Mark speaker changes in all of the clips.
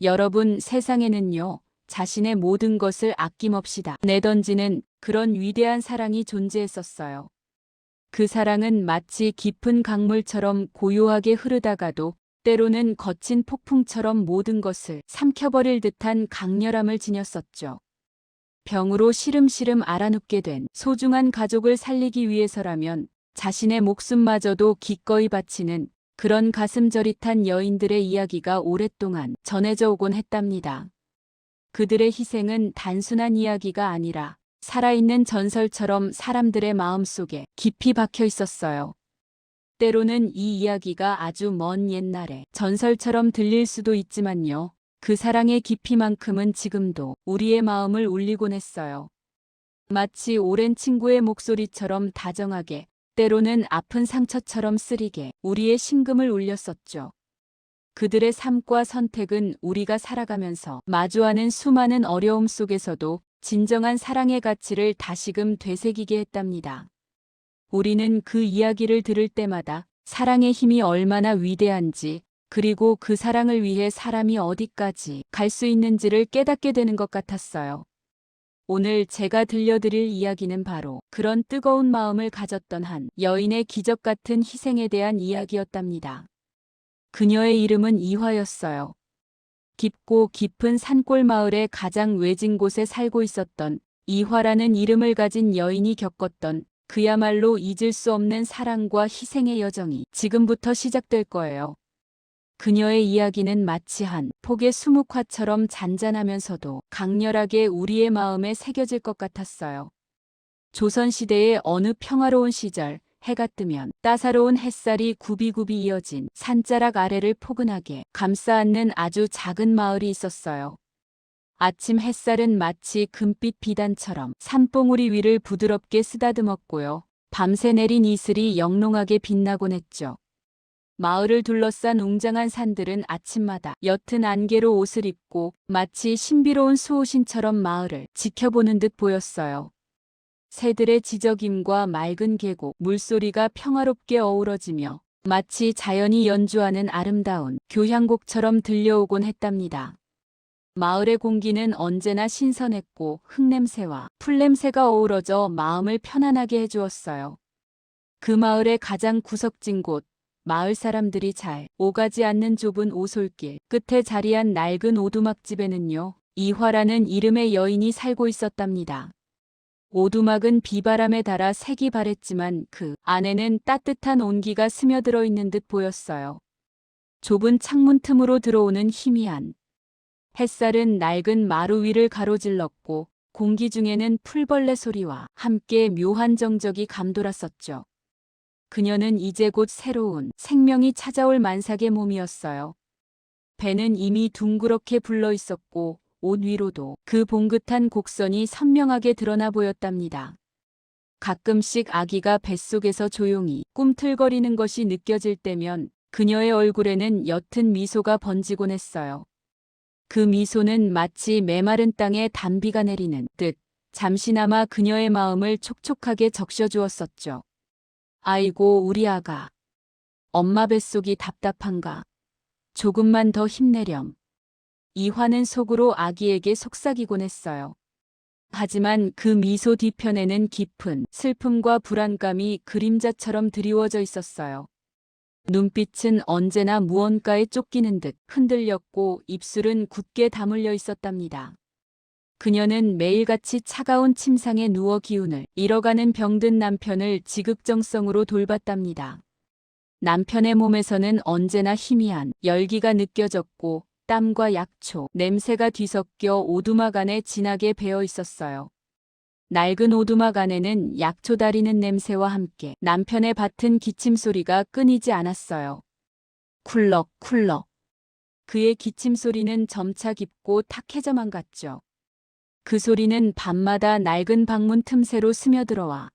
Speaker 1: 여러분, 세상에는요, 자신의 모든 것을 아낌없이 다 내던지는 그런 위대한 사랑이 존재했었어요. 그 사랑은 마치 깊은 강물처럼 고요하게 흐르다가도 때로는 거친 폭풍처럼 모든 것을 삼켜버릴 듯한 강렬함을 지녔었죠. 병으로 시름시름 앓아눕게 된 소중한 가족을 살리기 위해서라면 자신의 목숨마저도 기꺼이 바치는 그런 가슴 저릿한 여인들의 이야기가 오랫동안 전해져 오곤 했답니다. 그들의 희생은 단순한 이야기가 아니라 살아있는 전설처럼 사람들의 마음속에 깊이 박혀 있었어요. 때로는 이 이야기가 아주 먼 옛날의 전설처럼 들릴 수도 있지만요. 그 사랑의 깊이만큼은 지금도 우리의 마음을 울리곤 했어요. 마치 오랜 친구의 목소리처럼 다정하게, 때로는 아픈 상처처럼 쓰리게 우리의 심금을 울렸었죠. 그들의 삶과 선택은 우리가 살아가면서 마주하는 수많은 어려움 속에서도 진정한 사랑의 가치를 다시금 되새기게 했답니다. 우리는 그 이야기를 들을 때마다 사랑의 힘이 얼마나 위대한지, 그리고 그 사랑을 위해 사람이 어디까지 갈 수 있는지를 깨닫게 되는 것 같았어요. 오늘 제가 들려드릴 이야기는 바로 그런 뜨거운 마음을 가졌던 한 여인의 기적 같은 희생에 대한 이야기였답니다. 그녀의 이름은 이화였어요. 깊고 깊은 산골 마을의 가장 외진 곳에 살고 있었던 이화라는 이름을 가진 여인이 겪었던 그야말로 잊을 수 없는 사랑과 희생의 여정이 지금부터 시작될 거예요. 그녀의 이야기는 마치 한 폭의 수묵화처럼 잔잔하면서도 강렬하게 우리의 마음에 새겨질 것 같았어요. 조선시대의 어느 평화로운 시절, 해가 뜨면 따사로운 햇살이 굽이굽이 이어진 산자락 아래를 포근하게 감싸 안는 아주 작은 마을이 있었어요. 아침 햇살은 마치 금빛 비단처럼 산봉우리 위를 부드럽게 쓰다듬었고요. 밤새 내린 이슬이 영롱하게 빛나곤 했죠. 마을을 둘러싼 웅장한 산들은 아침마다 옅은 안개로 옷을 입고 마치 신비로운 수호신처럼 마을을 지켜보는 듯 보였어요. 새들의 지저귐과 맑은 계곡, 물소리가 평화롭게 어우러지며 마치 자연이 연주하는 아름다운 교향곡처럼 들려오곤 했답니다. 마을의 공기는 언제나 신선했고 흙냄새와 풀냄새가 어우러져 마음을 편안하게 해주었어요. 그 마을의 가장 구석진 곳, 마을 사람들이 잘 오가지 않는 좁은 오솔길 끝에 자리한 낡은 오두막집에는요, 이화라는 이름의 여인이 살고 있었답니다. 오두막은 비바람에 닳아 색이 바랬지만 그 안에는 따뜻한 온기가 스며들어 있는 듯 보였어요. 좁은 창문 틈으로 들어오는 희미한 햇살은 낡은 마루 위를 가로질렀고 공기 중에는 풀벌레 소리와 함께 묘한 정적이 감돌았었죠. 그녀는 이제 곧 새로운 생명이 찾아올 만삭의 몸이었어요. 배는 이미 둥그렇게 불러 있었고 옷 위로도 그 봉긋한 곡선이 선명하게 드러나 보였답니다. 가끔씩 아기가 뱃속에서 조용히 꿈틀거리는 것이 느껴질 때면 그녀의 얼굴에는 옅은 미소가 번지곤 했어요. 그 미소는 마치 메마른 땅에 단비가 내리는 듯 잠시나마 그녀의 마음을 촉촉하게 적셔주었었죠. 아이고, 우리 아가. 엄마 뱃속이 답답한가? 조금만 더 힘내렴. 이화는 속으로 아기에게 속삭이곤 했어요. 하지만 그 미소 뒤편에는 깊은 슬픔과 불안감이 그림자처럼 드리워져 있었어요. 눈빛은 언제나 무언가에 쫓기는 듯 흔들렸고 입술은 굳게 다물려 있었답니다. 그녀는 매일같이 차가운 침상에 누워 기운을 잃어가는 병든 남편을 지극정성으로 돌봤답니다. 남편의 몸에서는 언제나 희미한 열기가 느껴졌고 땀과 약초, 냄새가 뒤섞여 오두막 안에 진하게 배어 있었어요. 낡은 오두막 안에는 약초 다리는 냄새와 함께 남편의 밭은 기침 소리가 끊이지 않았어요. 쿨럭쿨럭. 그의 기침 소리는 점차 깊고 탁해져만 갔죠. 그 소리는 밤마다 낡은 방문 틈새로 스며들어와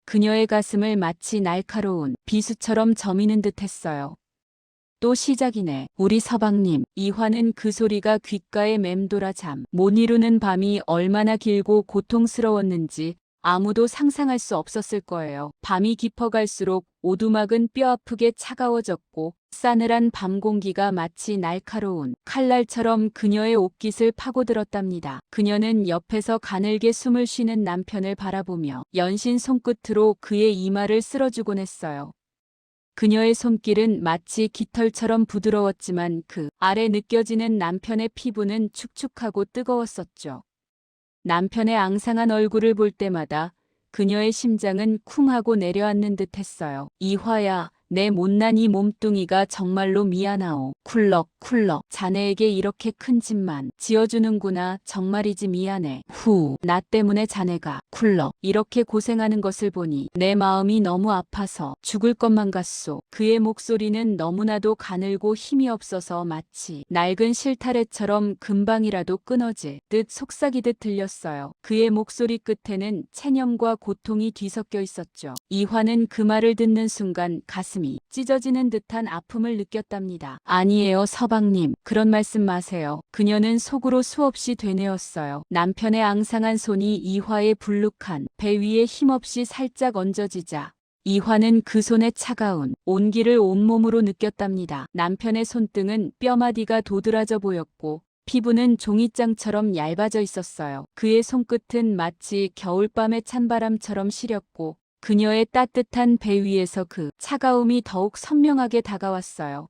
Speaker 1: 그녀의 가슴을 마치 날카로운 비수처럼 저미는 듯 했어요. 또 시작이네. 우리 서방님. 이화는 그 소리가 귓가에 맴돌아 잠 못 이루는 밤이 얼마나 길고 고통스러웠는지 아무도 상상할 수 없었을 거예요. 밤이 깊어갈수록 오두막은 뼈아프게 차가워졌고 싸늘한 밤 공기가 마치 날카로운 칼날처럼 그녀의 옷깃을 파고들었답니다. 그녀는 옆에서 가늘게 숨을 쉬는 남편을 바라보며 연신 손끝으로 그의 이마를 쓸어주곤 했어요. 그녀의 손길은 마치 깃털처럼 부드러웠지만 그 아래 느껴지는 남편의 피부는 축축하고 뜨거웠었죠. 남편의 앙상한 얼굴을 볼 때마다 그녀의 심장은 쿵 하고 내려앉는 듯 했어요. 이화야, 내 못난 이 몸뚱이가 정말로 미안하오. 쿨럭쿨럭. 자네에게 이렇게 큰 집만 지어주는구나. 정말이지 미안해. 후, 나 때문에 자네가 쿨럭 이렇게 고생하는 것을 보니 내 마음이 너무 아파서 죽을 것만 같소. 그의 목소리는 너무나도 가늘고 힘이 없어서 마치 낡은 실타래처럼 금방이라도 끊어질 듯 속삭이듯 들렸어요. 그의 목소리 끝에는 체념과 고통이 뒤섞여 있었죠. 이화는 그 말을 듣는 순간 가슴이 찢어지는 듯한 아픔을 느꼈답니다. 아니에요, 서방님. 그런 말씀 마세요. 그녀는 속으로 수없이 되뇌었어요. 남편의 앙상한 손이 이화의 불룩한 배 위에 힘없이 살짝 얹어지자 이화는 그 손의 차가운 온기를 온몸으로 느꼈답니다. 남편의 손등은 뼈마디가 도드라져 보였고 피부는 종이장처럼 얇아져 있었어요. 그의 손끝은 마치 겨울밤의 찬바람처럼 시렸고 그녀의 따뜻한 배 위에서 그 차가움이 더욱 선명하게 다가왔어요.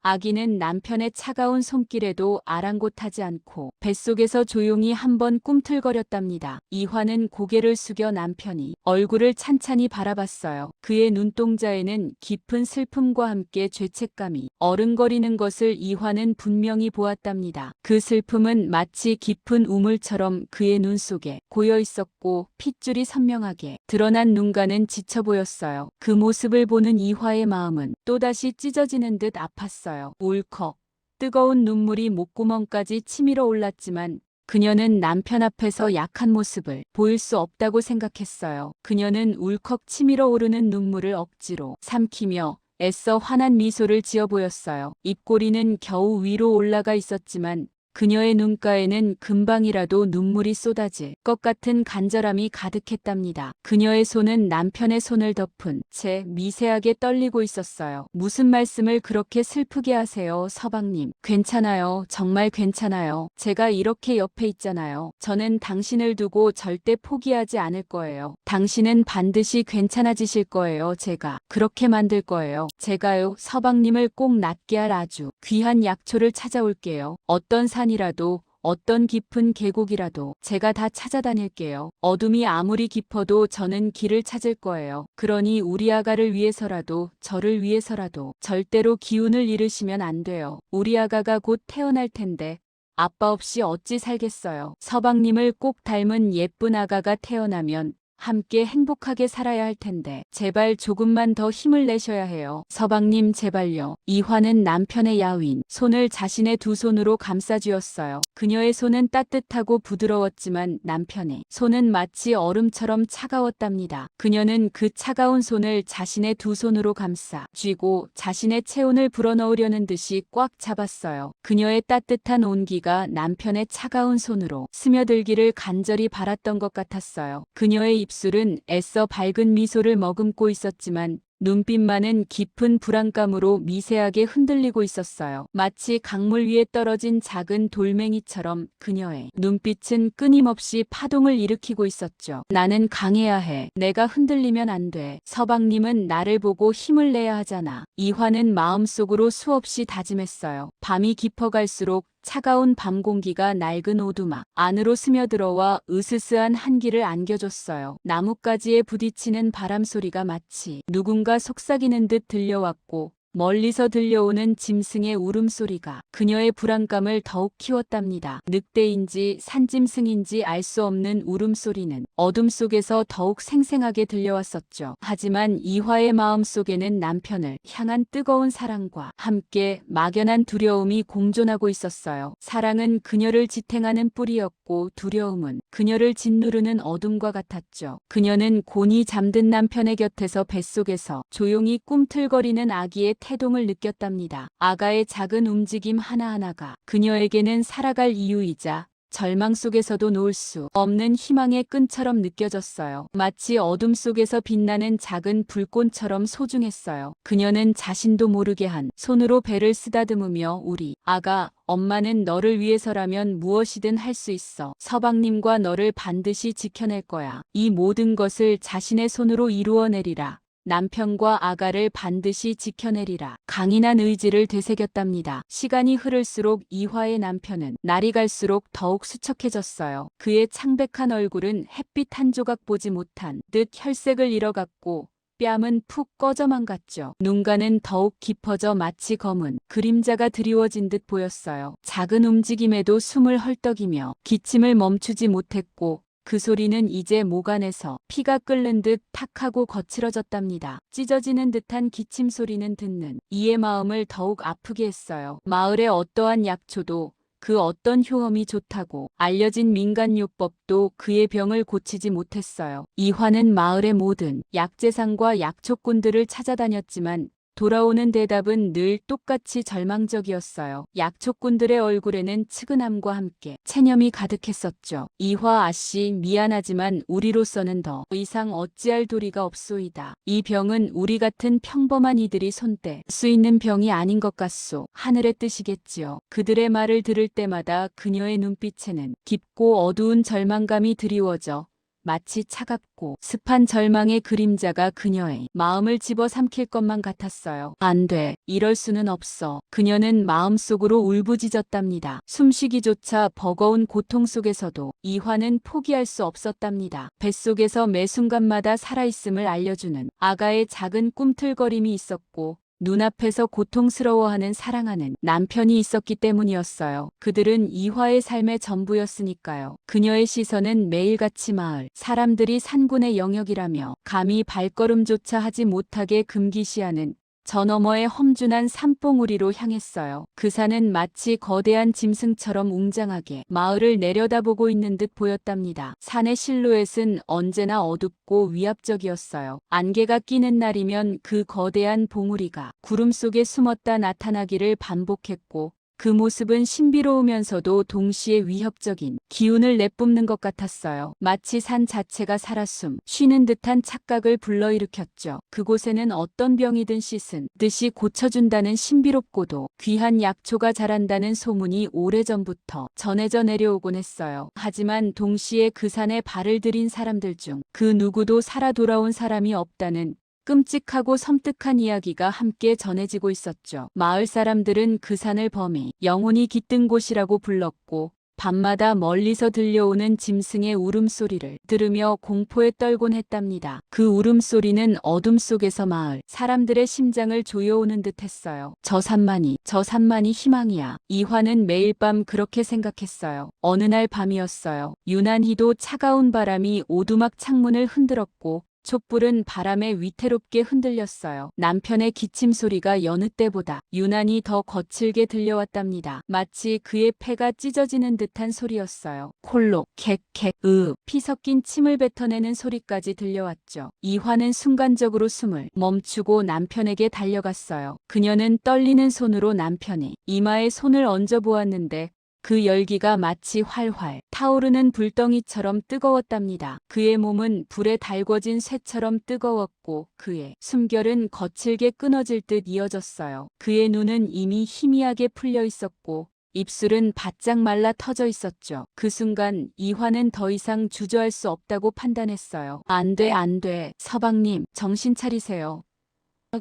Speaker 1: 아기는 남편의 차가운 손길에도 아랑곳하지 않고 뱃속에서 조용히 한번 꿈틀거렸답니다. 이화는 고개를 숙여 남편이 얼굴을 찬찬히 바라봤어요. 그의 눈동자에는 깊은 슬픔과 함께 죄책감이 어른거리는 것을 이화는 분명히 보았답니다. 그 슬픔은 마치 깊은 우물처럼 그의 눈 속에 고여 있었고 핏줄이 선명하게 드러난 눈가는 지쳐 보였어요. 그 모습을 보는 이화의 마음은 또다시 찢어지는 듯 아팠어요. 울컥 뜨거운 눈물이 목구멍까지 치밀어 올랐지만 그녀는 남편 앞에서 약한 모습을 보일 수 없다고 생각했어요. 그녀는 울컥 치밀어 오르는 눈물을 억지로 삼키며 애써 환한 미소를 지어 보였어요. 입꼬리는 겨우 위로 올라가 있었지만 그녀의 눈가에는 금방이라도 눈물이 쏟아질 것 같은 간절함이 가득했답니다. 그녀의 손은 남편의 손을 덮은 채 미세하게 떨리고 있었어요. 무슨 말씀을 그렇게 슬프게 하세요, 서방님. 괜찮아요. 정말 괜찮아요. 제가 이렇게 옆에 있잖아요. 저는 당신을 두고 절대 포기하지 않을 거예요. 당신은 반드시 괜찮아지실 거예요. 제가 그렇게 만들 거예요. 제가요, 서방님을 꼭 낫게 할 아주 귀한 약초를 찾아올게요. 어떤 산이라도 어떤 깊은 계곡이라도 제가 다 찾아다닐게요. 어둠이 아무리 깊어도 저는 길을 찾을 거예요. 그러니 우리 아가를 위해서라도 저를 위해서라도 절대로 기운을 잃으시면 안 돼요. 우리 아가가 곧 태어날 텐데 아빠 없이 어찌 살겠어요. 서방님을 꼭 닮은 예쁜 아가가 태어나면 함께 행복하게 살아야 할 텐데 제발 조금만 더 힘을 내셔야 해요. 서방님 제발요. 이화는 남편의 야윈 손을 자신의 두 손으로 감싸쥐었어요. 그녀의 손은 따뜻하고 부드러웠지만 남편의 손은 마치 얼음처럼 차가웠답니다. 그녀는 그 차가운 손을 자신의 두 손으로 감싸 쥐고 자신의 체온을 불어넣으려는 듯이 꽉 잡았어요. 그녀의 따뜻한 온기가 남편의 차가운 손으로 스며들기를 간절히 바랐던 것 같았어요. 그녀의 입술은 애써 밝은 미소를 머금고 있었지만 눈빛만은 깊은 불안감으로 미세하게 흔들리고 있었어요. 마치 강물 위에 떨어진 작은 돌멩이처럼 그녀의 눈빛은 끊임없이 파동을 일으키고 있었죠. 나는 강해야 해. 내가 흔들리면 안 돼. 서방님은 나를 보고 힘을 내야 하잖아. 이화는 마음속으로 수없이 다짐했어요. 밤이 깊어갈수록 차가운 밤 공기가 낡은 오두막 안으로 스며들어와 으스스한 한기를 안겨줬어요. 나뭇가지에 부딪히는 바람 소리가 마치 누군가 속삭이는 듯 들려왔고 멀리서 들려오는 짐승의 울음소리가 그녀의 불안감을 더욱 키웠답니다. 늑대인지 산짐승인지 알 수 없는 울음소리는 어둠 속에서 더욱 생생하게 들려왔었죠. 하지만 이화의 마음속에는 남편을 향한 뜨거운 사랑과 함께 막연한 두려움이 공존하고 있었어요. 사랑은 그녀를 지탱하는 뿌리였고 두려움은 그녀를 짓누르는 어둠과 같았죠. 그녀는 곤히 잠든 남편의 곁에서 뱃속에서 조용히 꿈틀거리는 아기의 태동을 느꼈답니다. 아가의 작은 움직임 하나하나가 그녀에게는 살아갈 이유이자 절망 속에서도 놓을 수 없는 희망의 끈처럼 느껴졌어요. 마치 어둠 속에서 빛나는 작은 불꽃처럼 소중했어요. 그녀는 자신도 모르게 한 손으로 배를 쓰다듬으며 우리 아가, 엄마는 너를 위해서라면 무엇이든 할 수 있어. 서방님과 너를 반드시 지켜낼 거야. 이 모든 것을 자신의 손으로 이루어내리라. 남편과 아가를 반드시 지켜내리라. 강인한 의지를 되새겼답니다. 시간이 흐를수록 이화의 남편은 날이 갈수록 더욱 수척해졌어요. 그의 창백한 얼굴은 햇빛 한 조각 보지 못한 듯 혈색을 잃어갔고 뺨은 푹 꺼져만 갔죠. 눈가는 더욱 깊어져 마치 검은 그림자가 드리워진 듯 보였어요. 작은 움직임에도 숨을 헐떡이며 기침을 멈추지 못했고 그 소리는 이제 목 안에서 피가 끓는 듯 탁하고 거칠어졌답니다. 찢어지는 듯한 기침 소리는 듣는 이의 마음을 더욱 아프게 했어요. 마을의 어떠한 약초도 그 어떤 효험이 좋다고 알려진 민간요법도 그의 병을 고치지 못했어요. 이화는 마을의 모든 약재상과 약초꾼들을 찾아다녔지만 돌아오는 대답은 늘 똑같이 절망적이었어요. 약초꾼들의 얼굴에는 측은함과 함께 체념이 가득했었죠. 이화 아씨, 미안하지만 우리로서는 더 이상 어찌할 도리가 없소이다. 이 병은 우리 같은 평범한 이들이 손댈 수 있는 병이 아닌 것 같소. 하늘의 뜻이겠지요. 그들의 말을 들을 때마다 그녀의 눈빛에는 깊고 어두운 절망감이 드리워져 마치 차갑고 습한 절망의 그림자가 그녀의 마음을 집어삼킬 것만 같았어요. 안 돼. 이럴 수는 없어. 그녀는 마음속으로 울부짖었답니다. 숨쉬기조차 버거운 고통 속에서도 이화는 포기할 수 없었답니다. 뱃속에서 매 순간마다 살아있음을 알려주는 아가의 작은 꿈틀거림이 있었고 눈앞에서 고통스러워하는 사랑하는 남편이 있었기 때문이었어요. 그들은 이화의 삶의 전부였으니까요. 그녀의 시선은 매일같이 마을 사람들이 산군의 영역이라며 감히 발걸음조차 하지 못하게 금기시하는 저 너머의 험준한 산봉우리로 향했어요. 그 산은 마치 거대한 짐승처럼 웅장하게 마을을 내려다보고 있는 듯 보였답니다. 산의 실루엣은 언제나 어둡고 위압적이었어요. 안개가 끼는 날이면 그 거대한 봉우리가 구름 속에 숨었다 나타나기를 반복했고 그 모습은 신비로우면서도 동시에 위협적인 기운을 내뿜는 것 같았어요. 마치 산 자체가 살았숨 쉬는 듯한 착각을 불러일으켰죠. 그곳에는 어떤 병이든 씻은 듯이 고쳐준다는 신비롭고도 귀한 약초가 자란다는 소문이 오래전부터 전해져 내려오곤 했어요. 하지만 동시에 그 산에 발을 들인 사람들 중 그 누구도 살아 돌아온 사람이 없다는 끔찍하고 섬뜩한 이야기가 함께 전해지고 있었죠. 마을 사람들은 그 산을 범이 영혼이 깃든 곳이라고 불렀고 밤마다 멀리서 들려오는 짐승의 울음소리를 들으며 공포에 떨곤 했답니다. 그 울음소리는 어둠 속에서 마을 사람들의 심장을 조여오는 듯 했어요. 저 산만이 희망이야. 이화는 매일 밤 그렇게 생각했어요. 어느 날 밤이었어요. 유난히도 차가운 바람이 오두막 창문을 흔들었고 촛불은 바람에 위태롭게 흔들렸어요. 남편의 기침 소리가 여느 때보다 유난히 더 거칠게 들려왔답니다. 마치 그의 폐가 찢어지는 듯한 소리였어요. 콜록, 캑캑, 피 섞인 침을 뱉어내는 소리까지 들려왔죠. 이화는 순간적으로 숨을 멈추고 남편에게 달려갔어요. 그녀는 떨리는 손으로 남편의 이마에 손을 얹어 보았는데 그 열기가 마치 활활 타오르는 불덩이처럼 뜨거웠답니다. 그의 몸은 불에 달궈진 쇠처럼 뜨거웠고 그의 숨결은 거칠게 끊어질 듯 이어졌어요. 그의 눈은 이미 희미하게 풀려 있었고 입술은 바짝 말라 터져 있었죠. 그 순간 이화는 더 이상 주저할 수 없다고 판단했어요. 안 돼. 서방님, 정신 차리세요.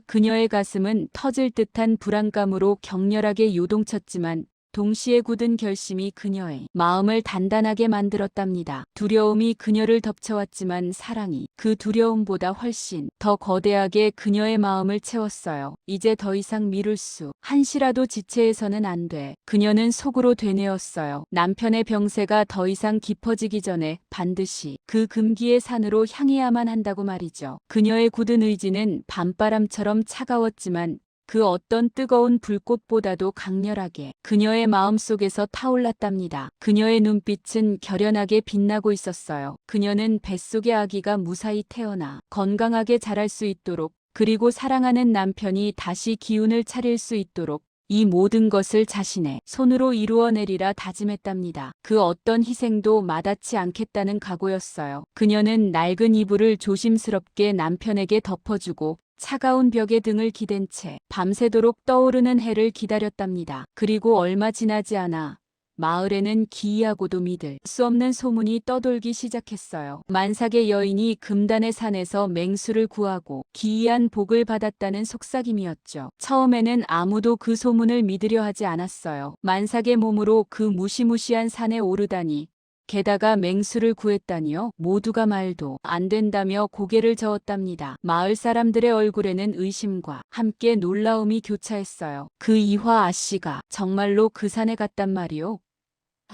Speaker 1: 그녀의 가슴은 터질 듯한 불안감으로 격렬하게 요동쳤지만 동시에 굳은 결심이 그녀의 마음을 단단하게 만들었답니다. 두려움이 그녀를 덮쳐왔지만 사랑이 그 두려움보다 훨씬 더 거대하게 그녀의 마음을 채웠어요. 이제 더 이상 미룰 수 한시라도 지체해서는 안 돼. 그녀는 속으로 되뇌었어요. 남편의 병세가 더 이상 깊어지기 전에 반드시 그 금기의 산으로 향해야만 한다고 말이죠. 그녀의 굳은 의지는 밤바람처럼 차가웠지만 그 어떤 뜨거운 불꽃보다도 강렬하게 그녀의 마음속에서 타올랐답니다. 그녀의 눈빛은 결연하게 빛나고 있었어요. 그녀는 뱃속의 아기가 무사히 태어나 건강하게 자랄 수 있도록 그리고 사랑하는 남편이 다시 기운을 차릴 수 있도록 이 모든 것을 자신의 손으로 이루어내리라 다짐했답니다. 그 어떤 희생도 마다치 않겠다는 각오였어요. 그녀는 낡은 이불을 조심스럽게 남편에게 덮어주고 차가운 벽에 등을 기댄 채 밤새도록 떠오르는 해를 기다렸답니다. 그리고 얼마 지나지 않아 마을에는 기이하고도 믿을 수 없는 소문이 떠돌기 시작했어요. 만삭의 여인이 금단의 산에서 맹수를 구하고 기이한 복을 받았다는 속삭임이었죠. 처음에는 아무도 그 소문을 믿으려 하지 않았어요. 만삭의 몸으로 그 무시무시한 산에 오르다니, 게다가 맹수를 구했다니요? 모두가 말도 안 된다며 고개를 저었답니다. 마을 사람들의 얼굴에는 의심과 함께 놀라움이 교차했어요. 그 이화 아씨가 정말로 그 산에 갔단 말이오?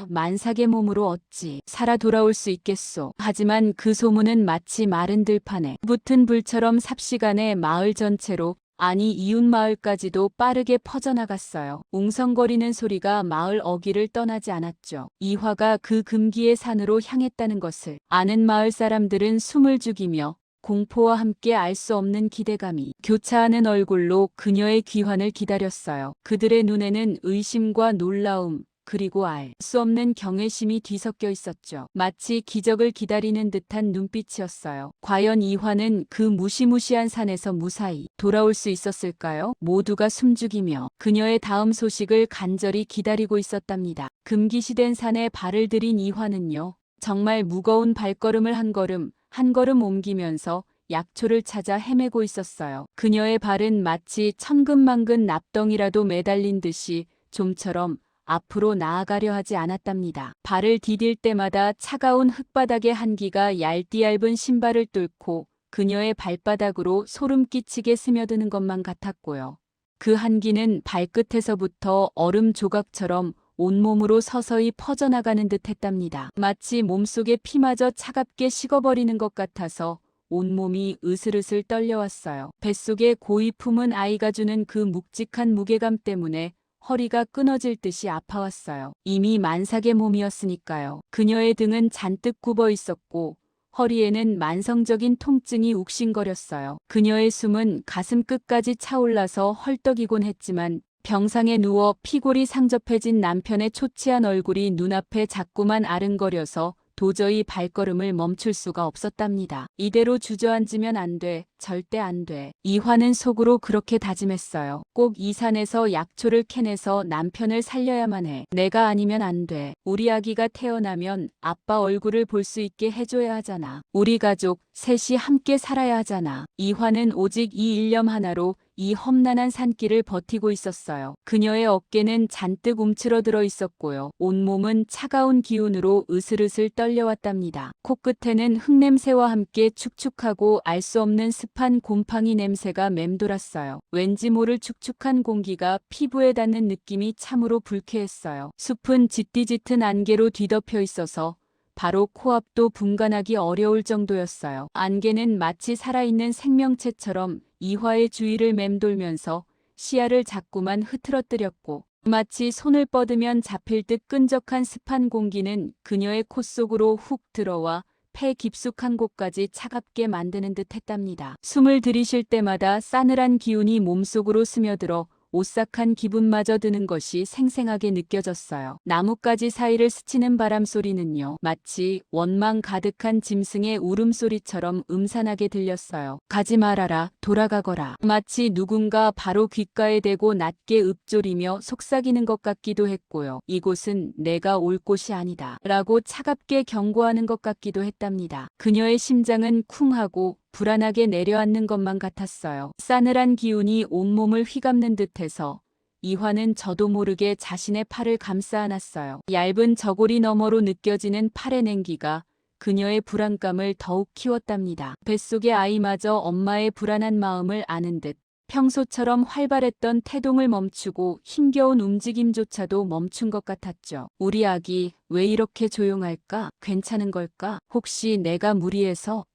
Speaker 1: 만삭의 몸으로 어찌 살아 돌아올 수 있겠소. 하지만 그 소문은 마치 마른 들판에 붙은 불처럼 삽시간에 마을 전체로, 아니 이웃 마을까지도 빠르게 퍼져나갔어요. 웅성거리는 소리가 마을 어귀를 떠나지 않았죠. 이화가 그 금기의 산으로 향했다는 것을 아는 마을 사람들은 숨을 죽이며 공포와 함께 알 수 없는 기대감이 교차하는 얼굴로 그녀의 귀환을 기다렸어요. 그들의 눈에는 의심과 놀라움, 그리고 알 수 없는 경외심이 뒤섞여 있었죠. 마치 기적을 기다리는 듯한 눈빛이었어요. 과연 이화는 그 무시무시한 산에서 무사히 돌아올 수 있었을까요? 모두가 숨죽이며 그녀의 다음 소식을 간절히 기다리고 있었답니다. 금기시된 산에 발을 들인 이화는요, 정말 무거운 발걸음을 한 걸음 한 걸음 옮기면서 약초를 찾아 헤매고 있었어요. 그녀의 발은 마치 천근만근 납덩이라도 매달린 듯이 좀처럼 앞으로 나아가려 하지 않았답니다. 발을 디딜 때마다 차가운 흙바닥의 한기가 얇디얇은 신발을 뚫고 그녀의 발바닥으로 소름 끼치게 스며드는 것만 같았고요. 그 한기는 발끝에서부터 얼음 조각처럼 온몸으로 서서히 퍼져나가는 듯 했답니다. 마치 몸속의 피마저 차갑게 식어버리는 것 같아서 온몸이 으슬으슬 떨려왔어요. 뱃속에 고이 품은 아이가 주는 그 묵직한 무게감 때문에 허리가 끊어질 듯이 아파왔어요. 이미 만삭의 몸이었으니까요. 그녀의 등은 잔뜩 굽어 있었고 허리에는 만성적인 통증이 욱신거렸어요. 그녀의 숨은 가슴 끝까지 차올라서 헐떡이곤 했지만 병상에 누워 피골이 상접해진 남편의 초췌한 얼굴이 눈앞에 자꾸만 아른거려서 도저히 발걸음을 멈출 수가 없었답니다. 이대로 주저앉으면 안 돼. 절대 안 돼. 이화는 속으로 그렇게 다짐했어요. 꼭 이 산에서 약초를 캐내서 남편을 살려야만 해. 내가 아니면 안 돼. 우리 아기가 태어나면 아빠 얼굴을 볼 수 있게 해줘야 하잖아. 우리 가족 셋이 함께 살아야 하잖아. 이화는 오직 이 일념 하나로 이 험난한 산길을 버티고 있었어요. 그녀의 어깨는 잔뜩 움츠러들어 있었고요. 온몸은 차가운 기운으로 으슬으슬 떨려왔답니다. 코끝에는 흙냄새와 함께 축축하고 알 수 없는 습한 곰팡이 냄새가 맴돌았어요. 왠지 모를 축축한 공기가 피부에 닿는 느낌이 참으로 불쾌했어요. 숲은 짙디짙은 안개로 뒤덮여 있어서 바로 코앞도 분간하기 어려울 정도였어요. 안개는 마치 살아있는 생명체처럼 이화의 주위를 맴돌면서 시야를 자꾸만 흐트러뜨렸고, 마치 손을 뻗으면 잡힐 듯 끈적한 습한 공기는 그녀의 코 속으로 훅 들어와 폐 깊숙한 곳까지 차갑게 만드는 듯 했답니다. 숨을 들이쉴 때마다 싸늘한 기운이 몸속으로 스며들어 오싹한 기분마저 드는 것이 생생하게 느껴졌어요. 나뭇가지 사이를 스치는 바람 소리는요, 마치 원망 가득한 짐승의 울음소리처럼 음산하게 들렸어요. 가지 말아라, 돌아가거라. 마치 누군가 바로 귓가에 대고 낮게 읊조리며 속삭이는 것 같기도 했고요. 이곳은 내가 올 곳이 아니다 라고 차갑게 경고하는 것 같기도 했답니다. 그녀의 심장은 쿵하고 불안하게 내려앉는 것만 같았어요. 싸늘한 기운이 온몸을 휘감는 듯해서 이화는 저도 모르게 자신의 팔을 감싸 안았어요. 얇은 저고리 너머로 느껴지는 팔의 냉기가 그녀의 불안감을 더욱 키웠답니다. 뱃속의 아이마저 엄마의 불안한 마음을 아는 듯 평소처럼 활발했던 태동을 멈추고 힘겨운 움직임조차도 멈춘 것 같았죠. 우리 아기 왜 이렇게 조용할까? 괜찮은 걸까? 혹시 내가 무리해서?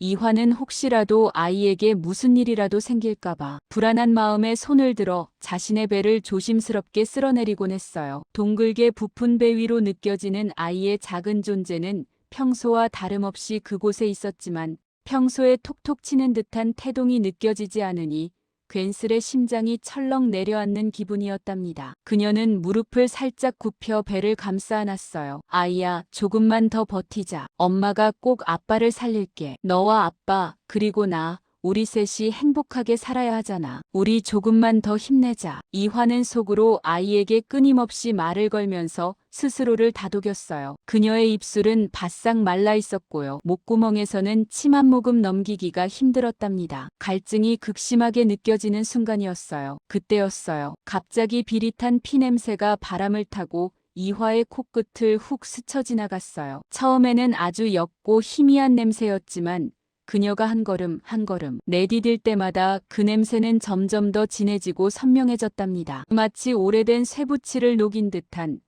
Speaker 1: 이화는 혹시라도 아이에게 무슨 일이라도 생길까봐 불안한 마음에 손을 들어 자신의 배를 조심스럽게 쓸어내리곤 했어요. 동글게 부푼 배 위로 느껴지는 아이의 작은 존재는 평소와 다름없이 그곳에 있었지만 평소에 톡톡 치는 듯한 태동이 느껴지지 않으니 괜스레 심장이 철렁 내려앉는 기분이었답니다. 그녀는 무릎을 살짝 굽혀 배를 감싸 안았어요. 아이야, 조금만 더 버티자. 엄마가 꼭 아빠를 살릴게. 너와 아빠, 그리고 나, 우리 셋이 행복하게 살아야 하잖아. 우리 조금만 더 힘내자. 이화는 속으로 아이에게 끊임없이 말을 걸면서 스스로를 다독였어요. 그녀의 입술은 바싹 말라 있었고요. 목구멍에서는 침 한 모금 넘기기가 힘들었답니다. 갈증이 극심하게 느껴지는 순간이었어요. 그때였어요. 갑자기 비릿한 피냄새가 바람을 타고 이화의 코끝을 훅 스쳐 지나갔어요. 처음에는 아주 옅고 희미한 냄새였지만 그녀가 한 걸음 한 걸음 내디딜 때마다 그 냄새는 점점 더 진해지고 선명해졌답니다. 마치 오래된 쇠붙이를 녹인 듯한,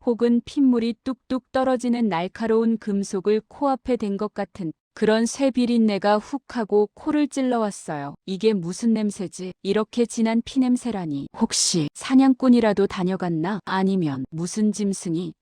Speaker 1: 혹은 핏물이 뚝뚝 떨어지는 날카로운 금속을 코앞에 댄 것 같은 그런 쇠 비린내가 훅 하고 코를 찔러왔어요. 이게 무슨 냄새지? 이렇게 진한 피냄새라니. 혹시 사냥꾼이라도 다녀갔나? 아니면 무슨 짐승이?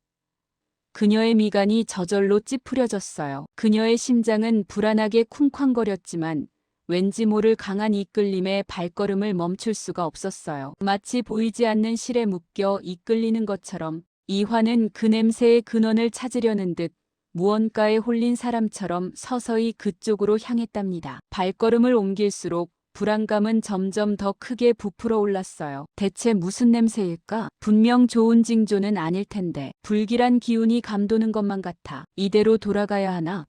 Speaker 1: 그녀의 미간이 저절로 찌푸려졌어요. 그녀의 심장은 불안하게 쿵쾅거렸지만 왠지 모를 강한 이끌림에 발걸음을 멈출 수가 없었어요. 마치 보이지 않는 실에 묶여 이끌리는 것처럼 이화는 그 냄새의 근원을 찾으려는 듯 무언가에 홀린 사람처럼 서서히 그쪽으로 향했답니다. 발걸음을 옮길수록 불안감은 점점 더 크게 부풀어 올랐어요. 대체 무슨 냄새일까? 분명 좋은 징조는 아닐 텐데 불길한 기운이 감도는 것만 같아. 이대로 돌아가야 하나?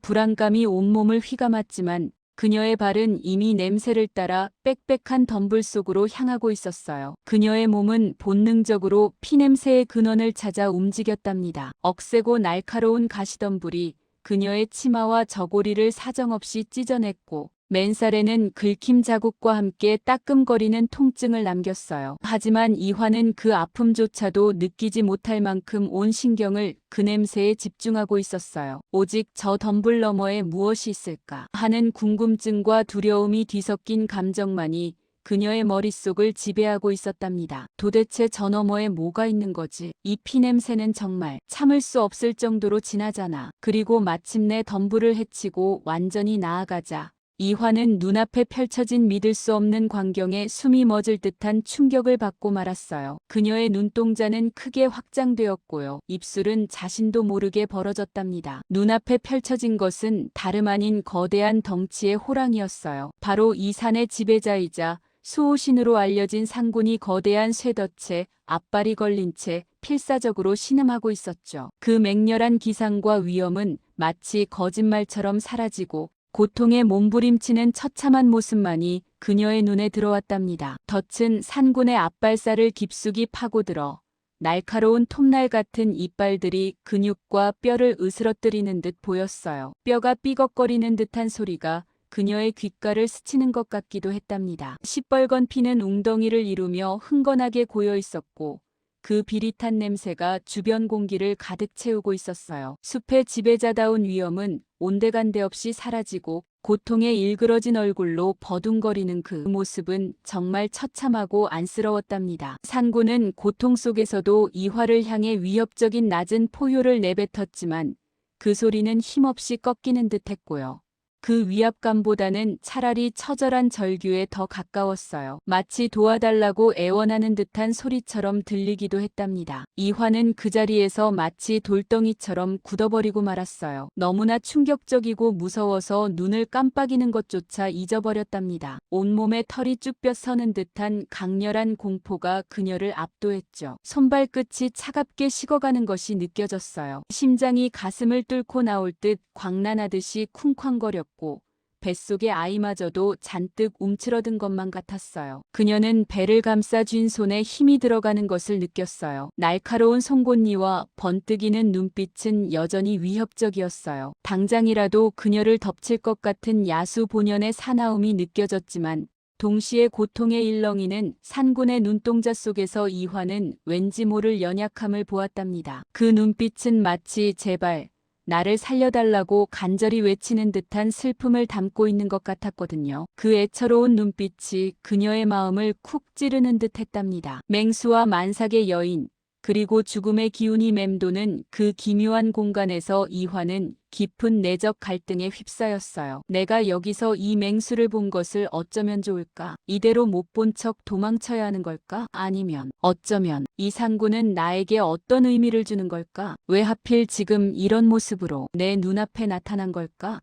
Speaker 1: 불안감이 온몸을 휘감았지만 그녀의 발은 이미 냄새를 따라 빽빽한 덤불 속으로 향하고 있었어요. 그녀의 몸은 본능적으로 피냄새의 근원을 찾아 움직였답니다. 억세고 날카로운 가시덤불이 그녀의 치마와 저고리를 사정없이 찢어냈고 맨살에는 긁힘 자국과 함께 따끔거리는 통증을 남겼어요. 하지만 이화는 그 아픔조차도 느끼지 못할 만큼 온 신경을 그 냄새에 집중하고 있었어요. 오직 저 덤불 너머에 무엇이 있을까 하는 궁금증과 두려움이 뒤섞인 감정만이 그녀의 머릿속을 지배하고 있었답니다. 도대체 저 너머에 뭐가 있는 거지? 이 피냄새는 정말 참을 수 없을 정도로 진하잖아. 그리고 마침내 덤불을 헤치고 완전히 나아가자 이화는 눈앞에 펼쳐진 믿을 수 없는 광경에 숨이 멎을 듯한 충격을 받고 말았어요. 그녀의 눈동자는 크게 확장되었고요. 입술은 자신도 모르게 벌어졌답니다. 눈앞에 펼쳐진 것은 다름 아닌 거대한 덩치의 호랑이였어요. 바로 이 산의 지배자이자 수호신으로 알려진 상군이 거대한 쇠덫에 앞발이 걸린 채 필사적으로 신음하고 있었죠. 그 맹렬한 기상과 위엄은 마치 거짓말처럼 사라지고 고통에 몸부림치는 처참한 모습만이 그녀의 눈에 들어왔답니다. 덫은 산군의 앞발살을 깊숙이 파고들어 날카로운 톱날 같은 이빨들이 근육과 뼈를 으스러뜨리는 듯 보였어요. 뼈가 삐걱거리는 듯한 소리가 그녀의 귓가를 스치는 것 같기도 했답니다. 시뻘건 피는 웅덩이를 이루며 흥건하게 고여 있었고 그 비릿한 냄새가 주변 공기를 가득 채우고 있었어요. 숲의 지배자다운 위엄은 온데간데 없이 사라지고 고통에 일그러진 얼굴로 버둥거리는 그 모습은 정말 처참하고 안쓰러웠답니다. 산군은 고통 속에서도 이화를 향해 위협적인 낮은 포효를 내뱉었지만 그 소리는 힘없이 꺾이는 듯 했고요. 그 위압감보다는 차라리 처절한 절규에 더 가까웠어요. 마치 도와달라고 애원하는 듯한 소리처럼 들리기도 했답니다. 이화는 그 자리에서 마치 돌덩이처럼 굳어버리고 말았어요. 너무나 충격적이고 무서워서 눈을 깜빡이는 것조차 잊어버렸답니다. 온몸에 털이 쭉 뼈서는 듯한 강렬한 공포가 그녀를 압도했죠. 손발끝이 차갑게 식어가는 것이 느껴졌어요. 심장이 가슴을 뚫고 나올 듯 광난하듯이 쿵쾅거렸고 뱃속의 아이마저도 잔뜩 움츠러든 것만 같았어요. 그녀는 배를 감싸 쥔 손에 힘이 들어가는 것을 느꼈어요. 날카로운 송곳니와 번뜩이는 눈빛은 여전히 위협적이었어요. 당장이라도 그녀를 덮칠 것 같은 야수 본연의 사나움이 느껴졌지만 동시에 고통의 일렁이는 산군의 눈동자 속에서 이화는 왠지 모를 연약함을 보았답니다. 그 눈빛은 마치 제발 나를 살려달라고 간절히 외치는 듯한 슬픔을 담고 있는 것 같았거든요. 그 애처로운 눈빛이 그녀의 마음을 쿡 찌르는 듯 했답니다. 맹수와 만삭의 여인, 그리고 죽음의 기운이 맴도는 그 기묘한 공간에서 이화는 깊은 내적 갈등에 휩싸였어요. 내가 여기서 이 맹수를 본 것을 어쩌면 좋을까? 이대로 못 본 척 도망쳐야 하는 걸까? 아니면 어쩌면 이 상구는 나에게 어떤 의미를 주는 걸까? 왜 하필 지금 이런 모습으로 내 눈앞에 나타난 걸까?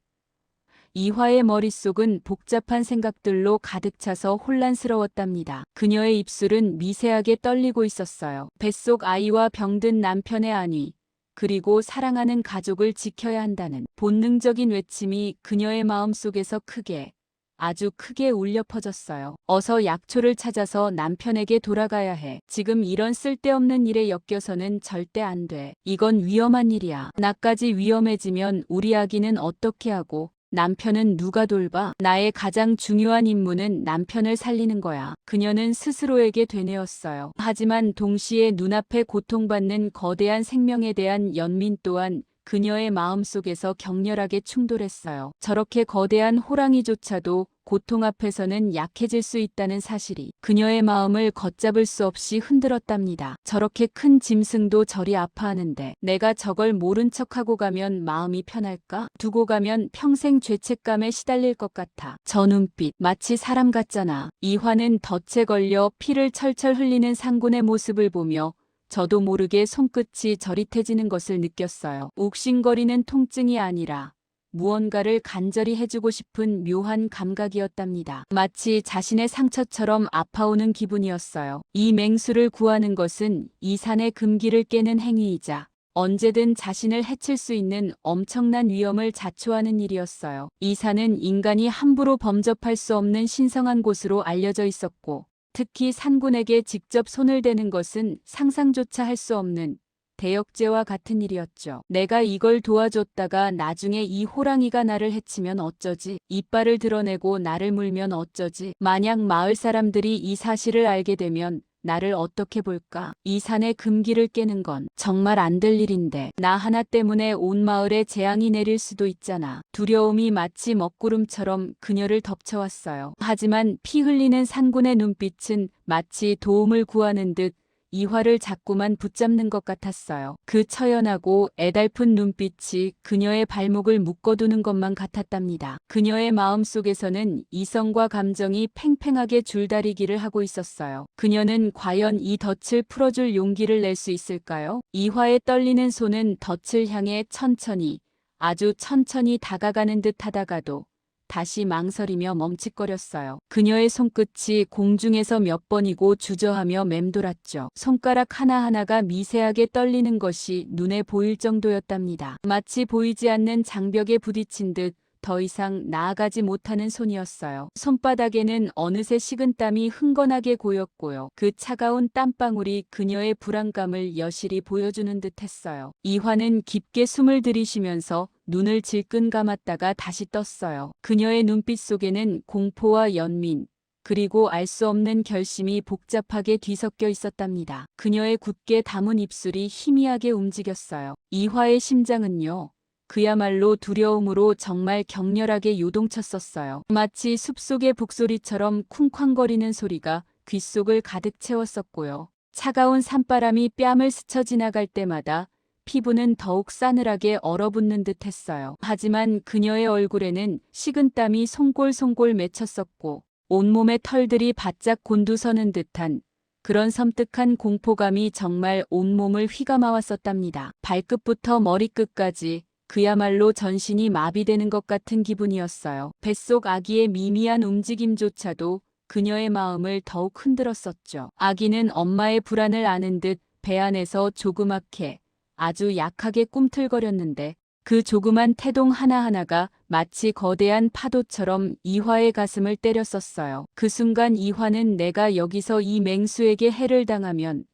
Speaker 1: 이화의 머릿속은 복잡한 생각들로 가득 차서 혼란스러웠답니다. 그녀의 입술은 미세하게 떨리고 있었어요. 뱃속 아이와 병든 남편의 안위, 그리고 사랑하는 가족을 지켜야 한다는 본능적인 외침이 그녀의 마음속에서 크게, 아주 크게 울려 퍼졌어요. 어서 약초를 찾아서 남편에게 돌아가야 해. 지금 이런 쓸데없는 일에 엮여서는 절대 안 돼. 이건 위험한 일이야. 나까지 위험해지면 우리 아기는 어떻게 하고 남편은 누가 돌봐? 나의 가장 중요한 임무는 남편을 살리는 거야. 그녀는 스스로에게 되뇌었어요. 하지만 동시에 눈앞에 고통받는 거대한 생명에 대한 연민 또한 그녀의 마음속에서 격렬하게 충돌했어요. 저렇게 거대한 호랑이조차도 고통 앞에서는 약해질 수 있다는 사실이 그녀의 마음을 걷잡을 수 없이 흔들었답니다. 저렇게 큰 짐승도 저리 아파하는데 내가 저걸 모른 척하고 가면 마음이 편할까? 두고 가면 평생 죄책감에 시달릴 것 같아. 저 눈빛 마치 사람 같잖아. 이화는 덫에 걸려 피를 철철 흘리는 상군의 모습을 보며 저도 모르게 손끝이 저릿해지는 것을 느꼈어요. 욱신거리는 통증이 아니라 무언가를 간절히 해주고 싶은 묘한 감각이었답니다. 마치 자신의 상처처럼 아파오는 기분이었어요. 이 맹수를 구하는 것은 이 산의 금기를 깨는 행위이자 언제든 자신을 해칠 수 있는 엄청난 위험을 자초하는 일이었어요. 이 산은 인간이 함부로 범접할 수 없는 신성한 곳으로 알려져 있었고 특히 산군에게 직접 손을 대는 것은 상상조차 할 수 없는 대역죄와 같은 일이었죠. 내가 이걸 도와줬다가 나중에 이 호랑이가 나를 해치면 어쩌지? 이빨을 드러내고 나를 물면 어쩌지? 만약 마을 사람들이 이 사실을 알게 되면 나를 어떻게 볼까? 이 산의 금기를 깨는 건 정말 안 될 일인데 나 하나 때문에 온 마을에 재앙이 내릴 수도 있잖아. 두려움이 마치 먹구름처럼 그녀를 덮쳐왔어요. 하지만 피 흘리는 산군의 눈빛은 마치 도움을 구하는 듯 이화를 자꾸만 붙잡는 것 같았어요. 그 처연하고 애달픈 눈빛이 그녀의 발목을 묶어두는 것만 같았답니다. 그녀의 마음속에서는 이성과 감정이 팽팽하게 줄다리기를 하고 있었어요. 그녀는 과연 이 덫을 풀어줄 용기를 낼 수 있을까요? 이화의 떨리는 손은 덫을 향해 천천히, 아주 천천히 다가가는 듯 하다가도 다시 망설이며 멈칫거렸어요. 그녀의 손끝이 공중에서 몇 번이고 주저하며 맴돌았죠. 손가락 하나하나가 미세하게 떨리는 것이 눈에 보일 정도였답니다. 마치 보이지 않는 장벽에 부딪힌 듯 더 이상 나아가지 못하는 손이었어요. 손바닥에는 어느새 식은땀이 흥건하게 고였고요. 그 차가운 땀방울이 그녀의 불안감을 여실히 보여주는 듯했어요. 이화는 깊게 숨을 들이쉬면서 눈을 질끈 감았다가 다시 떴어요. 그녀의 눈빛 속에는 공포와 연민, 그리고 알 수 없는 결심이 복잡하게 뒤섞여 있었답니다. 그녀의 굳게 담은 입술이 희미하게 움직였어요. 이화의 심장은요. 그야말로 두려움으로 정말 격렬하게 요동쳤었어요. 마치 숲속의 북소리처럼 쿵쾅거리는 소리가 귓속을 가득 채웠었고요. 차가운 산바람이 뺨을 스쳐 지나갈 때마다 피부는 더욱 싸늘하게 얼어붙는 듯 했어요. 하지만 그녀의 얼굴에는 식은땀이 송골송골 맺혔었고 온몸의 털들이 바짝 곤두서는 듯한 그런 섬뜩한 공포감이 정말 온몸을 휘감아왔었답니다. 발끝부터 머리끝까지 그야말로 전신이 마비되는 것 같은 기분이었어요. 뱃속 아기의 미미한 움직임조차도 그녀의 마음을 더욱 흔들었었죠. 아기는 엄마의 불안을 아는 듯 배 안에서 조그맣게 아주 약하게 꿈틀거렸는데 그 조그만 태동 하나하나가 마치 거대한 파도처럼 이화의 가슴을 때렸었어요. 그 순간 이화는 내가 여기서 이 맹수에게 해를 당하면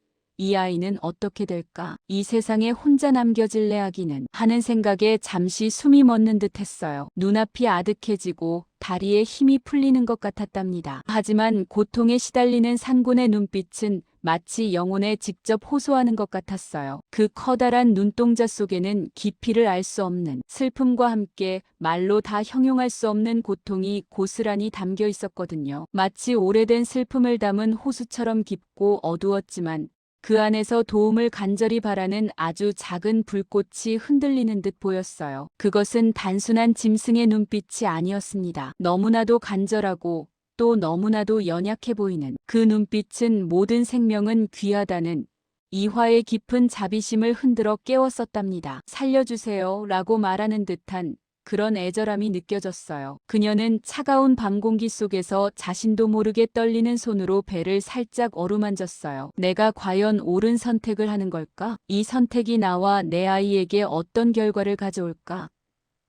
Speaker 1: 이 아이는 어떻게 될까? 이 세상에 혼자 남겨질래 아기는 하는 생각에 잠시 숨이 멎는 듯 했어요. 눈앞이 아득해지고 다리에 힘이 풀리는 것 같았답니다. 하지만 고통에 시달리는 산군의 눈빛은 마치 영혼에 직접 호소하는 것 같았어요. 그 커다란 눈동자 속에는 깊이를 알 수 없는 슬픔과 함께 말로 다 형용할 수 없는 고통이 고스란히 담겨 있었거든요. 마치 오래된 슬픔을 담은 호수처럼 깊고 어두웠지만 그 안에서 도움을 간절히 바라는 아주 작은 불꽃이 흔들리는 듯 보였어요. 그것은 단순한 짐승의 눈빛이 아니었습니다. 너무나도 간절하고 또 너무나도 연약해 보이는 그 눈빛은 모든 생명은 귀하다는 이화의 깊은 자비심을 흔들어 깨웠었답니다. 살려주세요 라고 말하는 듯한 그런 애절함이 느껴졌어요. 그녀는 차가운 밤 공기 속에서 자신도 모르게 떨리는 손으로 배를 살짝 어루만졌어요. 내가 과연 옳은 선택을 하는 걸까? 이 선택이 나와 내 아이에게 어떤 결과를 가져올까?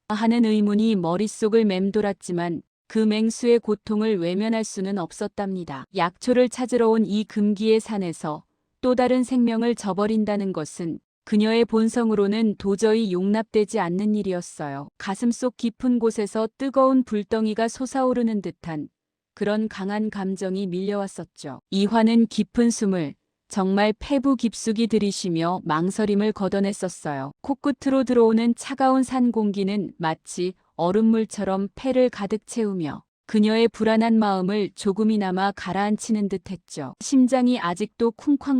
Speaker 1: 하는 의문이 머릿속을 맴돌았지만 그 맹수의 고통을 외면할 수는 없었답니다. 약초를 찾으러 온 이 금기의 산에서 또 다른 생명을 저버린다는 것은 그녀의 본성으로는 도저히 용납되지 않는 일이었어요. 가슴속 깊은 곳에서 뜨거운 불덩이가 솟아오르는 듯한 그런 강한 감정이 밀려왔었죠. 이화는 깊은 숨을 정말 폐부 깊숙이 들이쉬며 망설임을 걷어냈었어요. 코끝으로 들어오는 차가운 산 공기는 마치 얼음물처럼 폐를 가득 채우며 그녀의 불안한 마음을 조금이나마 가라앉히는 듯했죠. 심장이 아직도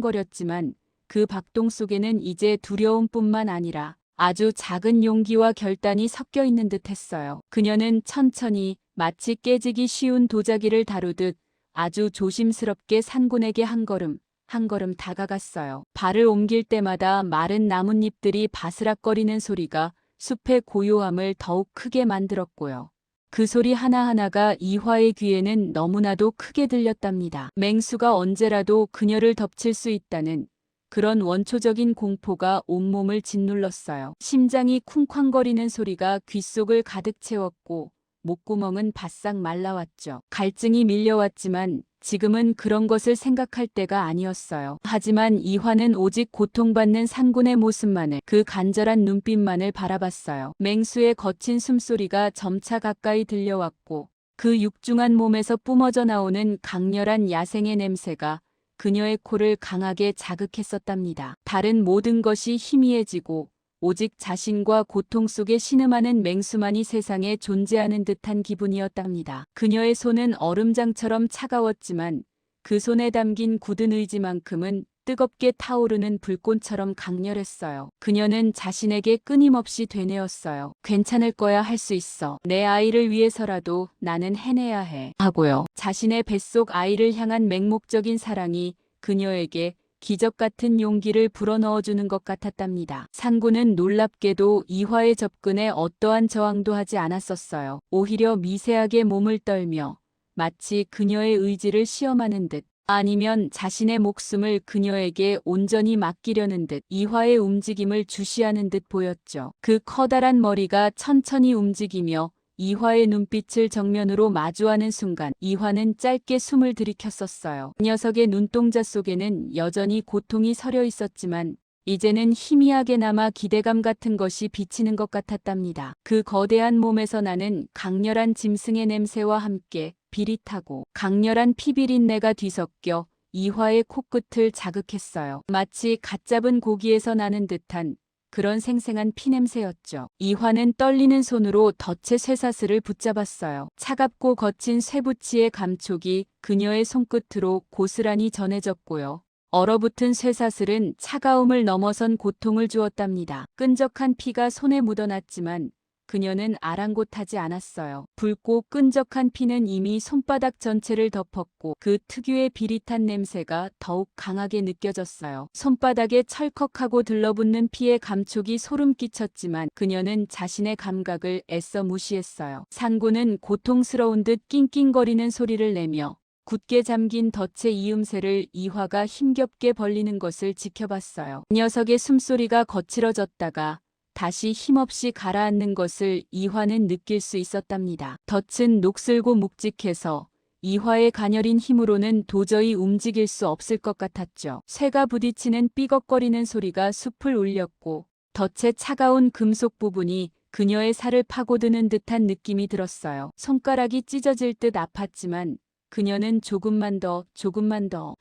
Speaker 1: 쿵쾅거렸지만 그 박동 속에는 이제 두려움뿐만 아니라 아주 작은 용기와 결단이 섞여 있는 듯했어요. 그녀는 천천히 마치 깨지기 쉬운 도자기를 다루듯 아주 조심스럽게 산군에게 한 걸음 한 걸음 다가갔어요. 발을 옮길 때마다 마른 나뭇잎들이 바스락거리는 소리가 숲의 고요함을 더욱 크게 만들었고요. 그 소리 하나하나가 이화의 귀에는 너무나도 크게 들렸답니다. 맹수가 언제라도 그녀를 덮칠 수 있다는 그런 원초적인 공포가 온몸을 짓눌렀어요. 심장이 쿵쾅거리는 소리가 귓속을 가득 채웠고 목구멍은 바싹 말라왔죠. 갈증이 밀려왔지만 지금은 그런 것을 생각할 때가 아니었어요. 하지만 이화는 오직 고통받는 산군의 모습만을, 그 간절한 눈빛만을 바라봤어요. 맹수의 거친 숨소리가 점차 가까이 들려왔고 그 육중한 몸에서 뿜어져 나오는 강렬한 야생의 냄새가 그녀의 코를 강하게 자극했었답니다. 다른 모든 것이 희미해지고 오직 자신과 고통 속에 신음하는 맹수만이 세상에 존재하는 듯한 기분이었답니다. 그녀의 손은 얼음장처럼 차가웠지만 그 손에 담긴 굳은 의지만큼은 뜨겁게 타오르는 불꽃처럼 강렬했어요. 그녀는 자신에게 끊임없이 되뇌었어요. 괜찮을 거야, 할 수 있어. 내 아이를 위해서라도 나는 해내야 해. 하고요. 자신의 뱃속 아이를 향한 맹목적인 사랑이 그녀에게 기적 같은 용기를 불어넣어주는 것 같았답니다. 산군은 놀랍게도 이화의 접근에 어떠한 저항도 하지 않았었어요. 오히려 미세하게 몸을 떨며 마치 그녀의 의지를 시험하는 듯, 아니면 자신의 목숨을 그녀에게 온전히 맡기려는 듯 이화의 움직임을 주시하는 듯 보였죠. 그 커다란 머리가 천천히 움직이며 이화의 눈빛을 정면으로 마주하는 순간 이화는 짧게 숨을 들이켰었어요. 녀석의 눈동자 속에는 여전히 고통이 서려 있었지만 이제는 희미하게나마 기대감 같은 것이 비치는 것 같았답니다. 그 거대한 몸에서 나는 강렬한 짐승의 냄새와 함께 비릿하고 강렬한 피비린내가 뒤섞여 이화의 코끝을 자극했어요. 마치 갓 잡은 고기에서 나는 듯한 그런 생생한 피냄새였죠. 이화는 떨리는 손으로 덫의 쇠사슬을 붙잡았어요. 차갑고 거친 쇠붙이의 감촉이 그녀의 손끝으로 고스란히 전해졌고요. 얼어붙은 쇠사슬은 차가움을 넘어선 고통을 주었답니다. 끈적한 피가 손에 묻어났지만 그녀는 아랑곳하지 않았어요. 붉고 끈적한 피는 이미 손바닥 전체를 덮었고 그 특유의 비릿한 냄새가 더욱 강하게 느껴졌어요. 손바닥에 철컥하고 들러붙는 피의 감촉이 소름 끼쳤지만 그녀는 자신의 감각을 애써 무시했어요. 산군은 고통스러운 듯 낑낑거리는 소리를 내며 굳게 잠긴 덫의 이음새를 이화가 힘겹게 벌리는 것을 지켜봤어요. 녀석의 숨소리가 거칠어졌다가 다시 힘없이 가라앉는 것을 이화는 느낄 수 있었답니다. 덫은 녹슬고 묵직해서 이화의 가녀린 힘으로는 도저히 움직일 수 없을 것 같았죠. 쇠가 부딪히는 삐걱거리는 소리가 숲을 울렸고 덫의 차가운 금속 부분이 그녀의 살을 파고드는 듯한 느낌이 들었어요. 손가락이 찢어질 듯 아팠지만 그녀는 조금만 더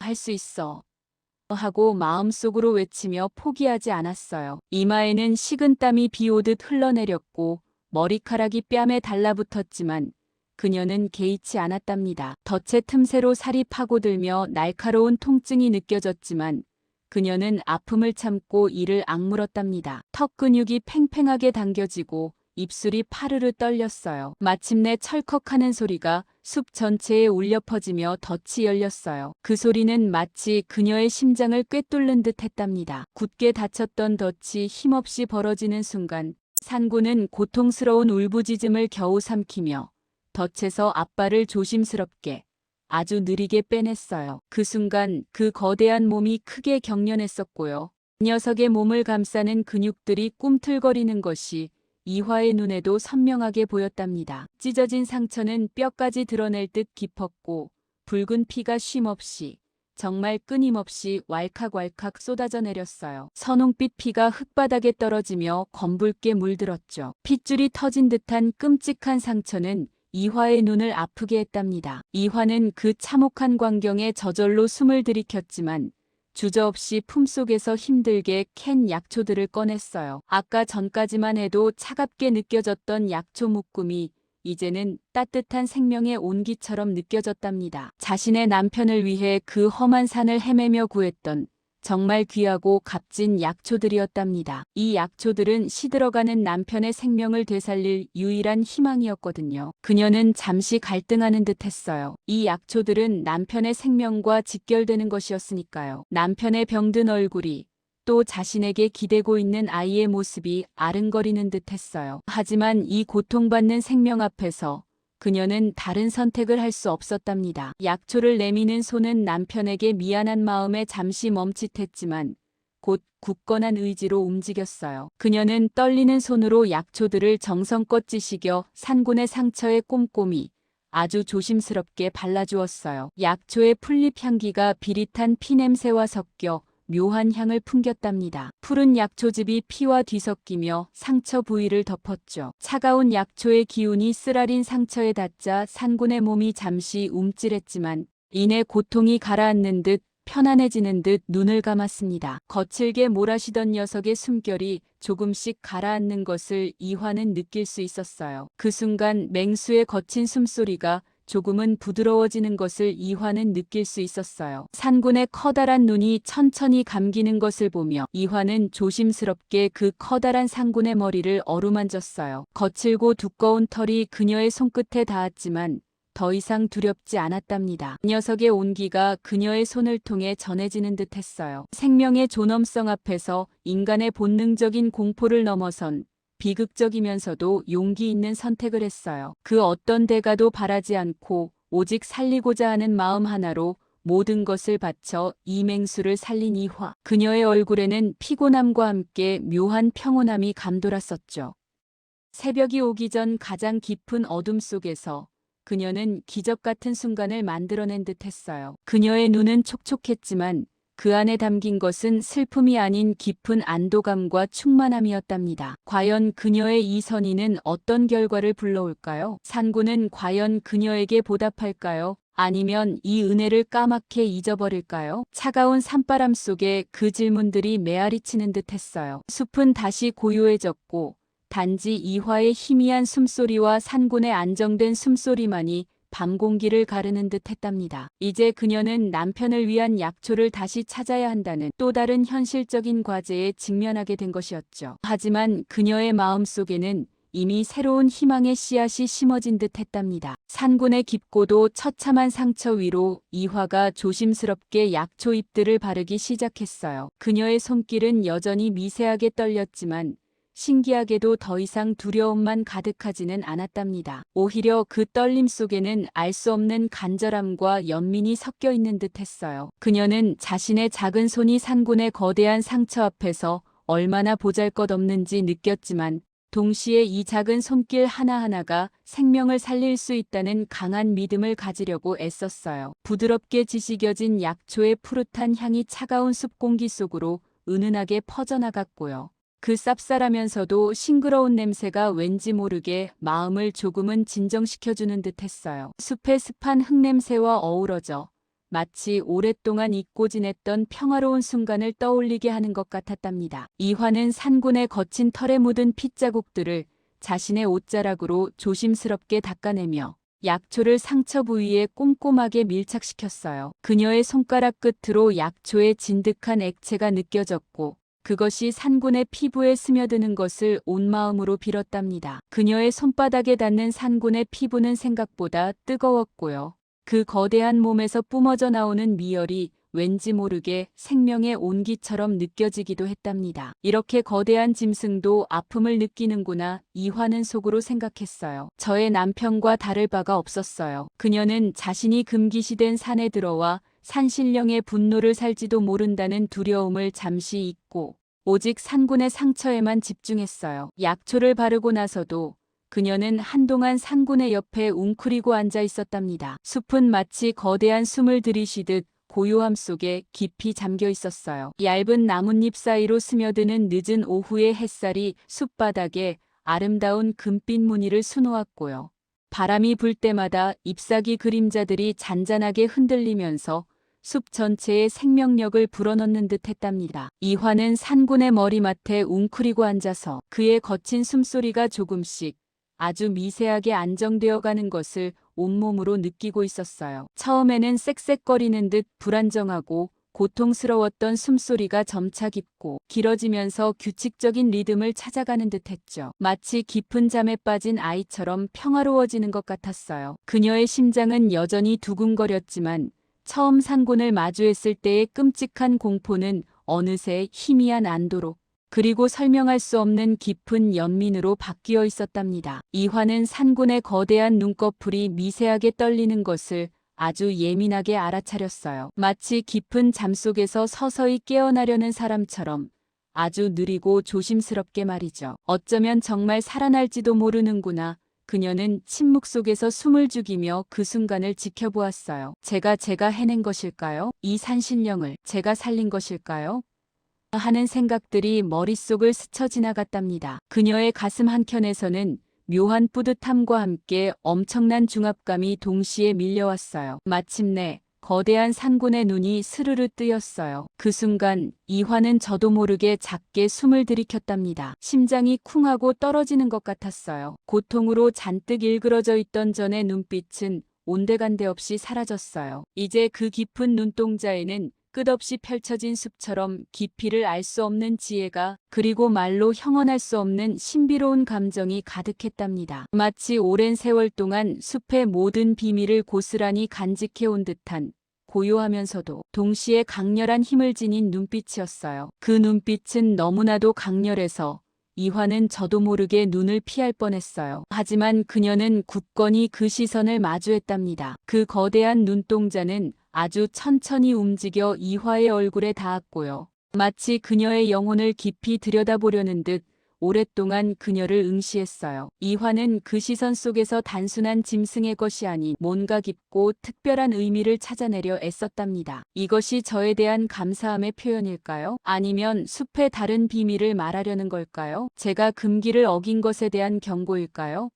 Speaker 1: 할 수 있어 하고 마음속으로 외치며 포기하지 않았어요. 이마에는 식은땀이 비오듯 흘러내렸고 머리카락이 뺨에 달라붙었지만 그녀는 개의치 않았답니다. 덫의 틈새로 살이 파고들며 날카로운 통증이 느껴졌지만 그녀는 아픔을 참고 이를 악물었답니다. 턱 근육이 팽팽하게 당겨지고 입술이 파르르 떨렸어요. 마침내 찰컥하는 소리가 숲 전체에 울려 퍼지며 덫이 열렸어요. 그 소리는 마치 그녀의 심장을 꿰뚫는 듯 했답니다. 굳게 닫혔던 덫이 힘없이 벌어지는 순간 산고는 고통스러운 울부짖음을 겨우 삼키며 덫에서 앞발을 조심스럽게 아주 느리게 빼냈어요. 그 순간 그 거대한 몸이 크게 경련했었고요. 녀석의 몸을 감싸는 근육들이 꿈틀거리는 것이 이화의 눈에도 선명하게 보였답니다. 찢어진 상처는 뼈까지 드러낼 듯 깊었고 붉은 피가 쉼없이 정말 끊임없이 왈칵왈칵 쏟아져 내렸어요. 선홍빛 피가 흙바닥에 떨어지며 검붉게 물들었죠. 핏줄이 터진 듯한 끔찍한 상처는 이화의 눈을 아프게 했답니다. 이화는 그 참혹한 광경에 저절로 숨을 들이켰지만 주저없이 품속에서 힘들게 캔 약초들을 꺼냈어요. 아까 전까지만 해도 차갑게 느껴졌던 약초 묶음이 이제는 따뜻한 생명의 온기처럼 느껴졌답니다. 자신의 남편을 위해 그 험한 산을 헤매며 구했던 정말 귀하고 값진 약초들이었답니다. 이 약초들은 시들어가는 남편의 생명을 되살릴 유일한 희망이었거든요. 그녀는 잠시 갈등하는 듯 했어요. 이 약초들은 남편의 생명과 직결되는 것이었으니까요. 남편의 병든 얼굴이 또 자신에게 기대고 있는 아이의 모습이 아른거리는 듯 했어요. 하지만 이 고통받는 생명 앞에서 그녀는 다른 선택을 할 수 없었답니다. 약초를 내미는 손은 남편에게 미안한 마음에 잠시 멈칫했지만 곧 굳건한 의지로 움직였어요. 그녀는 떨리는 손으로 약초들을 정성껏 찌시겨 산곤의 상처에 꼼꼼히 아주 조심스럽게 발라주었어요. 약초의 풀잎 향기가 비릿한 피냄새와 섞여 묘한 향을 풍겼답니다. 푸른 약초즙이 피와 뒤섞이며 상처 부위를 덮었죠. 차가운 약초의 기운이 쓰라린 상처에 닿자 산곤의 몸이 잠시 움찔했지만 이내 고통이 가라앉는 듯 편안해지는 듯 눈을 감았습니다. 거칠게 몰아쉬던 녀석의 숨결이 조금씩 가라앉는 것을 이화는 느낄 수 있었어요. 그 순간 맹수의 거친 숨소리가 조금은 부드러워지는 것을 이화는 느낄 수 있었어요. 산곤의 커다란 눈이 천천히 감기는 것을 보며 이화는 조심스럽게 그 커다란 산곤의 머리를 어루만졌어요. 거칠고 두꺼운 털이 그녀의 손끝에 닿았지만 더 이상 두렵지 않았답니다. 녀석의 온기가 그녀의 손을 통해 전해지는 듯 했어요. 생명의 존엄성 앞에서 인간의 본능적인 공포를 넘어선 비극적이면서도 용기 있는 선택을 했어요. 그 어떤 대가도 바라지 않고 오직 살리고자 하는 마음 하나로 모든 것을 바쳐 이맹수를 살린 이화. 그녀의 얼굴에는 피곤함과 함께 묘한 평온함이 감돌았었죠. 새벽이 오기 전 가장 깊은 어둠 속에서 그녀는 기적 같은 순간을 만들어낸 듯 했어요. 그녀의 눈은 촉촉했지만 그 안에 담긴 것은 슬픔이 아닌 깊은 안도감과 충만함이었답니다. 과연 그녀의 이 선의는 어떤 결과를 불러올까요? 산고는 과연 그녀에게 보답할까요? 아니면 이 은혜를 까맣게 잊어버릴까요? 차가운 산바람 속에 그 질문들이 메아리치는 듯 했어요. 숲은 다시 고요해졌고 단지 이화의 희미한 숨소리와 산곤의 안정된 숨소리만이 밤 공기를 가르는 듯 했답니다. 이제 그녀는 남편을 위한 약초를 다시 찾아야 한다는 또 다른 현실적인 과제에 직면하게 된 것이었죠. 하지만 그녀의 마음속에는 이미 새로운 희망의 씨앗이 심어진 듯 했답니다. 산곤의 깊고도 처참한 상처 위로 이화가 조심스럽게 약초 잎들을 바르기 시작했어요. 그녀의 손길은 여전히 미세하게 떨렸지만 신기하게도 더 이상 두려움만 가득하지는 않았답니다. 오히려 그 떨림 속에는 알 수 없는 간절함과 연민이 섞여 있는 듯 했어요. 그녀는 자신의 작은 손이 산곤의 거대한 상처 앞에서 얼마나 보잘것없는지 느꼈지만 동시에 이 작은 손길 하나하나가 생명을 살릴 수 있다는 강한 믿음을 가지려고 애썼어요. 부드럽게 지식여진 약초의 푸릇한 향이 차가운 숲 공기 속으로 은은하게 퍼져나갔고요. 그 쌉쌀하면서도 싱그러운 냄새가 왠지 모르게 마음을 조금은 진정시켜주는 듯 했어요. 숲의 습한 흙냄새와 어우러져 마치 오랫동안 잊고 지냈던 평화로운 순간을 떠올리게 하는 것 같았답니다. 이화는 산곤의 거친 털에 묻은 핏자국들을 자신의 옷자락으로 조심스럽게 닦아내며 약초를 상처 부위에 꼼꼼하게 밀착시켰어요. 그녀의 손가락 끝으로 약초의 진득한 액체가 느껴졌고 그것이 산군의 피부에 스며드는 것을 온 마음으로 빌었답니다. 그녀의 손바닥에 닿는 산군의 피부는 생각보다 뜨거웠고요. 그 거대한 몸에서 뿜어져 나오는 미열이 왠지 모르게 생명의 온기처럼 느껴지기도 했답니다. 이렇게 거대한 짐승도 아픔을 느끼는구나, 이화는 속으로 생각했어요. 저의 남편과 다를 바가 없었어요. 그녀는 자신이 금기시된 산에 들어와 산신령의 분노를 살지도 모른다는 두려움을 잠시 잊고 오직 산군의 상처에만 집중했어요. 약초를 바르고 나서도 그녀는 한동안 산군의 옆에 웅크리고 앉아 있었답니다. 숲은 마치 거대한 숨을 들이쉬듯 고요함 속에 깊이 잠겨 있었어요. 얇은 나뭇잎 사이로 스며드는 늦은 오후의 햇살이 숲바닥에 아름다운 금빛 무늬를 수놓았고요. 바람이 불 때마다 잎사귀 그림자들이 잔잔하게 흔들리면서 숲 전체에 생명력을 불어넣는 듯 했답니다. 이화는 산군의 머리맡에 웅크리고 앉아서 그의 거친 숨소리가 조금씩 아주 미세하게 안정되어 가는 것을 온몸으로 느끼고 있었어요. 처음에는 쌕쌕거리는 듯 불안정하고 고통스러웠던 숨소리가 점차 깊고 길어지면서 규칙적인 리듬을 찾아가는 듯 했죠. 마치 깊은 잠에 빠진 아이처럼 평화로워지는 것 같았어요. 그녀의 심장은 여전히 두근거렸지만 처음 산군을 마주했을 때의 끔찍한 공포는 어느새 희미한 안도로 그리고 설명할 수 없는 깊은 연민으로 바뀌어 있었답니다. 이화는 산군의 거대한 눈꺼풀이 미세하게 떨리는 것을 아주 예민하게 알아차렸어요. 마치 깊은 잠 속에서 서서히 깨어나려는 사람처럼 아주 느리고 조심스럽게 말이죠. 어쩌면 정말 살아날지도 모르는구나. 그녀는 침묵 속에서 숨을 죽이며 그 순간을 지켜보았어요. 제가 해낸 것일까요? 이 산신령을 제가 살린 것일까요? 하는 생각들이 머릿속을 스쳐 지나갔답니다. 그녀의 가슴 한켠에서는 묘한 뿌듯함과 함께 엄청난 중압감이 동시에 밀려왔어요. 마침내 거대한 산군의 눈이 스르르 뜨였어요. 그 순간 이화는 저도 모르게 작게 숨을 들이켰답니다. 심장이 쿵하고 떨어지는 것 같았어요. 고통으로 잔뜩 일그러져 있던 전의 눈빛은 온데간데 없이 사라졌어요. 이제 그 깊은 눈동자에는 끝없이 펼쳐진 숲처럼 깊이를 알 수 없는 지혜가 그리고 말로 형언할 수 없는 신비로운 감정이 가득했답니다. 마치 오랜 세월 동안 숲의 모든 비밀을 고스란히 간직해온 듯한 고요하면서도 동시에 강렬한 힘을 지닌 눈빛이었어요. 그 눈빛은 너무나도 강렬해서 이화는 저도 모르게 눈을 피할 뻔했어요. 하지만 그녀는 굳건히 그 시선을 마주했답니다. 그 거대한 눈동자는 아주 천천히 움직여 이화의 얼굴에 닿았고요. 마치 그녀의 영혼을 깊이 들여다보려는 듯 오랫동안 그녀를 응시했어요. 이화는 그 시선 속에서 단순한 짐승의 것이 아닌 뭔가 깊고 특별한 의미를 찾아내려 애썼답니다. 이것이 저에 대한 감사함의 표현일까요? 아니면 숲의 다른 비밀을 말하려는 걸까요? 제가 금기를 어긴 것에 대한 경고일까요?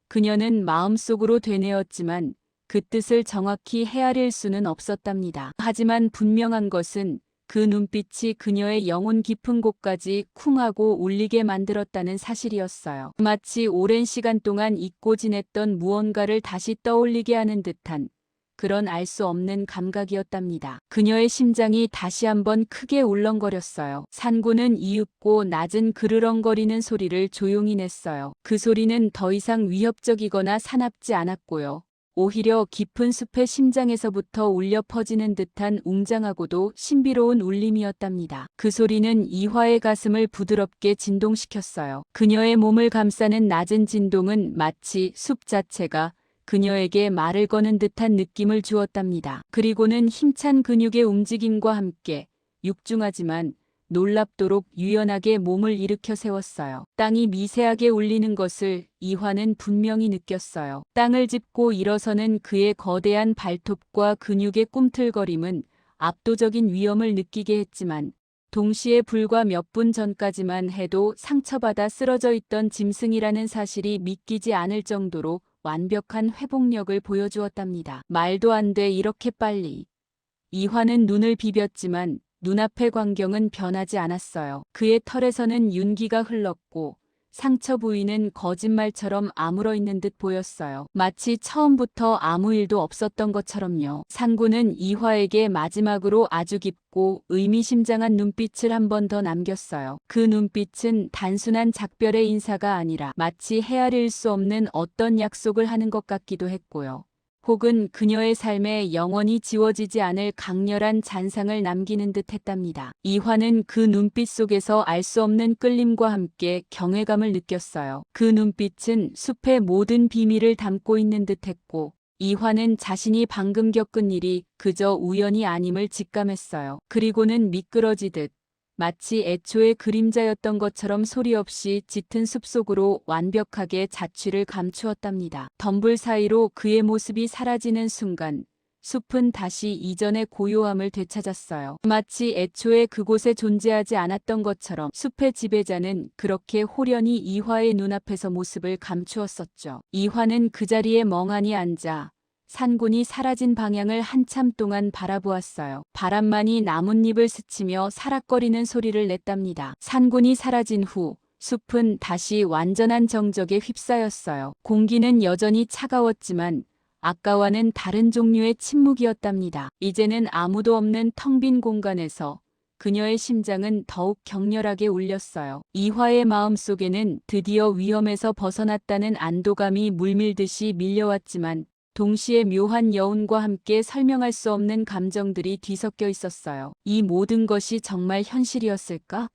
Speaker 1: 그녀는 마음속으로 되뇌었지만 그 뜻을 정확히 헤아릴 수는 없었답니다. 하지만 분명한 것은 그 눈빛이 그녀의 영혼 깊은 곳까지 쿵하고 울리게 만들었다는 사실이었어요. 마치 오랜 시간 동안 잊고 지냈던 무언가를 다시 떠올리게 하는 듯한 그런 알 수 없는 감각이었답니다. 그녀의 심장이 다시 한번 크게 울렁거렸어요. 산군은 이윽고 낮은 그르렁거리는 소리를 조용히 냈어요. 그 소리는 더 이상 위협적이거나 사납지 않았고요. 오히려 깊은 숲의 심장에서부터 울려 퍼지는 듯한 웅장하고도 신비로운 울림이었답니다. 그 소리는 이화의 가슴을 부드럽게 진동시켰어요. 그녀의 몸을 감싸는 낮은 진동은 마치 숲 자체가 그녀에게 말을 거는 듯한 느낌을 주었답니다. 그리고는 힘찬 근육의 움직임과 함께 육중하지만 놀랍도록 유연하게 몸을 일으켜 세웠어요. 땅이 미세하게 울리는 것을 이화는 분명히 느꼈어요. 땅을 짚고 일어서는 그의 거대한 발톱과 근육의 꿈틀거림은 압도적인 위험을 느끼게 했지만 동시에 불과 몇 분 전까지만 해도 상처받아 쓰러져 있던 짐승이라는 사실이 믿기지 않을 정도로 완벽한 회복력을 보여주었답니다. 말도 안 돼, 이렇게 빨리. 이화는 눈을 비볐지만 눈앞의 광경은 변하지 않았어요. 그의 털에서는 윤기가 흘렀고 상처 부위는 거짓말처럼 아물어 있는 듯 보였어요. 마치 처음부터 아무 일도 없었던 것처럼요. 상구는 이화에게 마지막으로 아주 깊고 의미심장한 눈빛을 한 번 더 남겼어요. 그 눈빛은 단순한 작별의 인사가 아니라 마치 헤아릴 수 없는 어떤 약속을 하는 것 같기도 했고요. 혹은 그녀의 삶에 영원히 지워지지 않을 강렬한 잔상을 남기는 듯 했답니다. 이화는 그 눈빛 속에서 알 수 없는 끌림과 함께 경외감을 느꼈어요. 그 눈빛은 숲의 모든 비밀을 담고 있는 듯 했고, 이화는 자신이 방금 겪은 일이 그저 우연이 아님을 직감했어요. 그리고는 미끄러지듯 마치 애초에 그림자였던 것처럼 소리 없이 짙은 숲속으로 완벽하게 자취를 감추었답니다. 덤불 사이로 그의 모습이 사라지는 순간 숲은 다시 이전의 고요함을 되찾았어요. 마치 애초에 그곳에 존재하지 않았던 것처럼 숲의 지배자는 그렇게 홀연히 이화의 눈앞에서 모습을 감추었었죠. 이화는 그 자리에 멍하니 앉아 산군이 사라진 방향을 한참 동안 바라보았어요. 바람만이 나뭇잎을 스치며 사락거리는 소리를 냈답니다. 산군이 사라진 후 숲은 다시 완전한 정적에 휩싸였어요. 공기는 여전히 차가웠지만 아까와는 다른 종류의 침묵이었답니다. 이제는 아무도 없는 텅 빈 공간에서 그녀의 심장은 더욱 격렬하게 울렸어요. 이화의 마음속에는 드디어 위험에서 벗어났다는 안도감이 물밀듯이 밀려왔지만 동시에 묘한 여운과 함께 설명할 수 없는 감정들이 뒤섞여 있었어요. 이 모든 것이 정말 현실이었을까?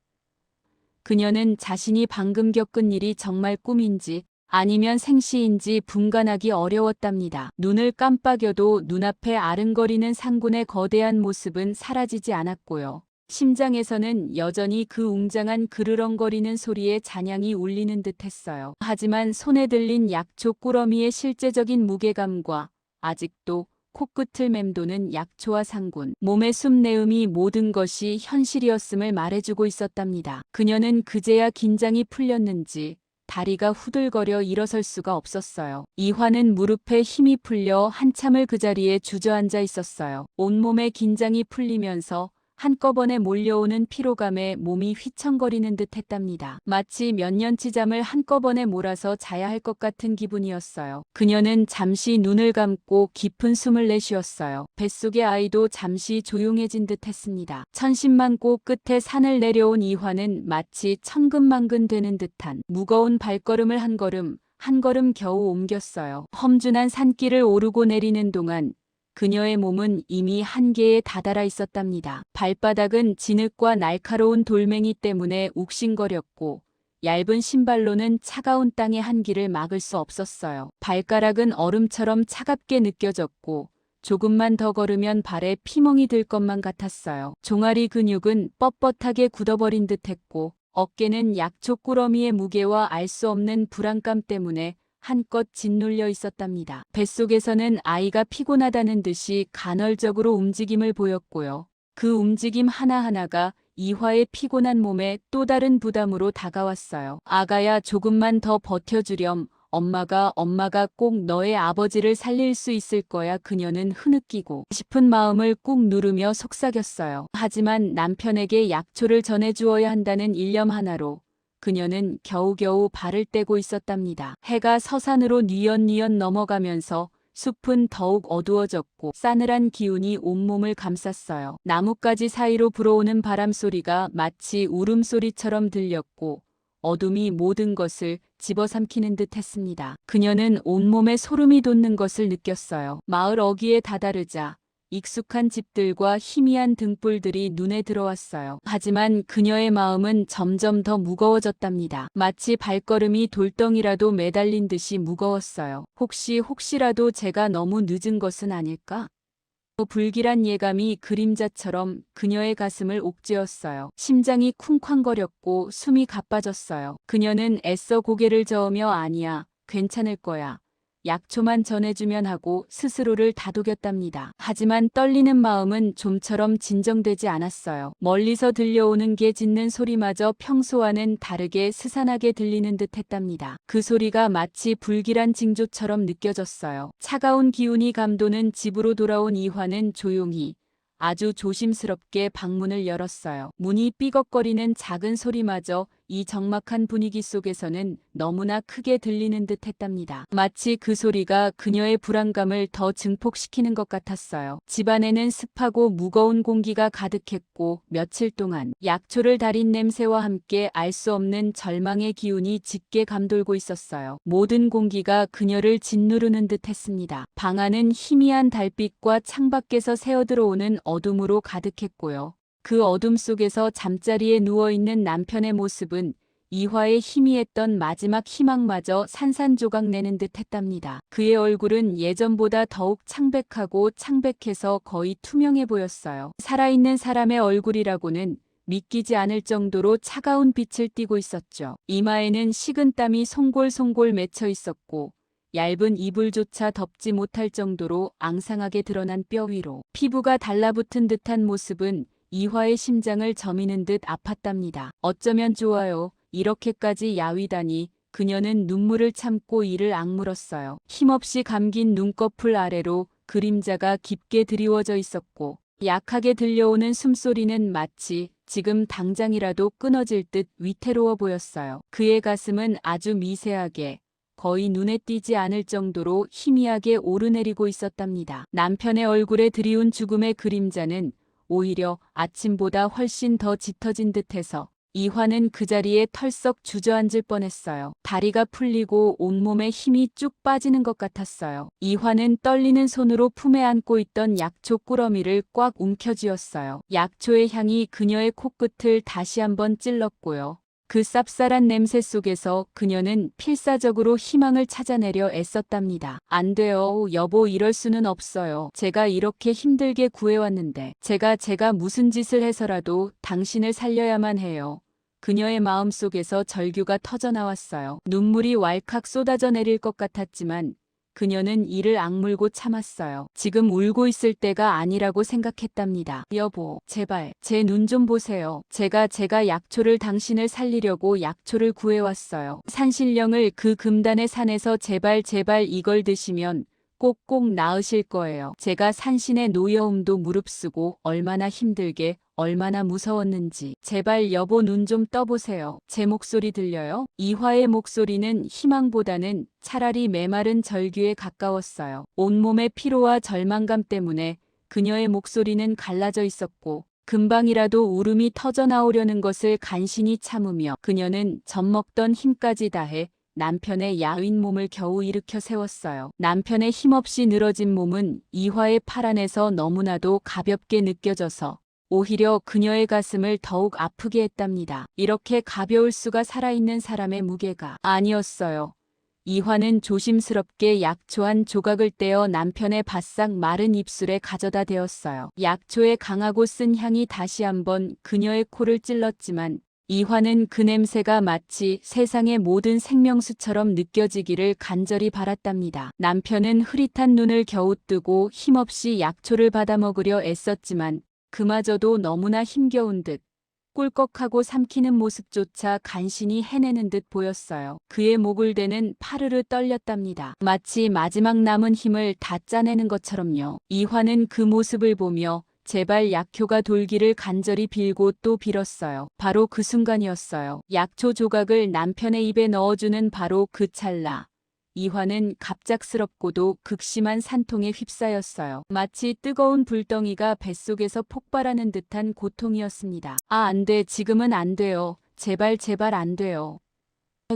Speaker 1: 그녀는 자신이 방금 겪은 일이 정말 꿈인지 아니면 생시인지 분간하기 어려웠답니다. 눈을 깜빡여도 눈앞에 아른거리는 상군의 거대한 모습은 사라지지 않았고요. 심장에서는 여전히 그 웅장한 그르렁거리는 소리에 잔향이 울리는 듯했어요. 하지만 손에 들린 약초 꾸러미의 실제적인 무게감과 아직도 코끝을 맴도는 약초와 상군, 몸의 숨내음이 모든 것이 현실이었음을 말해주고 있었답니다. 그녀는 그제야 긴장이 풀렸는지 다리가 후들거려 일어설 수가 없었어요. 이화는 무릎에 힘이 풀려 한참을 그 자리에 주저앉아 있었어요. 온몸의 긴장이 풀리면서 한꺼번에 몰려오는 피로감에 몸이 휘청거리는 듯 했답니다. 마치 몇 년치 잠을 한꺼번에 몰아서 자야 할 것 같은 기분이었어요. 그녀는 잠시 눈을 감고 깊은 숨을 내쉬었어요. 뱃속의 아이도 잠시 조용해진 듯 했습니다. 천신만고 끝에 산을 내려온 이화는 마치 천근만근 되는 듯한 무거운 발걸음을 한 걸음 겨우 옮겼어요. 험준한 산길을 오르고 내리는 동안 그녀의 몸은 이미 한계에 다다라 있었답니다. 발바닥은 진흙과 날카로운 돌멩이 때문에 욱신거렸고 얇은 신발로는 차가운 땅의 한기를 막을 수 없었어요. 발가락은 얼음처럼 차갑게 느껴졌고 조금만 더 걸으면 발에 피멍이 들 것만 같았어요. 종아리 근육은 뻣뻣하게 굳어버린 듯했고 어깨는 약초 꾸러미의 무게와 알 수 없는 불안감 때문에 한껏 짓눌려 있었답니다. 뱃속에서는 아이가 피곤하다는 듯이 간헐적으로 움직임을 보였고요. 그 움직임 하나하나가 이화의 피곤한 몸에 또 다른 부담으로 다가왔어요. 아가야, 조금만 더 버텨주렴. 엄마가 꼭 너의 아버지를 살릴 수 있을 거야. 그녀는 흐느끼고 싶은 마음을 꾹 누르며 속삭였어요. 하지만 남편에게 약초를 전해주어야 한다는 일념 하나로 그녀는 겨우겨우 발을 떼고 있었답니다. 해가 서산으로 뉘엿뉘엿 넘어가면서 숲은 더욱 어두워졌고 싸늘한 기운이 온몸을 감쌌어요. 나뭇가지 사이로 불어오는 바람소리가 마치 울음소리처럼 들렸고 어둠이 모든 것을 집어삼키는 듯 했습니다. 그녀는 온몸에 소름이 돋는 것을 느꼈어요. 마을 어귀에 다다르자 익숙한 집들과 희미한 등불들이 눈에 들어왔어요. 하지만 그녀의 마음은 점점 더 무거워졌답니다. 마치 발걸음이 돌덩이라도 매달린 듯이 무거웠어요. 혹시라도 제가 너무 늦은 것은 아닐까? 불길한 예감이 그림자처럼 그녀의 가슴을 옥죄었어요. 심장이 쿵쾅거렸고 숨이 가빠졌어요. 그녀는 애써 고개를 저으며 아니야, 괜찮을 거야. 약초만 전해주면 하고 스스로를 다독였답니다. 하지만 떨리는 마음은 좀처럼 진정되지 않았어요. 멀리서 들려오는 개 짖는 소리마저 평소와는 다르게 스산하게 들리는 듯 했답니다. 그 소리가 마치 불길한 징조처럼 느껴졌어요. 차가운 기운이 감도는 집으로 돌아온 이화는 조용히 아주 조심스럽게 방문을 열었어요. 문이 삐걱거리는 작은 소리마저 이 적막한 분위기 속에서는 너무나 크게 들리는 듯 했답니다. 마치 그 소리가 그녀의 불안감을 더 증폭시키는 것 같았어요. 집안에는 습하고 무거운 공기가 가득했고 며칠 동안 약초를 달인 냄새와 함께 알 수 없는 절망의 기운이 짙게 감돌고 있었어요. 모든 공기가 그녀를 짓누르는 듯 했습니다. 방 안은 희미한 달빛과 창밖에서 새어들어오는 어둠으로 가득했고요. 그 어둠 속에서 잠자리에 누워있는 남편의 모습은 이화의 희미했던 마지막 희망마저 산산조각 내는 듯 했답니다. 그의 얼굴은 예전보다 더욱 창백하고 창백해서 거의 투명해 보였어요. 살아있는 사람의 얼굴이라고는 믿기지 않을 정도로 차가운 빛을 띠고 있었죠. 이마에는 식은땀이 송골송골 맺혀 있었고 얇은 이불조차 덮지 못할 정도로 앙상하게 드러난 뼈 위로 피부가 달라붙은 듯한 모습은 이화의 심장을 저미는 듯 아팠답니다. 어쩌면 좋아요. 이렇게까지 야위다니. 그녀는 눈물을 참고 이를 악물었어요. 힘없이 감긴 눈꺼풀 아래로 그림자가 깊게 드리워져 있었고 약하게 들려오는 숨소리는 마치 지금 당장이라도 끊어질 듯 위태로워 보였어요. 그의 가슴은 아주 미세하게 거의 눈에 띄지 않을 정도로 희미하게 오르내리고 있었답니다. 남편의 얼굴에 드리운 죽음의 그림자는 오히려 아침보다 훨씬 더 짙어진 듯해서 이화는 그 자리에 털썩 주저앉을 뻔했어요. 다리가 풀리고 온몸에 힘이 쭉 빠지는 것 같았어요. 이화는 떨리는 손으로 품에 안고 있던 약초 꾸러미를 꽉 움켜쥐었어요. 약초의 향이 그녀의 코끝을 다시 한번 찔렀고요. 그 쌉쌀한 냄새 속에서 그녀는 필사적으로 희망을 찾아내려 애썼답니다. 안 돼요, 여보, 이럴 수는 없어요. 제가 이렇게 힘들게 구해왔는데 제가 무슨 짓을 해서라도 당신을 살려야만 해요. 그녀의 마음속에서 절규가 터져나왔어요. 눈물이 왈칵 쏟아져 내릴 것 같았지만 그녀는 이를 악물고 참았어요. 지금 울고 있을 때가 아니라고 생각했답니다. 여보, 제발 제 눈 좀 보세요. 제가 약초를 당신을 살리려고 약초를 구해왔어요. 산신령을 그 금단의 산에서 제발 이걸 드시면 꼭꼭 나으실 거예요. 제가 산신의 노여움도 무릅쓰고 얼마나 힘들게 얼마나 무서웠는지. 제발 여보, 눈 좀 떠보세요. 제 목소리 들려요? 이화의 목소리는 희망보다는 차라리 메마른 절규에 가까웠어요. 온몸의 피로와 절망감 때문에 그녀의 목소리는 갈라져 있었고 금방이라도 울음이 터져나오려는 것을 간신히 참으며 그녀는 젖먹던 힘까지 다해 남편의 야윈 몸을 겨우 일으켜 세웠어요. 남편의 힘없이 늘어진 몸은 이화의 팔 안에서 너무나도 가볍게 느껴져서 오히려 그녀의 가슴을 더욱 아프게 했답니다. 이렇게 가벼울 수가 살아있는 사람의 무게가 아니었어요. 이화는 조심스럽게 약초 한 조각을 떼어 남편의 바싹 마른 입술에 가져다 대었어요. 약초의 강하고 쓴 향이 다시 한번 그녀의 코를 찔렀지만 이화는 그 냄새가 마치 세상의 모든 생명수처럼 느껴지기를 간절히 바랐답니다. 남편은 흐릿한 눈을 겨우 뜨고 힘없이 약초를 받아 먹으려 애썼지만 그마저도 너무나 힘겨운 듯 꿀꺽하고 삼키는 모습조차 간신히 해내는 듯 보였어요. 그의 목을 대는 파르르 떨렸답니다. 마치 마지막 남은 힘을 다 짜내는 것처럼요. 이화는 그 모습을 보며 제발 약효가 돌기를 간절히 빌고 또 빌었어요. 바로 그 순간이었어요. 약초 조각을 남편의 입에 넣어주는 바로 그 찰나. 이화는 갑작스럽고도 극심한 산통에 휩싸였어요. 마치 뜨거운 불덩이가 뱃속에서 폭발하는 듯한 고통이었습니다. 아, 안 돼. 지금은 안 돼요. 제발 안 돼요.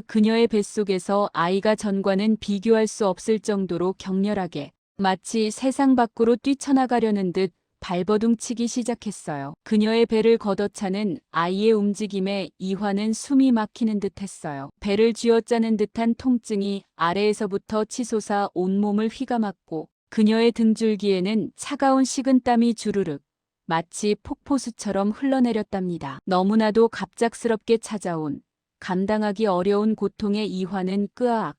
Speaker 1: 그녀의 뱃속에서 아이가 전과는 비교할 수 없을 정도로 격렬하게 마치 세상 밖으로 뛰쳐나가려는 듯 발버둥치기 시작했어요. 그녀의 배를 걷어차는 아이의 움직임에 이화는 숨이 막히는 듯했어요. 배를 쥐어짜는 듯한 통증이 아래에서부터 치솟아 온몸을 휘감았고 그녀의 등줄기에는 차가운 식은땀이 주르륵 마치 폭포수처럼 흘러내렸답니다. 너무나도 갑작스럽게 찾아온 감당하기 어려운 고통에 이화는 끄악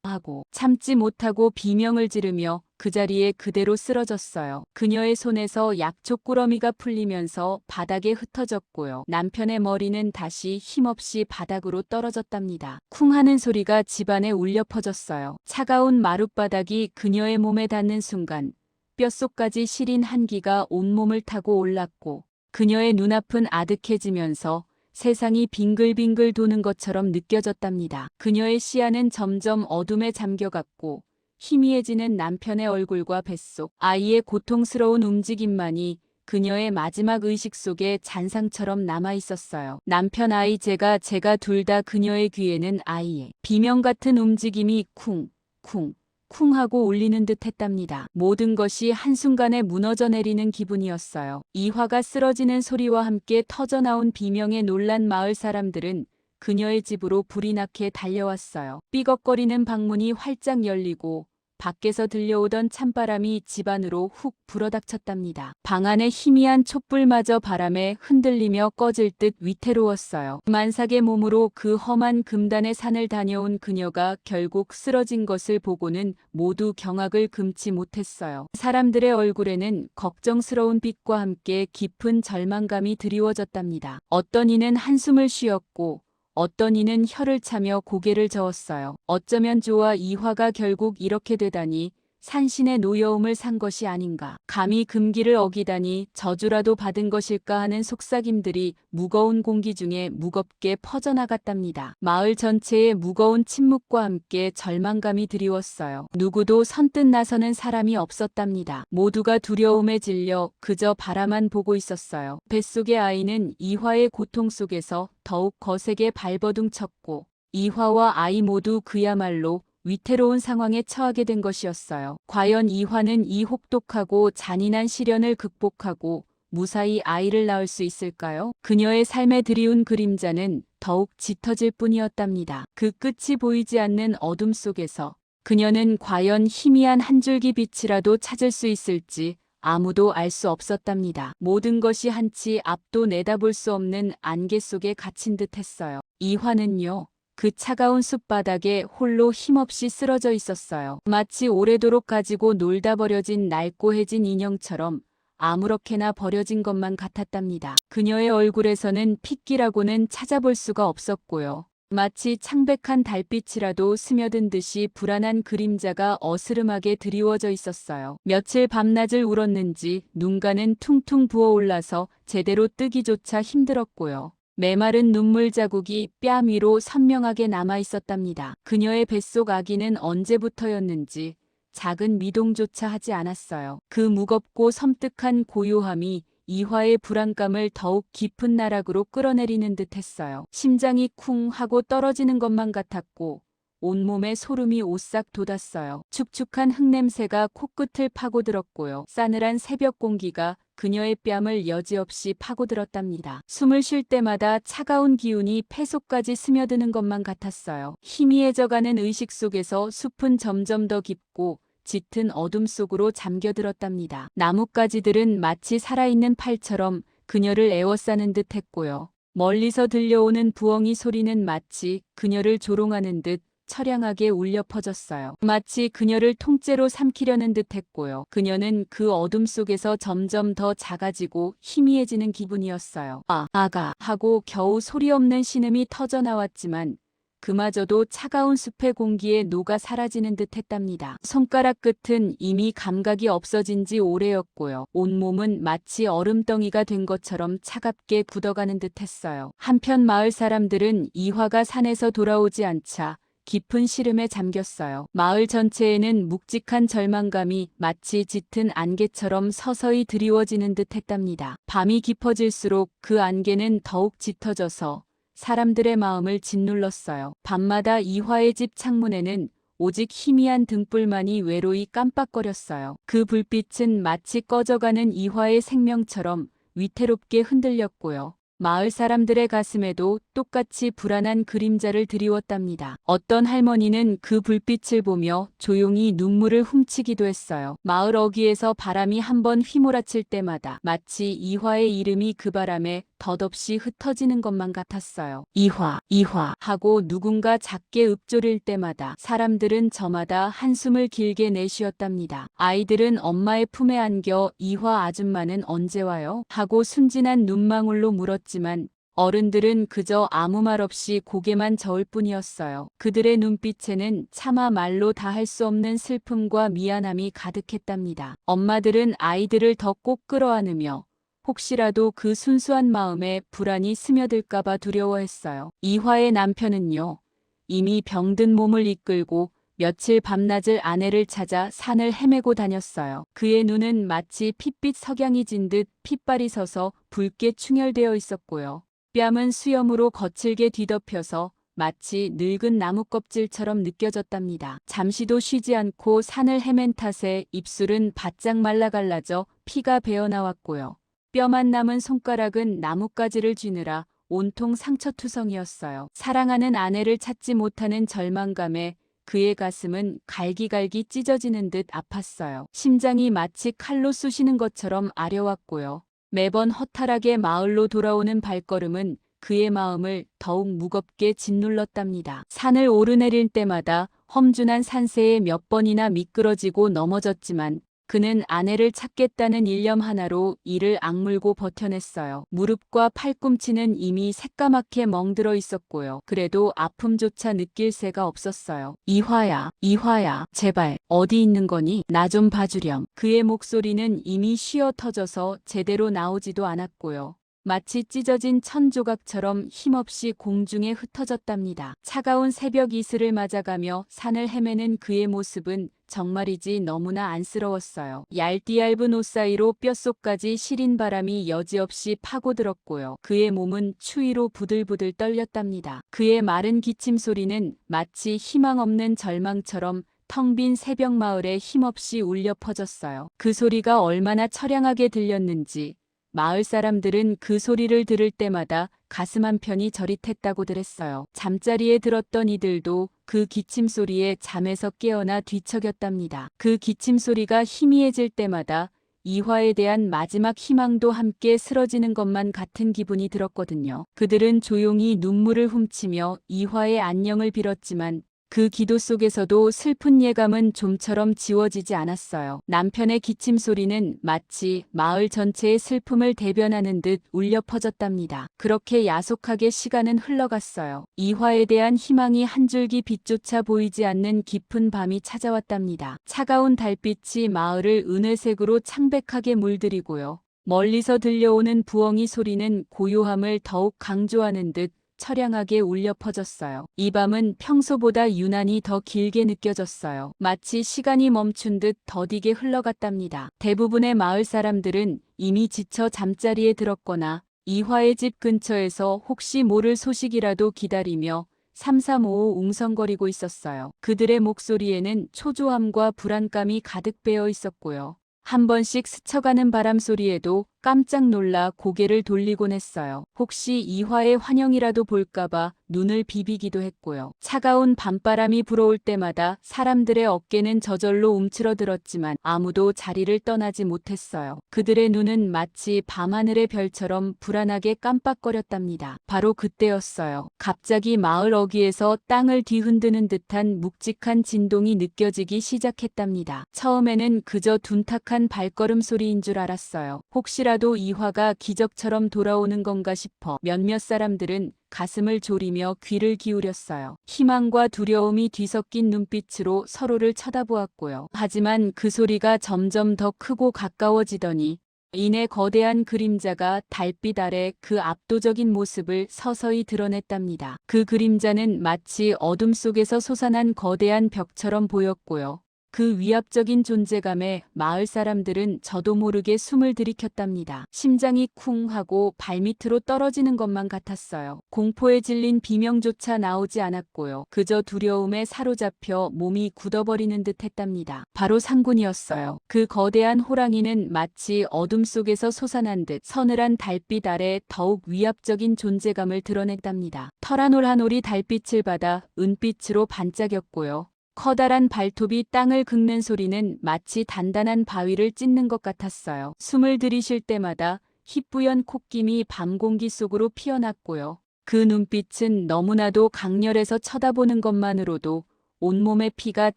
Speaker 1: 하고 참지 못하고 비명을 지르며 그 자리에 그대로 쓰러졌어요. 그녀의 손에서 약초 꾸러미가 풀리면서 바닥에 흩어졌고요. 남편의 머리는 다시 힘없이 바닥으로 떨어졌답니다. 쿵 하는 소리가 집안에 울려 퍼졌어요. 차가운 마룻바닥이 그녀의 몸에 닿는 순간 뼛속까지 시린 한기가 온몸을 타고 올랐고 그녀의 눈앞은 아득해지면서 세상이 빙글빙글 도는 것처럼 느껴졌답니다. 그녀의 시야는 점점 어둠에 잠겨갔고 희미해지는 남편의 얼굴과 뱃속, 아이의 고통스러운 움직임만이 그녀의 마지막 의식 속에 잔상처럼 남아 있었어요. 남편 아이 제가 둘 다 그녀의 귀에는 아이의 비명 같은 움직임이 쿵, 쿵, 쿵 하고 울리는 듯 했답니다. 모든 것이 한순간에 무너져 내리는 기분이었어요. 이화가 쓰러지는 소리와 함께 터져나온 비명에 놀란 마을 사람들은 그녀의 집으로 불이 나게 달려왔어요. 삐걱거리는 방문이 활짝 열리고 밖에서 들려오던 찬바람이 집 안으로 훅 불어닥쳤답니다. 방 안의 희미한 촛불마저 바람에 흔들리며 꺼질 듯 위태로웠어요. 만삭의 몸으로 그 험한 금단의 산을 다녀온 그녀가 결국 쓰러진 것을 보고는 모두 경악을 금치 못했어요. 사람들의 얼굴에는 걱정스러운 빛과 함께 깊은 절망감이 드리워졌답니다. 어떤 이는 한숨을 쉬었고 어떤 이는 혀를 차며 고개를 저었어요. 어쩌면 조와 이화가 결국 이렇게 되다니 산신의 노여움을 산 것이 아닌가. 감히 금기를 어기다니 저주라도 받은 것일까 하는 속삭임들이 무거운 공기 중에 무겁게 퍼져나갔답니다. 마을 전체에 무거운 침묵과 함께 절망감이 드리웠어요. 누구도 선뜻 나서는 사람이 없었답니다. 모두가 두려움에 질려 그저 바라만 보고 있었어요. 뱃속의 아이는 이화의 고통 속에서 더욱 거세게 발버둥 쳤고 이화와 아이 모두 그야말로 위태로운 상황에 처하게 된 것이었어요. 과연 이화는 이 혹독하고 잔인한 시련을 극복하고 무사히 아이를 낳을 수 있을까요? 그녀의 삶에 드리운 그림자는 더욱 짙어질 뿐이었답니다. 그 끝이 보이지 않는 어둠 속에서 그녀는 과연 희미한 한 줄기 빛이라도 찾을 수 있을지 아무도 알 수 없었답니다. 모든 것이 한치 앞도 내다볼 수 없는 안개 속에 갇힌 듯 했어요. 이화는요. 그 차가운 숲바닥에 홀로 힘없이 쓰러져 있었어요. 마치 오래도록 가지고 놀다 버려진 낡고해진 인형처럼 아무렇게나 버려진 것만 같았답니다. 그녀의 얼굴에서는 핏기라고는 찾아볼 수가 없었고요. 마치 창백한 달빛이라도 스며든 듯이 불안한 그림자가 어스름하게 드리워져 있었어요. 며칠 밤낮을 울었는지 눈가는 퉁퉁 부어올라서 제대로 뜨기조차 힘들었고요. 메마른 눈물 자국이 뺨 위로 선명하게 남아 있었답니다. 그녀의 뱃속 아기는 언제부터였는지 작은 미동조차 하지 않았어요. 그 무겁고 섬뜩한 고요함이 이화의 불안감을 더욱 깊은 나락으로 끌어내리는 듯 했어요. 심장이 쿵 하고 떨어지는 것만 같았고 온몸에 소름이 오싹 돋았어요. 축축한 흙냄새가 코끝을 파고들었고요. 싸늘한 새벽 공기가 그녀의 뺨을 여지없이 파고들었답니다. 숨을 쉴 때마다 차가운 기운이 폐 속까지 스며드는 것만 같았어요. 희미해져가는 의식 속에서 숲은 점점 더 깊고 짙은 어둠 속으로 잠겨들었답니다. 나뭇가지들은 마치 살아있는 팔처럼 그녀를 에워싸는 듯 했고요. 멀리서 들려오는 부엉이 소리는 마치 그녀를 조롱하는 듯 처량하게 울려 퍼졌어요. 마치 그녀를 통째로 삼키려는 듯 했고요. 그녀는 그 어둠 속에서 점점 더 작아지고 희미해지는 기분이었어요. 아가 하고 겨우 소리 없는 신음이 터져나왔지만 그마저도 차가운 숲의 공기에 녹아 사라지는 듯 했답니다. 손가락 끝은 이미 감각이 없어진 지 오래였고요. 온몸은 마치 얼음덩이가 된 것처럼 차갑게 굳어가는 듯 했어요. 한편 마을 사람들은 이화가 산에서 돌아오지 않자 깊은 시름에 잠겼어요. 마을 전체에는 묵직한 절망감이 마치 짙은 안개처럼 서서히 드리워지는 듯 했답니다. 밤이 깊어질수록 그 안개는 더욱 짙어져서 사람들의 마음을 짓눌렀어요. 밤마다 이화의 집 창문에는 오직 희미한 등불만이 외로이 깜빡거렸어요. 그 불빛은 마치 꺼져가는 이화의 생명처럼 위태롭게 흔들렸고요. 마을 사람들의 가슴에도 똑같이 불안한 그림자를 드리웠답니다. 어떤 할머니는 그 불빛을 보며 조용히 눈물을 훔치기도 했어요. 마을 어귀에서 바람이 한번 휘몰아칠 때마다 마치 이화의 이름이 그 바람에 덧없이 흩어지는 것만 같았어요. 이화, 이화 하고 누군가 작게 읊조릴 때마다 사람들은 저마다 한숨을 길게 내쉬었답니다. 아이들은 엄마의 품에 안겨 이화 아줌마는 언제 와요? 하고 순진한 눈망울로 물었지만 어른들은 그저 아무 말 없이 고개만 저을 뿐이었어요. 그들의 눈빛에는 차마 말로 다 할 수 없는 슬픔과 미안함이 가득했답니다. 엄마들은 아이들을 더 꼭 끌어안으며 혹시라도 그 순수한 마음에 불안이 스며들까봐 두려워했어요. 이화의 남편은요, 이미 병든 몸을 이끌고 며칠 밤낮을 아내를 찾아 산을 헤매고 다녔어요. 그의 눈은 마치 핏빛 석양이 진 듯 핏발이 서서 붉게 충혈되어 있었고요. 뺨은 수염으로 거칠게 뒤덮여서 마치 늙은 나무 껍질처럼 느껴졌답니다. 잠시도 쉬지 않고 산을 헤맨 탓에 입술은 바짝 말라 갈라져 피가 배어나왔고요. 뼈만 남은 손가락은 나뭇가지를 쥐느라 온통 상처투성이었어요. 사랑하는 아내를 찾지 못하는 절망감에 그의 가슴은 갈기갈기 찢어지는 듯 아팠어요. 심장이 마치 칼로 쑤시는 것처럼 아려왔고요. 매번 허탈하게 마을로 돌아오는 발걸음은 그의 마음을 더욱 무겁게 짓눌렀답니다. 산을 오르내릴 때마다 험준한 산세에 몇 번이나 미끄러지고 넘어졌지만 그는 아내를 찾겠다는 일념 하나로 이를 악물고 버텨냈어요. 무릎과 팔꿈치는 이미 새까맣게 멍들어 있었고요. 그래도 아픔조차 느낄 새가 없었어요. 이화야, 이화야, 제발 어디 있는 거니? 나 좀 봐주렴. 그의 목소리는 이미 쉬어 터져서 제대로 나오지도 않았고요. 마치 찢어진 천 조각처럼 힘없이 공중에 흩어졌답니다. 차가운 새벽 이슬을 맞아가며 산을 헤매는 그의 모습은 정말이지 너무나 안쓰러웠어요. 얇디얇은 옷 사이로 뼛속까지 시린 바람이 여지없이 파고들었고요. 그의 몸은 추위로 부들부들 떨렸답니다. 그의 마른 기침 소리는 마치 희망 없는 절망처럼 텅 빈 새벽 마을에 힘없이 울려 퍼졌어요. 그 소리가 얼마나 처량하게 들렸는지 마을 사람들은 그 소리를 들을 때마다 가슴 한편이 저릿했다고들 했어요. 잠자리에 들었던 이들도 그 기침 소리에 잠에서 깨어나 뒤척였답니다. 그 기침 소리가 희미해질 때마다 이화에 대한 마지막 희망도 함께 쓰러지는 것만 같은 기분이 들었거든요. 그들은 조용히 눈물을 훔치며 이화의 안녕을 빌었지만 그 기도 속에서도 슬픈 예감은 좀처럼 지워지지 않았어요. 남편의 기침 소리는 마치 마을 전체의 슬픔을 대변하는 듯 울려 퍼졌답니다. 그렇게 야속하게 시간은 흘러갔어요. 이화에 대한 희망이 한 줄기 빛조차 보이지 않는 깊은 밤이 찾아왔답니다. 차가운 달빛이 마을을 은회색으로 창백하게 물들이고요. 멀리서 들려오는 부엉이 소리는 고요함을 더욱 강조하는 듯 처량하게 울려 퍼졌어요. 이 밤은 평소보다 유난히 더 길게 느껴졌어요. 마치 시간이 멈춘 듯 더디게 흘러갔답니다. 대부분의 마을 사람들은 이미 지쳐 잠자리에 들었거나 이화의 집 근처에서 혹시 모를 소식이라도 기다리며 삼삼오오 웅성거리고 있었어요. 그들의 목소리에는 초조함과 불안감이 가득 배어 있었고요. 한 번씩 스쳐가는 바람 소리에도 깜짝 놀라 고개를 돌리곤 했어요. 혹시 이화의 환영이라도 볼까봐 눈을 비비기도 했고요. 차가운 밤바람이 불어올 때마다 사람들의 어깨는 저절로 움츠러들었지만 아무도 자리를 떠나지 못했어요. 그들의 눈은 마치 밤하늘의 별처럼 불안하게 깜빡거렸답니다. 바로 그때였어요. 갑자기 마을 어귀에서 땅을 뒤흔드는 듯한 묵직한 진동이 느껴지기 시작했답니다. 처음에는 그저 둔탁한 발걸음 소리인 줄 알았어요. 혹시라도 이화가 기적처럼 돌아오는 건가 싶어 몇몇 사람들은 가슴을 졸이며 귀를 기울였어요. 희망과 두려움이 뒤섞인 눈빛으로 서로를 쳐다보았고요. 하지만 그 소리가 점점 더 크고 가까워지더니 이내 거대한 그림자가 달빛 아래 그 압도적인 모습을 서서히 드러냈답니다. 그 그림자는 마치 어둠 속에서 솟아난 거대한 벽처럼 보였고요. 그 위압적인 존재감에 마을 사람들은 저도 모르게 숨을 들이켰답니다. 심장이 쿵 하고 발밑으로 떨어지는 것만 같았어요. 공포에 질린 비명조차 나오지 않았고요. 그저 두려움에 사로잡혀 몸이 굳어버리는 듯 했답니다. 바로 상군이었어요. 그 거대한 호랑이는 마치 어둠 속에서 솟아난 듯 서늘한 달빛 아래 더욱 위압적인 존재감을 드러냈답니다. 털한 올 한 올이 달빛을 받아 은빛으로 반짝였고요. 커다란 발톱이 땅을 긁는 소리는 마치 단단한 바위를 찢는 것 같았어요. 숨을 들이쉴 때마다 희뿌연 콧김이 밤 공기 속으로 피어났고요. 그 눈빛은 너무나도 강렬해서 쳐다보는 것만으로도 온몸의 피가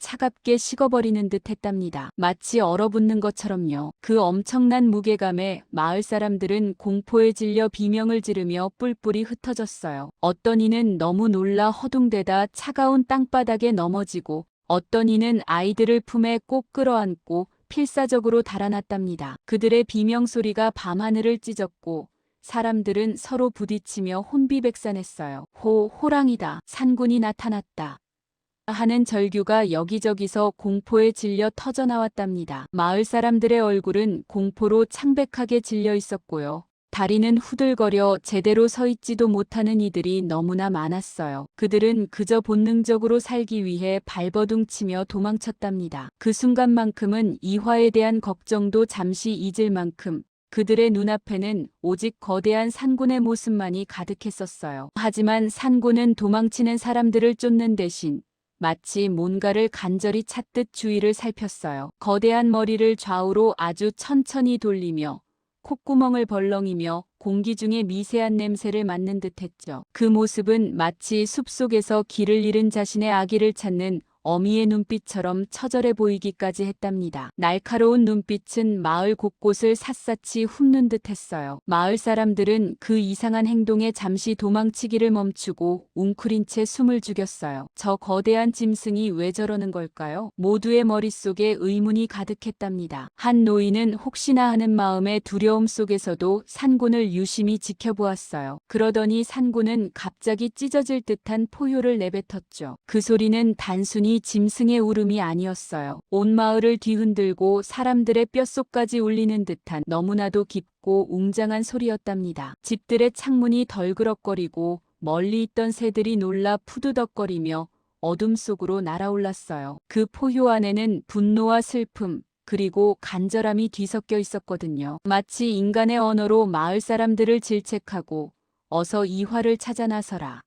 Speaker 1: 차갑게 식어버리는 듯 했답니다. 마치 얼어붙는 것처럼요. 그 엄청난 무게감에 마을 사람들은 공포에 질려 비명을 지르며 뿔뿔이 흩어졌어요. 어떤 이는 너무 놀라 허둥대다 차가운 땅바닥에 넘어지고 어떤 이는 아이들을 품에 꼭 끌어안고 필사적으로 달아났답니다. 그들의 비명소리가 밤하늘을 찢었고 사람들은 서로 부딪히며 혼비백산했어요. 호랑이다. 산군이 나타났다. 하는 절규가 여기저기서 공포에 질려 터져나왔답니다. 마을 사람들의 얼굴은 공포로 창백하게 질려 있었고요. 다리는 후들거려 제대로 서 있지도 못하는 이들이 너무나 많았어요. 그들은 그저 본능적으로 살기 위해 발버둥치며 도망쳤답니다. 그 순간만큼은 이화에 대한 걱정도 잠시 잊을 만큼 그들의 눈앞에는 오직 거대한 산군의 모습만이 가득했었어요. 하지만 산군은 도망치는 사람들을 쫓는 대신 마치 뭔가를 간절히 찾듯 주위를 살폈어요. 거대한 머리를 좌우로 아주 천천히 돌리며 콧구멍을 벌렁이며 공기 중에 미세한 냄새를 맡는 듯했죠. 그 모습은 마치 숲속에서 길을 잃은 자신의 아기를 찾는 어미의 눈빛처럼 처절해 보이기까지 했답니다. 날카로운 눈빛은 마을 곳곳을 샅샅이 훑는 듯했어요. 마을 사람들은 그 이상한 행동에 잠시 도망치기를 멈추고 웅크린 채 숨을 죽였어요. 저 거대한 짐승이 왜 저러는 걸까요? 모두의 머릿속에 의문이 가득했답니다. 한 노인은 혹시나 하는 마음의 두려움 속에서도 산군을 유심히 지켜보았어요. 그러더니 산군은 갑자기 찢어질 듯한 포효를 내뱉었죠. 그 소리는 단순히 짐승의 울음이 아니었어요. 온 마을을 뒤흔들고 사람들의 뼛속까지 울리는 듯한 너무나도 깊고 웅장한 소리였답니다. 집들의 창문이 덜그럭거리고 멀리 있던 새들이 놀라 푸드덕거리며 어둠 속으로 날아올랐어요. 그 포효 안에는 분노와 슬픔, 그리고 간절함이 뒤섞여 있었거든요. 마치 인간의 언어로 마을 사람들을 질책하고 어서 이화를 찾아 나서라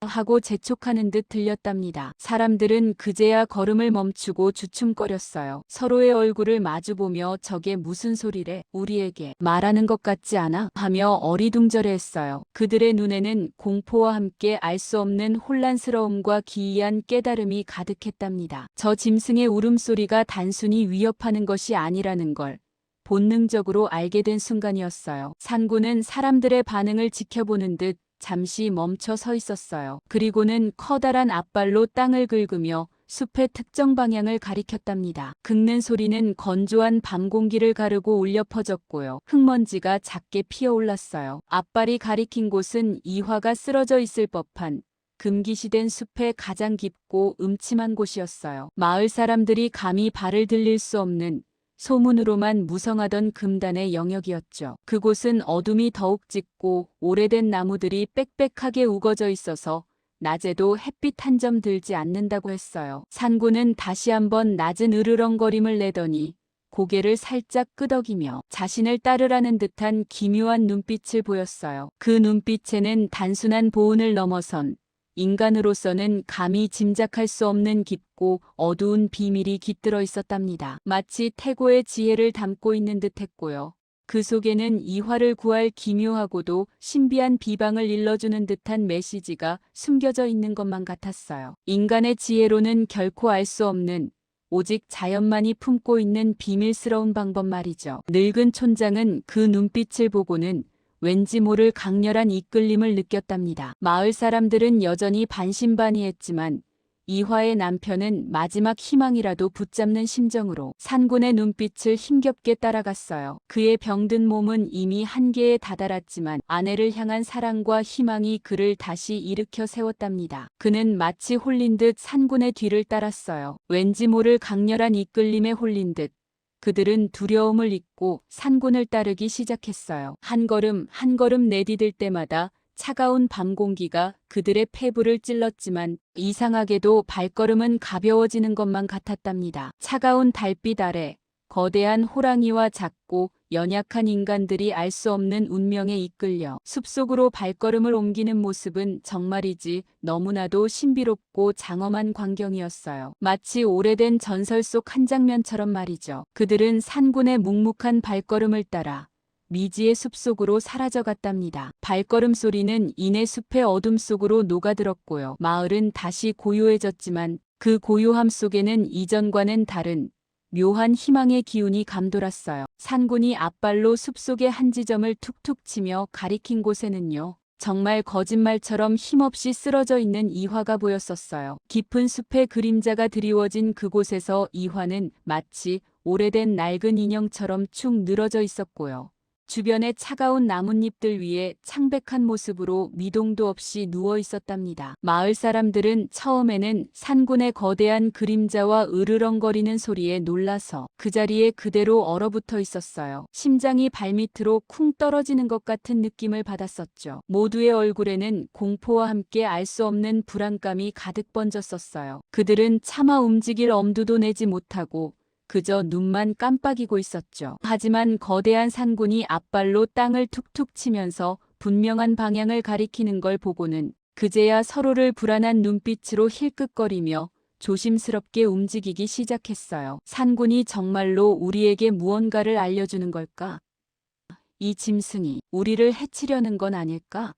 Speaker 1: 하고 재촉하는 듯 들렸답니다. 사람들은 그제야 걸음을 멈추고 주춤거렸어요. 서로의 얼굴을 마주보며 저게 무슨 소리래? 우리에게 말하는 것 같지 않아? 하며 어리둥절해했어요. 그들의 눈에는 공포와 함께 알 수 없는 혼란스러움과 기이한 깨달음이 가득했답니다. 저 짐승의 울음소리가 단순히 위협하는 것이 아니라는 걸 본능적으로 알게 된 순간이었어요. 산군은 사람들의 반응을 지켜보는 듯 잠시 멈춰 서 있었어요. 그리고는 커다란 앞발로 땅을 긁으며 숲의 특정 방향을 가리켰답니다. 긁는 소리는 건조한 밤 공기를 가르고 울려 퍼졌고요. 흙먼지가 작게 피어올랐어요. 앞발이 가리킨 곳은 이화가 쓰러져 있을 법한 금기시된 숲의 가장 깊고 음침한 곳이었어요. 마을 사람들이 감히 발을 들릴 수 없는 소문으로만 무성하던 금단의 영역이었죠. 그곳은 어둠이 더욱 짙고 오래된 나무들이 빽빽하게 우거져 있어서 낮에도 햇빛 한 점 들지 않는다고 했어요. 산군은 다시 한번 낮은 으르렁거림을 내더니 고개를 살짝 끄덕이며 자신을 따르라는 듯한 기묘한 눈빛을 보였어요. 그 눈빛에는 단순한 보온을 넘어선 인간으로서는 감히 짐작할 수 없는 깊고 어두운 비밀이 깃들어 있었답니다. 마치 태고의 지혜를 담고 있는 듯했고요. 그 속에는 이화를 구할 기묘하고도 신비한 비방을 일러주는 듯한 메시지가 숨겨져 있는 것만 같았어요. 인간의 지혜로는 결코 알 수 없는 오직 자연만이 품고 있는 비밀스러운 방법 말이죠. 늙은 촌장은 그 눈빛을 보고는 왠지 모를 강렬한 이끌림을 느꼈답니다. 마을 사람들은 여전히 반신반의했지만 이화의 남편은 마지막 희망이라도 붙잡는 심정으로 산군의 눈빛을 힘겹게 따라갔어요. 그의 병든 몸은 이미 한계에 다다랐지만 아내를 향한 사랑과 희망이 그를 다시 일으켜 세웠답니다. 그는 마치 홀린 듯 산군의 뒤를 따랐어요. 왠지 모를 강렬한 이끌림에 홀린 듯 그들은 두려움을 잊고 산군을 따르기 시작했어요. 한 걸음 한 걸음 내디딜 때마다 차가운 밤 공기가 그들의 폐부를 찔렀지만 이상하게도 발걸음은 가벼워지는 것만 같았답니다. 차가운 달빛 아래 거대한 호랑이와 작고 연약한 인간들이 알 수 없는 운명에 이끌려 숲속으로 발걸음을 옮기는 모습은 정말이지 너무나도 신비롭고 장엄한 광경이었어요. 마치 오래된 전설 속 한 장면처럼 말이죠. 그들은 산군의 묵묵한 발걸음을 따라 미지의 숲속으로 사라져갔답니다. 발걸음 소리는 이내 숲의 어둠 속으로 녹아들었고요. 마을은 다시 고요해졌지만 그 고요함 속에는 이전과는 다른 묘한 희망의 기운이 감돌았어요. 산군이 앞발로 숲속의 한 지점을 툭툭 치며 가리킨 곳에는요. 정말 거짓말처럼 힘없이 쓰러져 있는 이화가 보였었어요. 깊은 숲의 그림자가 드리워진 그곳에서 이화는 마치 오래된 낡은 인형처럼 축 늘어져 있었고요. 주변의 차가운 나뭇잎들 위에 창백한 모습으로 미동도 없이 누워 있었답니다. 마을 사람들은 처음에는 산군의 거대한 그림자와 으르렁거리는 소리에 놀라서 그 자리에 그대로 얼어붙어 있었어요. 심장이 발밑으로 쿵 떨어지는 것 같은 느낌을 받았었죠. 모두의 얼굴에는 공포와 함께 알 수 없는 불안감이 가득 번졌었어요. 그들은 차마 움직일 엄두도 내지 못하고 그저 눈만 깜빡이고 있었죠. 하지만 거대한 산군이 앞발로 땅을 툭툭 치면서 분명한 방향을 가리키는 걸 보고는 그제야 서로를 불안한 눈빛으로 힐끗거리며 조심스럽게 움직이기 시작했어요. 산군이 정말로 우리에게 무언가를 알려주는 걸까? 이 짐승이 우리를 해치려는 건 아닐까?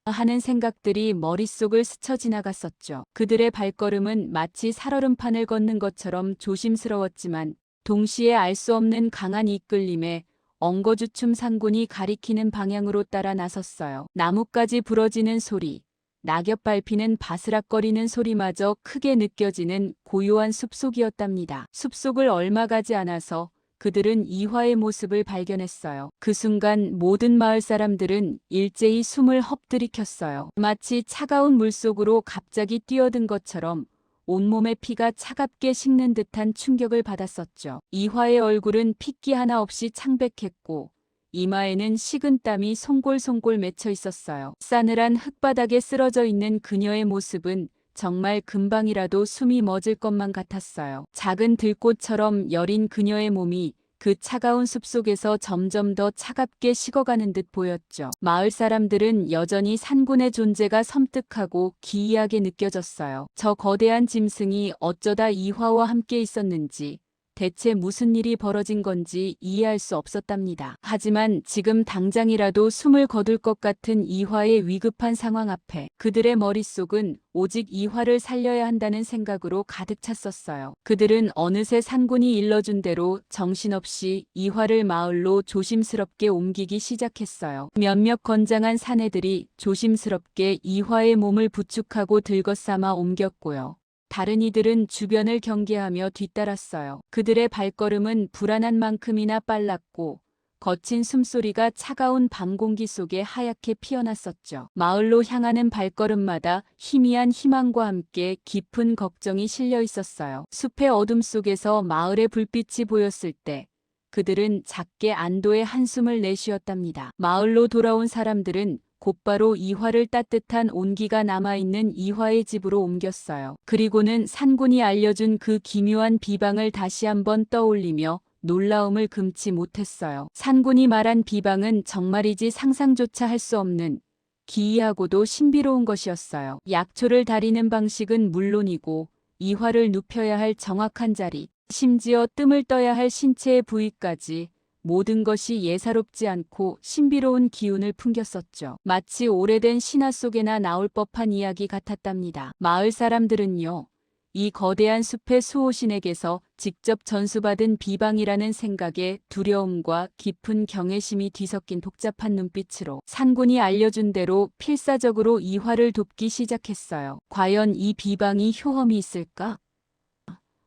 Speaker 1: 하는 생각들이 머릿속을 스쳐 지나갔었죠. 그들의 발걸음은 마치 살얼음판을 걷는 것처럼 조심스러웠지만 동시에 알 수 없는 강한 이끌림에 엉거주춤 산군이 가리키는 방향으로 따라 나섰어요. 나뭇가지 부러지는 소리, 낙엽 밟히는 바스락거리는 소리마저 크게 느껴지는 고요한 숲속이었답니다. 숲속을 얼마 가지 않아서 그들은 이화의 모습을 발견했어요. 그 순간 모든 마을 사람들은 일제히 숨을 헛들이켰어요. 마치 차가운 물속으로 갑자기 뛰어든 것처럼 온몸의 피가 차갑게 식는 듯한 충격을 받았었죠. 이화의 얼굴은 핏기 하나 없이 창백했고 이마에는 식은 땀이 송골송골 맺혀 있었어요. 싸늘한 흙바닥에 쓰러져 있는 그녀의 모습은 정말 금방이라도 숨이 멎을 것만 같았어요. 작은 들꽃처럼 여린 그녀의 몸이 그 차가운 숲속에서 점점 더 차갑게 식어가는 듯 보였죠. 마을 사람들은 여전히 산군의 존재가 섬뜩하고 기이하게 느껴졌어요. 저 거대한 짐승이 어쩌다 이화와 함께 있었는지 대체 무슨 일이 벌어진 건지 이해할 수 없었답니다. 하지만 지금 당장이라도 숨을 거둘 것 같은 이화의 위급한 상황 앞에 그들의 머릿속은 오직 이화를 살려야 한다는 생각으로 가득 찼었어요. 그들은 어느새 산군이 일러준 대로 정신없이 이화를 마을로 조심스럽게 옮기기 시작했어요. 몇몇 건장한 사내들이 조심스럽게 이화의 몸을 부축하고 들것삼아 옮겼고요. 다른 이들은 주변을 경계하며 뒤따랐어요. 그들의 발걸음은 불안한 만큼이나 빨랐고 거친 숨소리가 차가운 밤 공기 속에 하얗게 피어났었죠. 마을로 향하는 발걸음마다 희미한 희망과 함께 깊은 걱정이 실려 있었어요. 숲의 어둠 속에서 마을의 불빛이 보였을 때 그들은 작게 안도의 한숨을 내쉬었답니다. 마을로 돌아온 사람들은 곧바로 이화를 따뜻한 온기가 남아있는 이화의 집으로 옮겼어요. 그리고는 산군이 알려준 그 기묘한 비방을 다시 한번 떠올리며 놀라움을 금치 못했어요. 산군이 말한 비방은 정말이지 상상조차 할 수 없는 기이하고도 신비로운 것이었어요. 약초를 다리는 방식은 물론이고 이화를 눕혀야 할 정확한 자리, 심지어 뜸을 떠야 할 신체의 부위까지 모든 것이 예사롭지 않고 신비로운 기운을 풍겼었죠. 마치 오래된 신화 속에나 나올 법한 이야기 같았답니다. 마을 사람들은요, 이 거대한 숲의 수호신에게서 직접 전수받은 비방이라는 생각에 두려움과 깊은 경외심이 뒤섞인 복잡한 눈빛으로 산군이 알려준 대로 필사적으로 이화를 돕기 시작했어요. 과연 이 비방이 효험이 있을까?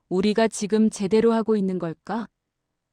Speaker 1: 우리가 지금 제대로 하고 있는 걸까?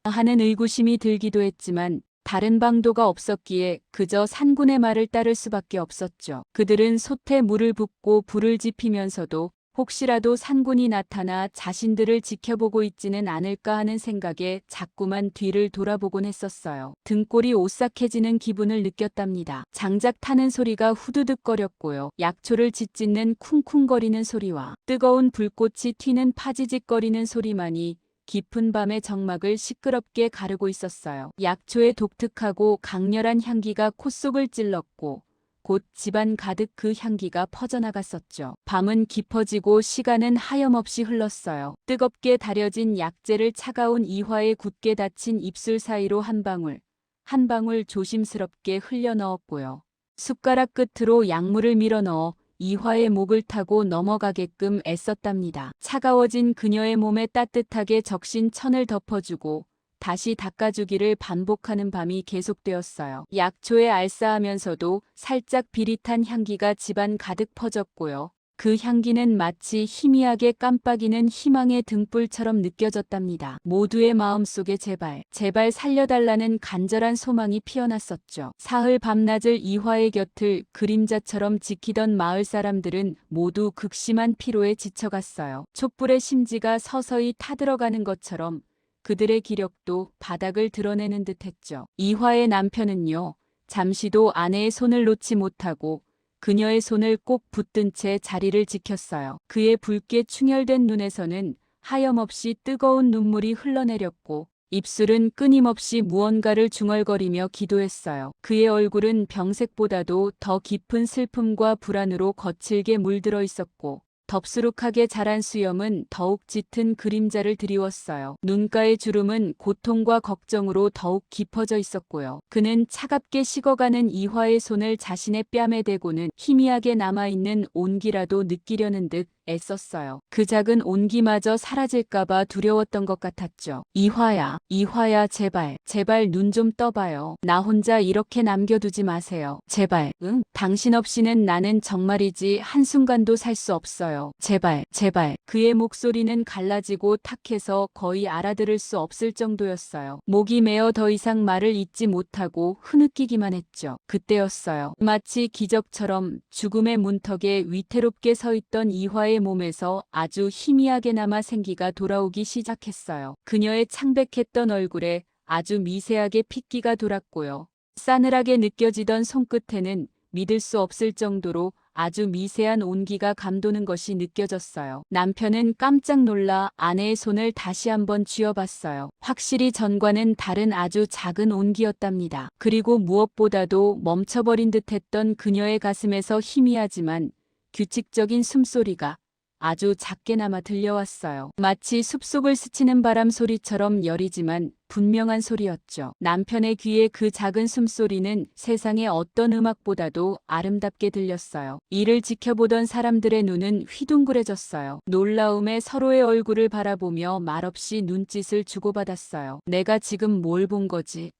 Speaker 1: 하는 의구심이 들기도 했지만 다른 방도가 없었기에 그저 산군의 말을 따를 수밖에 없었죠. 그들은 솥에 물을 붓고 불을 지피면서도 혹시라도 산군이 나타나 자신들을 지켜보고 있지는 않을까 하는 생각에 자꾸만 뒤를 돌아보곤 했었어요. 등골이 오싹해지는 기분을 느꼈답니다. 장작 타는 소리가 후두둑거렸고요. 약초를 짓짓는 쿵쿵거리는 소리와 뜨거운 불꽃이 튀는 파지직거리는 소리만이 깊은 밤의 정막을 시끄럽게 가르고 있었어요. 약초의 독특하고 강렬한 향기가 콧속을 찔렀고 곧 집안 가득 그 향기가 퍼져나갔었죠. 밤은 깊어지고 시간은 하염없이 흘렀어요. 뜨겁게 다려진 약재를 차가운 이화에 굳게 닫힌 입술 사이로 한 방울, 한 방울 조심스럽게 흘려 넣었고요. 숟가락 끝으로 약물을 밀어 넣어 이화의 목을 타고 넘어가게끔 애썼답니다. 차가워진 그녀의 몸에 따뜻하게 적신 천을 덮어주고 다시 닦아주기를 반복하는 밤이 계속되었어요. 약초에 알싸하면서도 살짝 비릿한 향기가 집안 가득 퍼졌고요. 그 향기는 마치 희미하게 깜빡이는 희망의 등불처럼 느껴졌답니다. 모두의 마음속에 제발, 제발 살려달라는 간절한 소망이 피어났었죠. 사흘 밤낮을 이화의 곁을 그림자처럼 지키던 마을 사람들은 모두 극심한 피로에 지쳐갔어요. 촛불의 심지가 서서히 타들어가는 것처럼 그들의 기력도 바닥을 드러내는 듯했죠. 이화의 남편은요, 잠시도 아내의 손을 놓지 못하고 그녀의 손을 꼭 붙든 채 자리를 지켰어요. 그의 붉게 충혈된 눈에서는 하염없이 뜨거운 눈물이 흘러내렸고 입술은 끊임없이 무언가를 중얼거리며 기도했어요. 그의 얼굴은 병색보다도 더 깊은 슬픔과 불안으로 거칠게 물들어 있었고 덥수룩하게 자란 수염은 더욱 짙은 그림자를 드리웠어요. 눈가의 주름은 고통과 걱정으로 더욱 깊어져 있었고요. 그는 차갑게 식어가는 이화의 손을 자신의 뺨에 대고는 희미하게 남아있는 온기라도 느끼려는 듯 애썼어요. 그 작은 온기마저 사라질까봐 두려웠던 것 같았죠. 이화야, 이화야, 제발, 제발 눈 좀 떠봐요. 나 혼자 이렇게 남겨두지 마세요. 제발, 응? 당신 없이는 나는 정말이지 한순간도 살 수 없어요. 제발, 제발. 그의 목소리는 갈라지고 탁해서 거의 알아들을 수 없을 정도였어요. 목이 메어 더 이상 말을 잇지 못하고 흐느끼기만 했죠. 그때였어요. 마치 기적처럼 죽음의 문턱에 위태롭게 서 있던 이화의 몸에서 아주 희미하게나마 생기가 돌아오기 시작했어요. 그녀의 창백했던 얼굴에 아주 미세하게 핏기가 돌았고요. 싸늘하게 느껴지던 손끝에는 믿을 수 없을 정도로 아주 미세한 온기가 감도는 것이 느껴졌어요. 남편은 깜짝 놀라 아내의 손을 다시 한번 쥐어봤어요. 확실히 전과는 다른 아주 작은 온기였답니다. 그리고 무엇보다도 멈춰버린 듯했던 그녀의 가슴에서 희미하지만 규칙적인 숨소리가 아주 작게나마 들려왔어요. 마치 숲속을 스치는 바람 소리처럼 여리지만 분명한 소리였죠. 남편의 귀에 그 작은 숨소리는 세상의 어떤 음악보다도 아름답게 들렸어요. 이를 지켜보던 사람들의 눈은 휘둥그레졌어요. 놀라움에 서로의 얼굴을 바라보며 말없이 눈짓을 주고받았어요. 내가 지금 뭘 본 거지?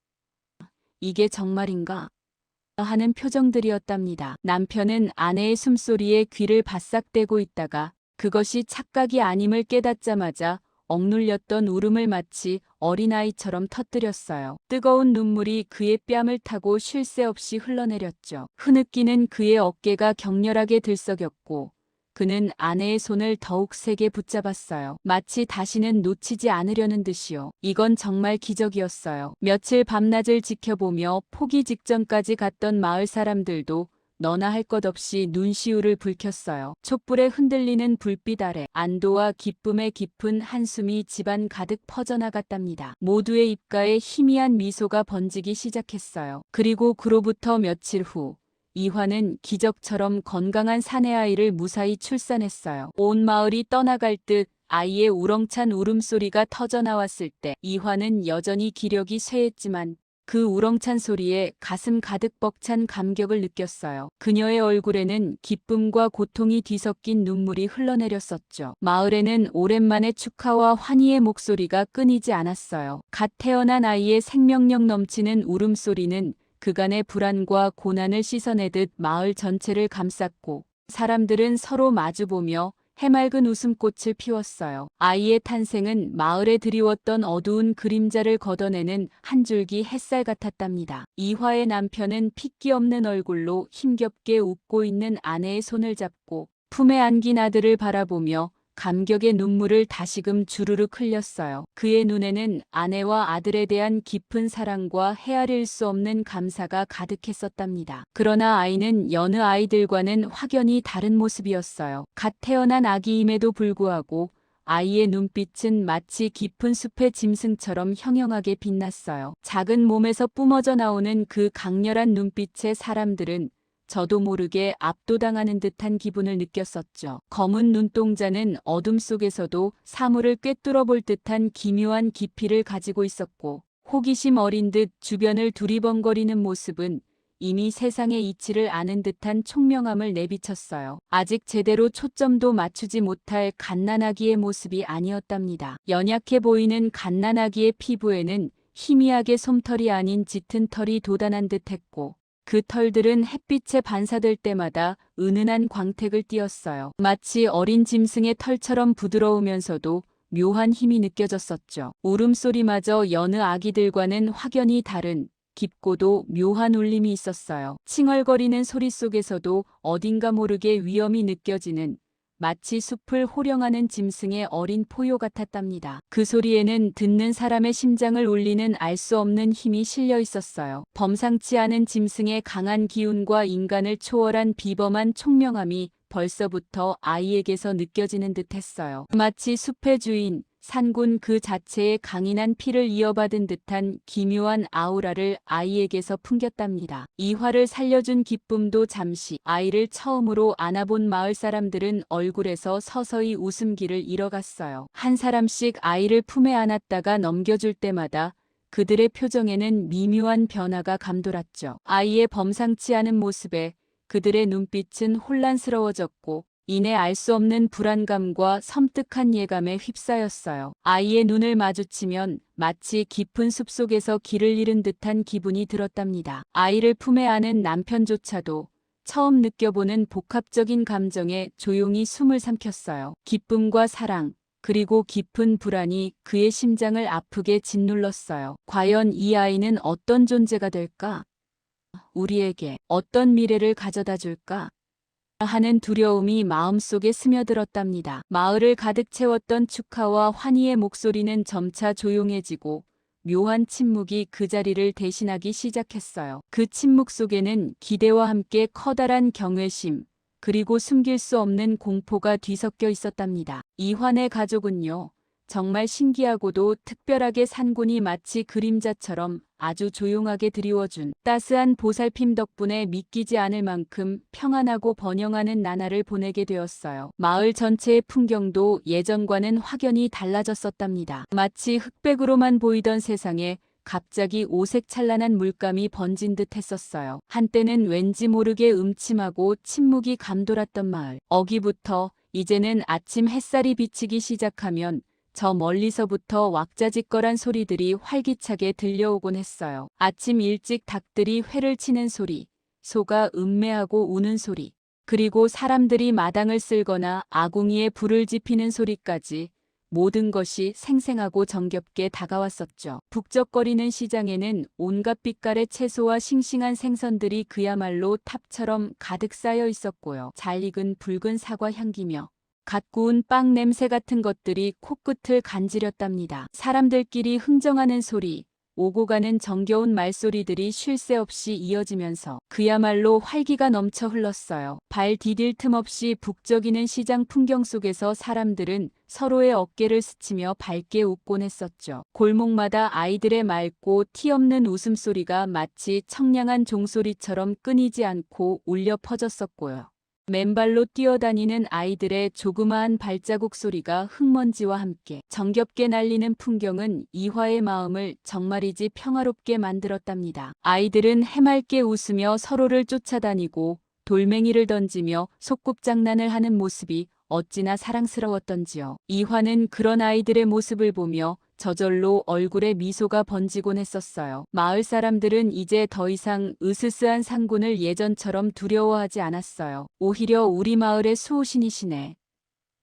Speaker 1: 이게 정말인가? 하는 표정들이었답니다. 남편은 아내의 숨소리에 귀를 바싹 대고 있다가 그것이 착각이 아님을 깨닫자마자 억눌렸던 울음을 마치 어린아이처럼 터뜨렸어요. 뜨거운 눈물이 그의 뺨을 타고 쉴 새 없이 흘러내렸죠. 흐느끼는 그의 어깨가 격렬하게 들썩였고 그는 아내의 손을 더욱 세게 붙잡았어요. 마치 다시는 놓치지 않으려는 듯이요. 이건 정말 기적이었어요. 며칠 밤낮을 지켜보며 포기 직전까지 갔던 마을 사람들도 너나 할 것 없이 눈시울을 붉혔어요. 촛불에 흔들리는 불빛 아래 안도와 기쁨의 깊은 한숨이 집안 가득 퍼져나갔답니다. 모두의 입가에 희미한 미소가 번지기 시작했어요. 그리고 그로부터 며칠 후 이화는 기적처럼 건강한 사내아이를 무사히 출산했어요. 온 마을이 떠나갈 듯 아이의 우렁찬 울음소리가 터져나왔을 때 이화는 여전히 기력이 쇠했지만 그 우렁찬 소리에 가슴 가득 벅찬 감격을 느꼈어요. 그녀의 얼굴에는 기쁨과 고통이 뒤섞인 눈물이 흘러내렸었죠. 마을에는 오랜만에 축하와 환희의 목소리가 끊이지 않았어요. 갓 태어난 아이의 생명력 넘치는 울음소리는 그간의 불안과 고난을 씻어내듯 마을 전체를 감쌌고 사람들은 서로 마주보며 해맑은 웃음꽃을 피웠어요. 아이의 탄생은 마을에 드리웠던 어두운 그림자를 걷어내는 한 줄기 햇살 같았답니다. 이화의 남편은 핏기 없는 얼굴로 힘겹게 웃고 있는 아내의 손을 잡고 품에 안긴 아들을 바라보며 감격의 눈물을 다시금 주르륵 흘렸어요. 그의 눈에는 아내와 아들에 대한 깊은 사랑과 헤아릴 수 없는 감사가 가득했었답니다. 그러나 아이는 여느 아이들과는 확연히 다른 모습이었어요. 갓 태어난 아기임에도 불구하고 아이의 눈빛은 마치 깊은 숲의 짐승처럼 형형하게 빛났어요. 작은 몸에서 뿜어져 나오는 그 강렬한 눈빛에 사람들은 저도 모르게 압도당하는 듯한 기분을 느꼈었죠. 검은 눈동자는 어둠 속에서도 사물을 꿰뚫어 볼 듯한 기묘한 깊이를 가지고 있었고 호기심 어린 듯 주변을 두리번거리는 모습은 이미 세상의 이치를 아는 듯한 총명함을 내비쳤어요. 아직 제대로 초점도 맞추지 못할 갓난아기의 모습이 아니었답니다. 연약해 보이는 갓난아기의 피부에는 희미하게 솜털이 아닌 짙은 털이 돋아난 듯했고 그 털들은 햇빛에 반사될 때마다 은은한 광택을 띠었어요. 마치 어린 짐승의 털처럼 부드러우면서도 묘한 힘이 느껴졌었죠. 울음소리마저 여느 아기들과는 확연히 다른 깊고도 묘한 울림이 있었어요. 칭얼거리는 소리 속에서도 어딘가 모르게 위험이 느껴지는, 마치 숲을 호령하는 짐승의 어린 포효 같았답니다. 그 소리에는 듣는 사람의 심장을 울리는 알 수 없는 힘이 실려 있었어요. 범상치 않은 짐승의 강한 기운과 인간을 초월한 비범한 총명함이 벌써부터 아이에게서 느껴지는 듯했어요. 마치 숲의 주인, 산군 그 자체의 강인한 피를 이어받은 듯한 기묘한 아우라를 아이에게서 풍겼답니다. 이 화를 살려준 기쁨도 잠시, 아이를 처음으로 안아본 마을 사람들은 얼굴에서 서서히 웃음기를 잃어갔어요. 한 사람씩 아이를 품에 안았다가 넘겨줄 때마다 그들의 표정에는 미묘한 변화가 감돌았죠. 아이의 범상치 않은 모습에 그들의 눈빛은 혼란스러워졌고 이내 알 수 없는 불안감과 섬뜩한 예감에 휩싸였어요. 아이의 눈을 마주치면 마치 깊은 숲속에서 길을 잃은 듯한 기분이 들었답니다. 아이를 품에 안은 남편조차도 처음 느껴보는 복합적인 감정에 조용히 숨을 삼켰어요. 기쁨과 사랑, 그리고 깊은 불안이 그의 심장을 아프게 짓눌렀어요. 과연 이 아이는 어떤 존재가 될까? 우리에게 어떤 미래를 가져다 줄까? 하는 두려움이 마음속에 스며들었답니다. 마을을 가득 채웠던 축하와 환희의 목소리는 점차 조용해지고 묘한 침묵이 그 자리를 대신하기 시작했어요. 그 침묵 속에는 기대와 함께 커다란 경외심, 그리고 숨길 수 없는 공포가 뒤섞여 있었답니다. 이환의 가족은요, 정말 신기하고도 특별하게 산군이 마치 그림자처럼 아주 조용하게 드리워준 따스한 보살핌 덕분에 믿기지 않을 만큼 평안하고 번영하는 나날을 보내게 되었어요. 마을 전체의 풍경도 예전과는 확연히 달라졌었답니다. 마치 흑백으로만 보이던 세상에 갑자기 오색 찬란한 물감이 번진 듯 했었어요. 한때는 왠지 모르게 음침하고 침묵이 감돌았던 마을. 어기부터 이제는 아침 햇살이 비치기 시작하면 저 멀리서부터 왁자지껄한 소리들이 활기차게 들려오곤 했어요. 아침 일찍 닭들이 회를 치는 소리, 소가 음매하고 우는 소리, 그리고 사람들이 마당을 쓸거나 아궁이에 불을 지피는 소리까지 모든 것이 생생하고 정겹게 다가왔었죠. 북적거리는 시장에는 온갖 빛깔의 채소와 싱싱한 생선들이 그야말로 탑처럼 가득 쌓여 있었고요. 잘 익은 붉은 사과 향기며 갓 구운 빵 냄새 같은 것들이 코끝을 간지렸답니다. 사람들끼리 흥정하는 소리, 오고 가는 정겨운 말소리들이 쉴 새 없이 이어지면서 그야말로 활기가 넘쳐 흘렀어요. 발 디딜 틈 없이 북적이는 시장 풍경 속에서 사람들은 서로의 어깨를 스치며 밝게 웃곤 했었죠. 골목마다 아이들의 맑고 티 없는 웃음소리가 마치 청량한 종소리처럼 끊이지 않고 울려 퍼졌었고요. 맨발로 뛰어다니는 아이들의 조그마한 발자국 소리가 흙먼지와 함께 정겹게 날리는 풍경은 이화의 마음을 정말이지 평화롭게 만들었답니다. 아이들은 해맑게 웃으며 서로를 쫓아다니고 돌멩이를 던지며 소꿉장난을 하는 모습이 어찌나 사랑스러웠던지요. 이화는 그런 아이들의 모습을 보며 저절로 얼굴에 미소가 번지곤 했었어요. 마을 사람들은 이제 더 이상 으스스한 산군을 예전처럼 두려워하지 않았어요. 오히려 우리 마을의 수호신이시네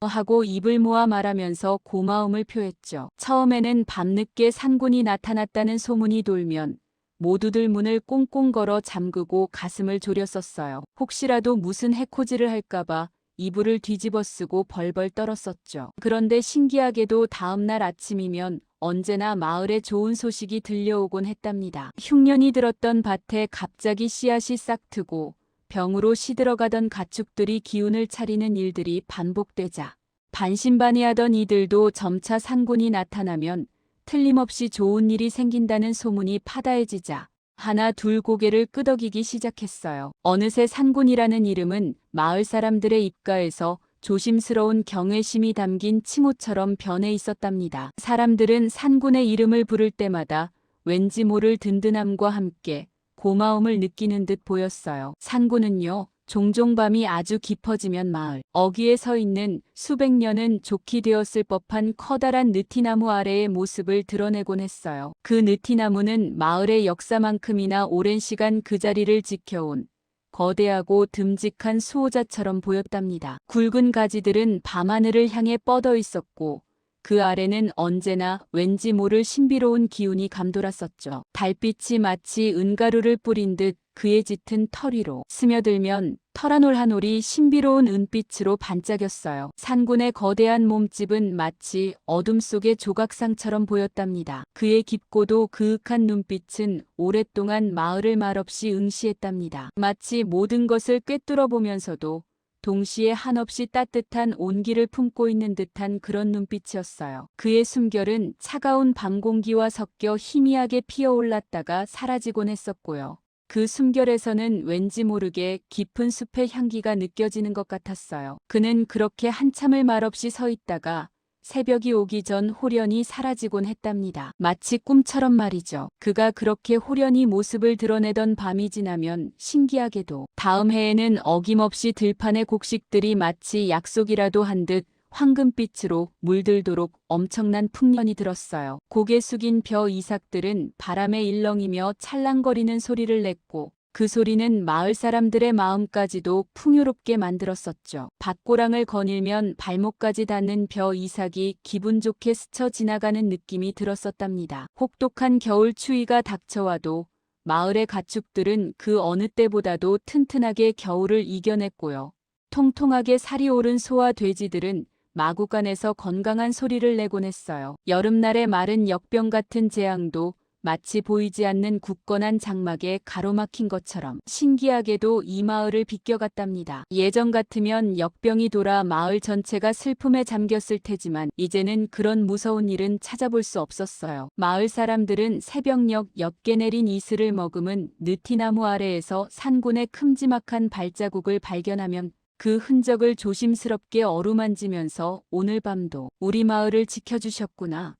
Speaker 1: 하고 입을 모아 말하면서 고마움을 표했죠. 처음에는 밤늦게 산군이 나타났다는 소문이 돌면 모두들 문을 꽁꽁 걸어 잠그고 가슴을 졸였었어요. 혹시라도 무슨 해코지를 할까봐 이불을 뒤집어 쓰고 벌벌 떨었었죠. 그런데 신기하게도 다음날 아침이면 언제나 마을에 좋은 소식이 들려오곤 했답니다. 흉년이 들었던 밭에 갑자기 씨앗이 싹 트고 병으로 시들어가던 가축들이 기운을 차리는 일들이 반복되자 반신반의하던 이들도 점차 산군이 나타나면 틀림없이 좋은 일이 생긴다는 소문이 파다해지자 하나 둘 고개를 끄덕이기 시작했어요. 어느새 산군이라는 이름은 마을 사람들의 입가에서 조심스러운 경외심이 담긴 칭호처럼 변해 있었답니다. 사람들은 산군의 이름을 부를 때마다 왠지 모를 든든함과 함께 고마움을 느끼는 듯 보였어요. 산군은요, 종종 밤이 아주 깊어지면 마을 어귀에 서 있는 수백 년은 좋게 되었을 법한 커다란 느티나무 아래의 모습을 드러내곤 했어요. 그 느티나무는 마을의 역사만큼이나 오랜 시간 그 자리를 지켜온 거대하고 듬직한 수호자처럼 보였답니다. 굵은 가지들은 밤하늘을 향해 뻗어 있었고 그 아래는 언제나 왠지 모를 신비로운 기운이 감돌았었죠. 달빛이 마치 은가루를 뿌린 듯 그의 짙은 털 위로 스며들면 털 한 올 한 올이 신비로운 은빛으로 반짝였어요. 산군의 거대한 몸집은 마치 어둠 속의 조각상처럼 보였답니다. 그의 깊고도 그윽한 눈빛은 오랫동안 마을을 말없이 응시했답니다. 마치 모든 것을 꿰뚫어 보면서도 동시에 한없이 따뜻한 온기를 품고 있는 듯한 그런 눈빛이었어요. 그의 숨결은 차가운 밤 공기와 섞여 희미하게 피어올랐다가 사라지곤 했었고요. 그 숨결에서는 왠지 모르게 깊은 숲의 향기가 느껴지는 것 같았어요. 그는 그렇게 한참을 말없이 서 있다가 새벽이 오기 전 홀연히 사라지곤 했답니다. 마치 꿈처럼 말이죠. 그가 그렇게 홀연히 모습을 드러내던 밤이 지나면 신기하게도 다음 해에는 어김없이 들판의 곡식들이 마치 약속이라도 한 듯 황금빛으로 물들도록 엄청난 풍년이 들었어요. 고개 숙인 벼 이삭들은 바람에 일렁이며 찰랑거리는 소리를 냈고 그 소리는 마을 사람들의 마음까지도 풍요롭게 만들었었죠. 밭고랑을 거닐면 발목까지 닿는 벼 이삭이 기분 좋게 스쳐 지나가는 느낌이 들었었답니다. 혹독한 겨울 추위가 닥쳐와도 마을의 가축들은 그 어느 때보다도 튼튼하게 겨울을 이겨냈고요. 통통하게 살이 오른 소와 돼지들은 마구간에서 건강한 소리를 내곤 했어요. 여름날의 마른 역병 같은 재앙도 마치 보이지 않는 굳건한 장막에 가로막힌 것처럼 신기하게도 이 마을을 비껴갔답니다. 예전 같으면 역병이 돌아 마을 전체가 슬픔에 잠겼을 테지만 이제는 그런 무서운 일은 찾아볼 수 없었어요. 마을 사람들은 새벽녘 옅게 내린 이슬을 머금은 느티나무 아래에서 산군의 큼지막한 발자국을 발견하면 그 흔적을 조심스럽게 어루만지면서 오늘 밤도 우리 마을을 지켜주셨구나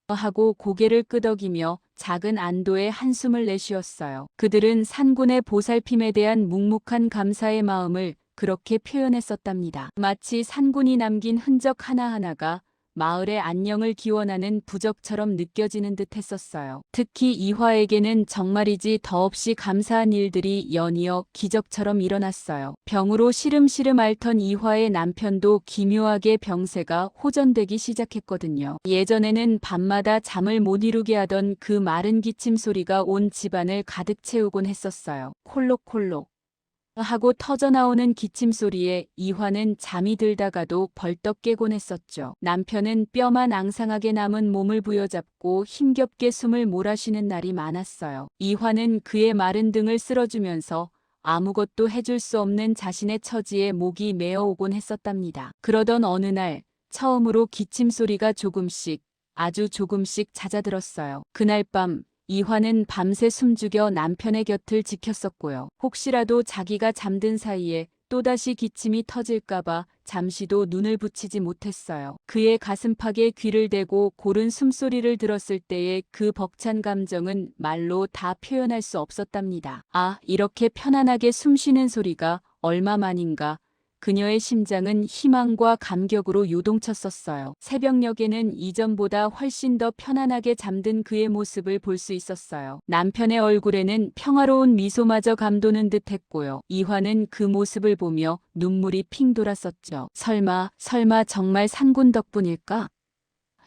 Speaker 1: 하고 고개를 끄덕이며 작은 안도의 한숨을 내쉬었어요. 그들은 산군의 보살핌에 대한 묵묵한 감사의 마음을 그렇게 표현했었답니다. 마치 산군이 남긴 흔적 하나하나가 마을의 안녕을 기원하는 부적처럼 느껴지는 듯 했었어요. 특히 이화에게는 정말이지 더없이 감사한 일들이 연이어 기적처럼 일어났어요. 병으로 시름시름 앓던 이화의 남편도 기묘하게 병세가 호전되기 시작했거든요. 예전에는 밤마다 잠을 못 이루게 하던 그 마른 기침 소리가 온 집안을 가득 채우곤 했었어요. 콜록콜록 하고 터져나오는 기침 소리에 이화는 잠이 들다가도 벌떡 깨곤 했었죠. 남편은 뼈만 앙상하게 남은 몸을 부여잡고 힘겹게 숨을 몰아쉬는 날이 많았어요. 이화는 그의 마른 등을 쓸어주면서 아무것도 해줄 수 없는 자신의 처지에 목이 메어오곤 했었답니다. 그러던 어느 날 처음으로 기침 소리가 조금씩 아주 조금씩 잦아들었어요. 그날 밤 이화는 밤새 숨죽여 남편의 곁을 지켰었고요. 혹시라도 자기가 잠든 사이에 또다시 기침이 터질까봐 잠시도 눈을 붙이지 못했어요. 그의 가슴팍에 귀를 대고 고른 숨소리를 들었을 때의 그 벅찬 감정은 말로 다 표현할 수 없었답니다. 아, 이렇게 편안하게 숨쉬는 소리가 얼마만인가. 그녀의 심장은 희망과 감격으로 요동쳤었어요. 새벽녘에는 이전보다 훨씬 더 편안하게 잠든 그의 모습을 볼 수 있었어요. 남편의 얼굴에는 평화로운 미소마저 감도는 듯 했고요. 이화는 그 모습을 보며 눈물이 핑 돌았었죠. 설마 정말 산군 덕분일까?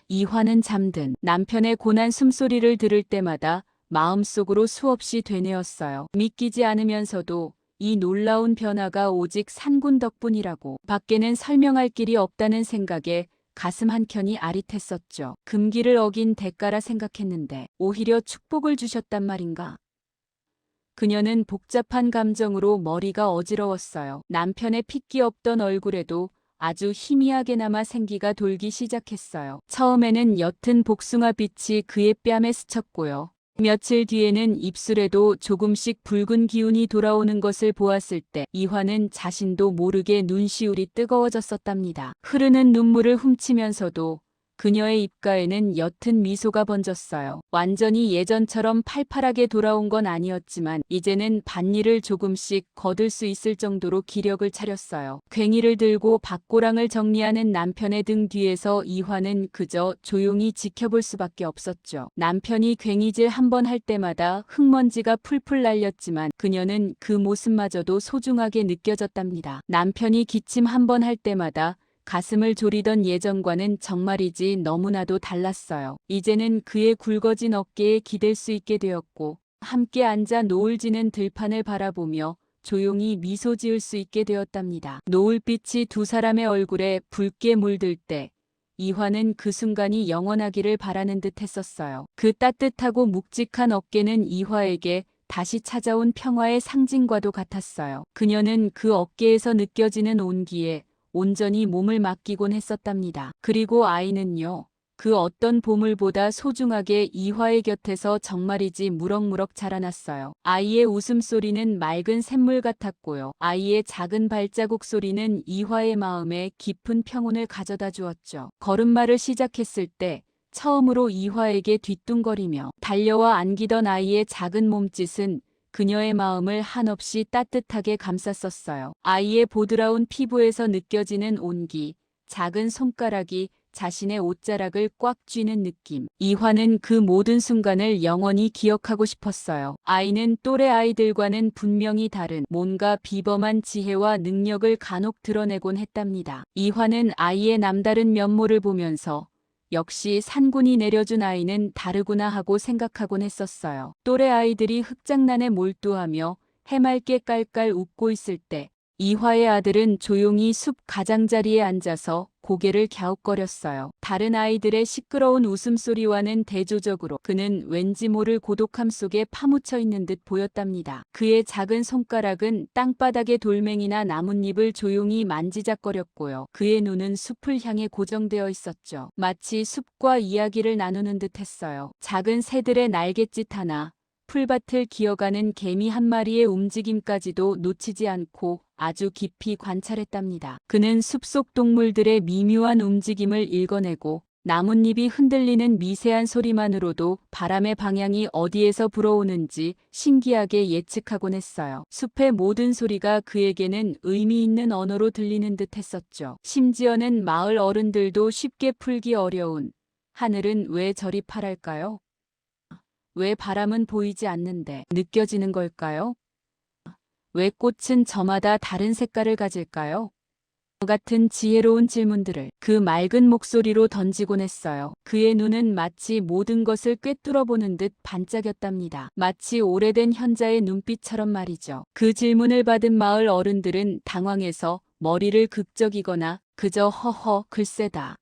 Speaker 1: 이화는 잠든 남편의 고난 숨소리를 들을 때마다 마음속으로 수없이 되뇌었어요. 믿기지 않으면서도 이 놀라운 변화가 오직 산군 덕분이라고 밖에는 설명할 길이 없다는 생각에 가슴 한켠이 아릿했었죠. 금기를 어긴 대가라 생각했는데 오히려 축복을 주셨단 말인가. 그녀는 복잡한 감정으로 머리가 어지러웠어요. 남편의 핏기 없던 얼굴에도 아주 희미하게나마 생기가 돌기 시작했어요. 처음에는 옅은 복숭아빛이 그의 뺨에 스쳤고요. 며칠 뒤에는 입술에도 조금씩 붉은 기운이 돌아오는 것을 보았을 때 이화는 자신도 모르게 눈시울이 뜨거워졌었답니다. 흐르는 눈물을 훔치면서도 그녀의 입가에는 옅은 미소가 번졌어요. 완전히 예전처럼 팔팔하게 돌아온 건 아니었지만 이제는 밭일을 조금씩 거둘 수 있을 정도로 기력을 차렸어요. 괭이를 들고 밭고랑을 정리하는 남편의 등 뒤에서 이화는 그저 조용히 지켜볼 수밖에 없었죠. 남편이 괭이질 한 번 할 때마다 흙먼지가 풀풀 날렸지만 그녀는 그 모습마저도 소중하게 느껴졌답니다. 남편이 기침 한 번 할 때마다 가슴을 졸이던 예전과는 정말이지 너무나도 달랐어요. 이제는 그의 굵어진 어깨에 기댈 수 있게 되었고 함께 앉아 노을 지는 들판을 바라보며 조용히 미소 지을 수 있게 되었답니다. 노을빛이 두 사람의 얼굴에 붉게 물들 때 이화는 그 순간이 영원하기를 바라는 듯 했었어요. 그 따뜻하고 묵직한 어깨는 이화에게 다시 찾아온 평화의 상징과도 같았어요. 그녀는 그 어깨에서 느껴지는 온기에 온전히 몸을 맡기곤 했었답니다. 그리고 아이는요. 그 어떤 보물보다 소중하게 이화의 곁에서 정말이지 무럭무럭 자라났어요. 아이의 웃음소리는 맑은 샘물 같았고요. 아이의 작은 발자국 소리는 이화의 마음에 깊은 평온을 가져다 주었죠. 걸음마를 시작했을 때 처음으로 이화에게 뒤뚱거리며 달려와 안기던 아이의 작은 몸짓은 그녀의 마음을 한없이 따뜻하게 감쌌었어요. 아이의 보드라운 피부에서 느껴지는 온기, 작은 손가락이 자신의 옷자락을 꽉 쥐는 느낌. 이화는 그 모든 순간을 영원히 기억하고 싶었어요. 아이는 또래 아이들과는 분명히 다른 뭔가 비범한 지혜와 능력을 간혹 드러내곤 했답니다. 이화는 아이의 남다른 면모를 보면서 역시 산군이 내려준 아이는 다르구나 하고 생각하곤 했었어요. 또래 아이들이 흙장난에 몰두하며 해맑게 깔깔 웃고 있을 때 이화의 아들은 조용히 숲 가장자리에 앉아서 고개를 갸웃거렸어요. 다른 아이들의 시끄러운 웃음소리와는 대조적으로 그는 왠지 모를 고독함 속에 파묻혀 있는 듯 보였답니다. 그의 작은 손가락은 땅바닥의 돌멩이나 나뭇잎을 조용히 만지작거렸고요. 그의 눈은 숲을 향해 고정되어 있었죠. 마치 숲과 이야기를 나누는 듯 했어요. 작은 새들의 날갯짓 하나, 풀밭을 기어가는 개미 한 마리의 움직임까지도 놓치지 않고 아주 깊이 관찰했답니다. 그는 숲속 동물들의 미묘한 움직임을 읽어내고 나뭇잎이 흔들리는 미세한 소리만으로도 바람의 방향이 어디에서 불어오는지 신기하게 예측하곤 했어요. 숲의 모든 소리가 그에게는 의미 있는 언어로 들리는 듯 했었죠. 심지어는 마을 어른들도 쉽게 풀기 어려운 하늘은 왜 저리 파랄까요? 왜 바람은 보이지 않는데 느껴지는 걸까요? 왜 꽃은 저마다 다른 색깔을 가질까요? 같은 지혜로운 질문들을 그 맑은 목소리로 던지곤 했어요. 그의 눈은 마치 모든 것을 꿰뚫어보는 듯 반짝였답니다. 마치 오래된 현자의 눈빛처럼 말이죠. 그 질문을 받은 마을 어른들은 당황해서 머리를 극적이거나 그저 허허 글쎄다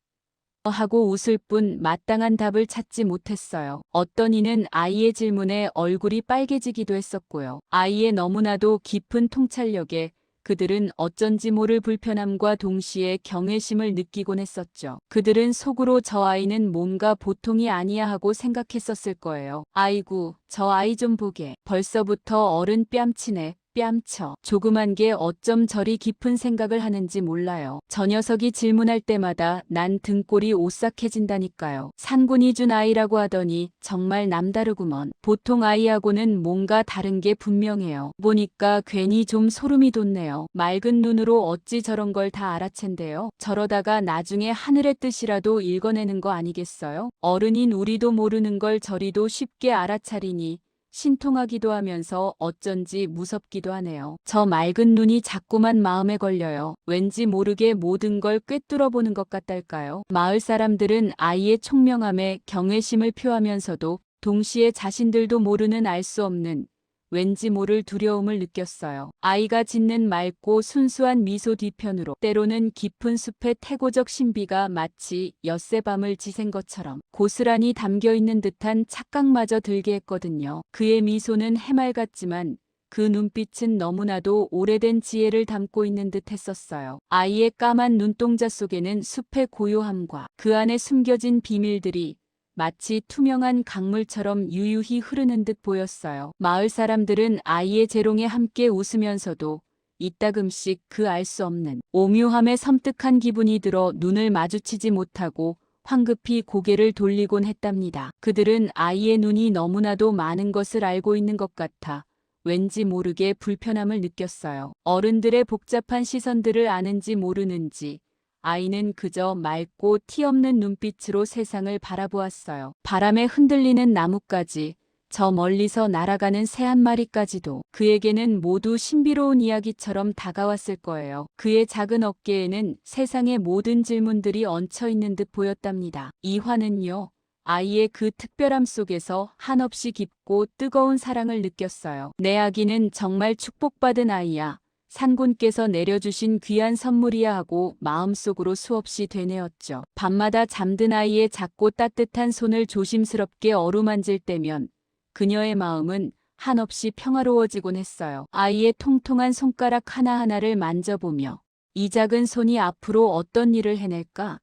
Speaker 1: 하고 웃을 뿐 마땅한 답을 찾지 못했어요. 어떤 이는 아이의 질문에 얼굴이 빨개지기도 했었고요. 아이의 너무나도 깊은 통찰력에 그들은 어쩐지 모를 불편함과 동시에 경외심을 느끼곤 했었죠. 그들은 속으로 저 아이는 뭔가 보통이 아니야 하고 생각했었을 거예요. 아이고, 저 아이 좀 보게. 벌써부터 어른 뺨치네. 뺨쳐. 조그만 게 어쩜 저리 깊은 생각을 하는지 몰라요. 저 녀석이 질문할 때마다 난 등골이 오싹해진다니까요. 산군이 준 아이라고 하더니 정말 남다르구먼. 보통 아이하고는 뭔가 다른 게 분명해요. 보니까 괜히 좀 소름이 돋네요. 맑은 눈으로 어찌 저런 걸 다 알아챈대요. 저러다가 나중에 하늘의 뜻이라도 읽어내는 거 아니겠어요? 어른인 우리도 모르는 걸 저리도 쉽게 알아차리니 신통하기도 하면서 어쩐지 무섭기도 하네요. 저 맑은 눈이 자꾸만 마음에 걸려요. 왠지 모르게 모든 걸 꿰뚫어보는 것 같달까요? 마을 사람들은 아이의 총명함에 경외심을 표하면서도 동시에 자신들도 모르는 알 수 없는 왠지 모를 두려움을 느꼈어요. 아이가 짓는 맑고 순수한 미소 뒤편으로 때로는 깊은 숲의 태고적 신비가 마치 엿새밤을 지샌 것처럼 고스란히 담겨있는 듯한 착각마저 들게 했거든요. 그의 미소는 해맑았지만 그 눈빛은 너무나도 오래된 지혜를 담고 있는 듯 했었어요. 아이의 까만 눈동자 속에는 숲의 고요함과 그 안에 숨겨진 비밀들이 마치 투명한 강물처럼 유유히 흐르는 듯 보였어요. 마을 사람들은 아이의 재롱에 함께 웃으면서도 이따금씩 그 알 수 없는 오묘함에 섬뜩한 기분이 들어 눈을 마주치지 못하고 황급히 고개를 돌리곤 했답니다. 그들은 아이의 눈이 너무나도 많은 것을 알고 있는 것 같아 왠지 모르게 불편함을 느꼈어요. 어른들의 복잡한 시선들을 아는지 모르는지 아이는 그저 맑고 티 없는 눈빛으로 세상을 바라보았어요. 바람에 흔들리는 나뭇가지, 저 멀리서 날아가는 새 한 마리까지도 그에게는 모두 신비로운 이야기처럼 다가왔을 거예요. 그의 작은 어깨에는 세상의 모든 질문들이 얹혀 있는 듯 보였답니다. 이화는요, 아이의 그 특별함 속에서 한없이 깊고 뜨거운 사랑을 느꼈어요. 내 아기는 정말 축복받은 아이야. 산군께서 내려주신 귀한 선물이야 하고 마음속으로 수없이 되뇌었죠. 밤마다 잠든 아이의 작고 따뜻한 손을 조심스럽게 어루만질 때면 그녀의 마음은 한없이 평화로워지곤 했어요. 아이의 통통한 손가락 하나하나를 만져보며 이 작은 손이 앞으로 어떤 일을 해낼까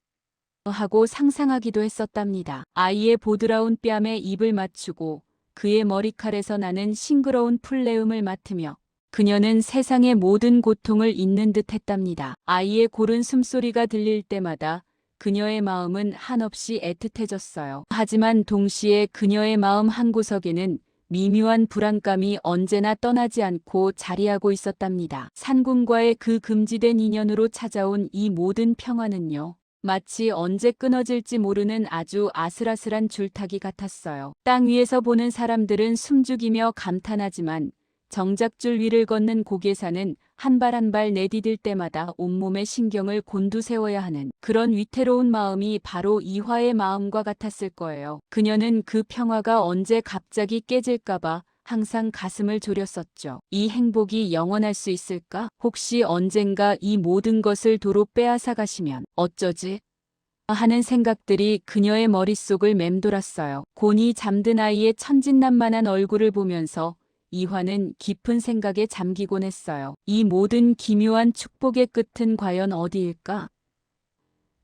Speaker 1: 하고 상상하기도 했었답니다. 아이의 보드라운 뺨에 입을 맞추고 그의 머리칼에서 나는 싱그러운 풀내음을 맡으며 그녀는 세상의 모든 고통을 잊는 듯 했답니다. 아이의 고른 숨소리가 들릴 때마다 그녀의 마음은 한없이 애틋해졌어요. 하지만 동시에 그녀의 마음 한구석에는 미묘한 불안감이 언제나 떠나지 않고 자리하고 있었답니다. 산군과의 그 금지된 인연으로 찾아온 이 모든 평화는요, 마치 언제 끊어질지 모르는 아주 아슬아슬한 줄타기 같았어요. 땅 위에서 보는 사람들은 숨죽이며 감탄하지만 정작 줄 위를 걷는 고개사는 한 발 한 발 내디딜 때마다 온몸의 신경을 곤두세워야 하는 그런 위태로운 마음이 바로 이화의 마음과 같았을 거예요. 그녀는 그 평화가 언제 갑자기 깨질까봐 항상 가슴을 졸였었죠. 이 행복이 영원할 수 있을까? 혹시 언젠가 이 모든 것을 도로 빼앗아 가시면 어쩌지? 하는 생각들이 그녀의 머릿속을 맴돌았어요. 곤히 잠든 아이의 천진난만한 얼굴을 보면서 이화는 깊은 생각에 잠기곤 했어요. 이 모든 기묘한 축복의 끝은 과연 어디일까?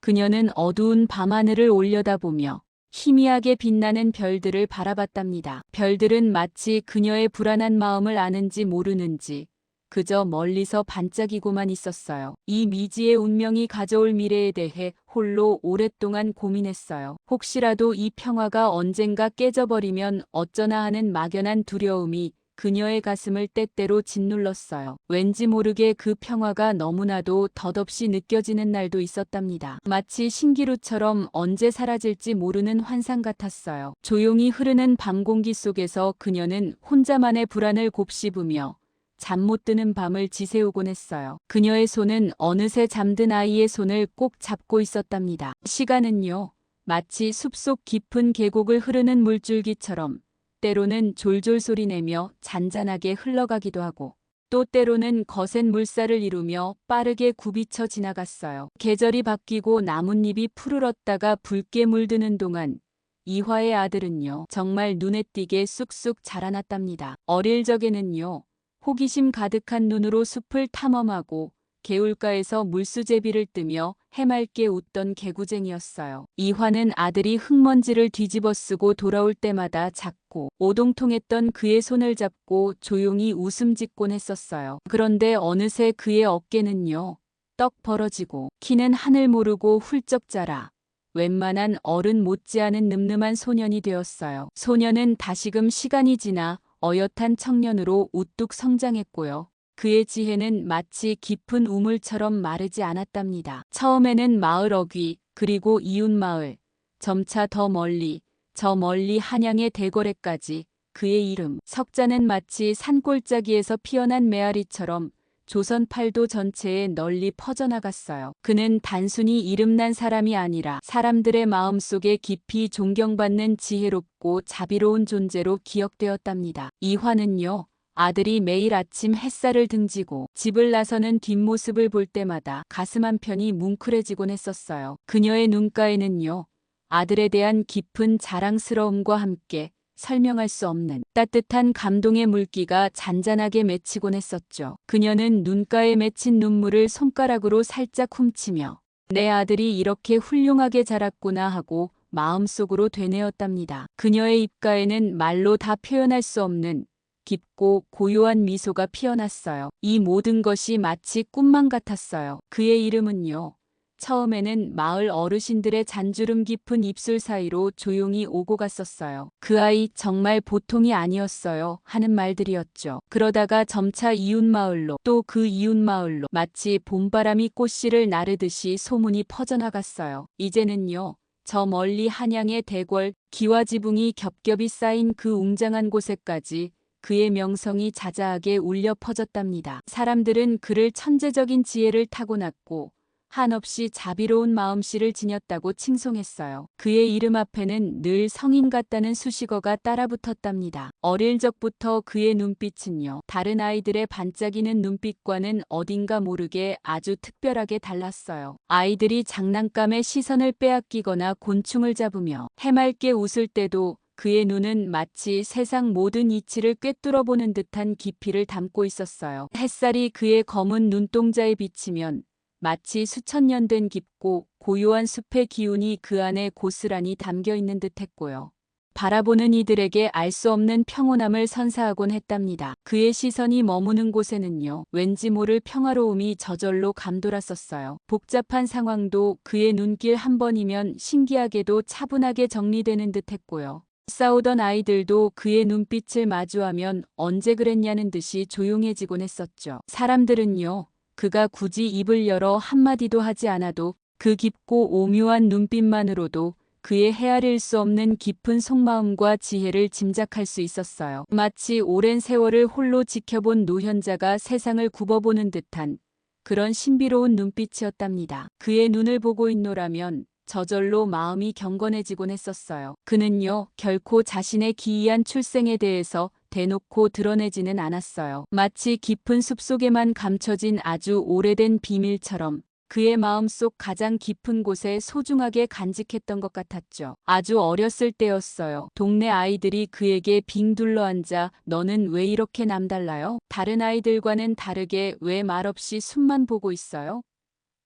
Speaker 1: 그녀는 어두운 밤하늘을 올려다보며 희미하게 빛나는 별들을 바라봤답니다. 별들은 마치 그녀의 불안한 마음을 아는지 모르는지 그저 멀리서 반짝이고만 있었어요. 이 미지의 운명이 가져올 미래에 대해 홀로 오랫동안 고민했어요. 혹시라도 이 평화가 언젠가 깨져버리면 어쩌나 하는 막연한 두려움이 그녀의 가슴을 때때로 짓눌렀어요. 왠지 모르게 그 평화가 너무나도 덧없이 느껴지는 날도 있었답니다. 마치 신기루처럼 언제 사라질지 모르는 환상 같았어요. 조용히 흐르는 밤 공기 속에서 그녀는 혼자만의 불안을 곱씹으며 잠 못 드는 밤을 지새우곤 했어요. 그녀의 손은 어느새 잠든 아이의 손을 꼭 잡고 있었답니다. 시간은요, 마치 숲속 깊은 계곡을 흐르는 물줄기처럼 때로는 졸졸 소리내며 잔잔하게 흘러가기도 하고 또 때로는 거센 물살을 이루며 빠르게 굽이쳐 지나갔어요. 계절이 바뀌고 나뭇잎이 푸르렀다가 붉게 물드는 동안 이화의 아들은요, 정말 눈에 띄게 쑥쑥 자라났답니다. 어릴 적에는요, 호기심 가득한 눈으로 숲을 탐험하고 개울가에서 물수제비를 뜨며 해맑게 웃던 개구쟁이였어요. 이화는 아들이 흙먼지를 뒤집어 쓰고 돌아올 때마다 작고 오동통했던 그의 손을 잡고 조용히 웃음 짓곤 했었어요. 그런데 어느새 그의 어깨는요, 떡 벌어지고 키는 하늘 모르고 훌쩍 자라 웬만한 어른 못지않은 늠름한 소년이 되었어요. 소년은 다시금 시간이 지나 어엿한 청년으로 우뚝 성장했고요. 그의 지혜는 마치 깊은 우물처럼 마르지 않았답니다. 처음에는 마을 어귀, 그리고 이웃 마을, 점차 더 멀리, 저 멀리 한양의 대궐에까지 그의 이름, 석자는 마치 산골짜기에서 피어난 메아리처럼 조선 팔도 전체에 널리 퍼져나갔어요. 그는 단순히 이름난 사람이 아니라 사람들의 마음속에 깊이 존경받는 지혜롭고 자비로운 존재로 기억되었답니다. 이화는요, 아들이 매일 아침 햇살을 등지고 집을 나서는 뒷모습을 볼 때마다 가슴 한편이 뭉클해지곤 했었어요. 그녀의 눈가에는요, 아들에 대한 깊은 자랑스러움과 함께 설명할 수 없는 따뜻한 감동의 물기가 잔잔하게 맺히곤 했었죠. 그녀는 눈가에 맺힌 눈물을 손가락으로 살짝 훔치며 내 아들이 이렇게 훌륭하게 자랐구나 하고 마음속으로 되뇌었답니다. 그녀의 입가에는 말로 다 표현할 수 없는 깊고 고요한 미소가 피어났어요. 이 모든 것이 마치 꿈만 같았어요. 그의 이름은요, 처음에는 마을 어르신들의 잔주름 깊은 입술 사이로 조용히 오고 갔었어요. 그 아이 정말 보통이 아니었어요 하는 말들이었죠. 그러다가 점차 이웃마을로 또 그 이웃마을로 마치 봄바람이 꽃씨를 나르듯이 소문이 퍼져나갔어요. 이제는요. 저 멀리 한양의 대궐, 기와지붕이 겹겹이 쌓인 그 웅장한 곳에까지 그의 명성이 자자하게 울려 퍼졌답니다. 사람들은 그를 천재적인 지혜를 타고났고 한없이 자비로운 마음씨를 지녔다고 칭송했어요. 그의 이름 앞에는 늘 성인 같다는 수식어가 따라붙었답니다. 어릴 적부터 그의 눈빛은요. 다른 아이들의 반짝이는 눈빛과는 어딘가 모르게 아주 특별하게 달랐어요. 아이들이 장난감에 시선을 빼앗기거나 곤충을 잡으며 해맑게 웃을 때도 그의 눈은 마치 세상 모든 이치를 꿰뚫어 보는 듯한 깊이를 담고 있었어요. 햇살이 그의 검은 눈동자에 비치면 마치 수천 년 된 깊고 고요한 숲의 기운이 그 안에 고스란히 담겨 있는 듯했고요. 바라보는 이들에게 알 수 없는 평온함을 선사하곤 했답니다. 그의 시선이 머무는 곳에는요. 왠지 모를 평화로움이 저절로 감돌았었어요. 복잡한 상황도 그의 눈길 한 번이면 신기하게도 차분하게 정리되는 듯했고요. 싸우던 아이들도 그의 눈빛을 마주하면 언제 그랬냐는 듯이 조용해지곤 했었죠. 사람들은요. 그가 굳이 입을 열어 한마디도 하지 않아도 그 깊고 오묘한 눈빛만으로도 그의 헤아릴 수 없는 깊은 속마음과 지혜를 짐작할 수 있었어요. 마치 오랜 세월을 홀로 지켜본 노현자가 세상을 굽어보는 듯한 그런 신비로운 눈빛이었답니다. 그의 눈을 보고 있노라면 저절로 마음이 경건해지곤 했었어요. 그는요, 결코 자신의 기이한 출생에 대해서 대놓고 드러내지는 않았어요. 마치 깊은 숲속에만 감춰진 아주 오래된 비밀처럼 그의 마음속 가장 깊은 곳에 소중하게 간직했던 것 같았죠. 아주 어렸을 때였어요. 동네 아이들이 그에게 빙 둘러앉아 너는 왜 이렇게 남달라요? 다른 아이들과는 다르게 왜 말없이 숲만 보고 있어요?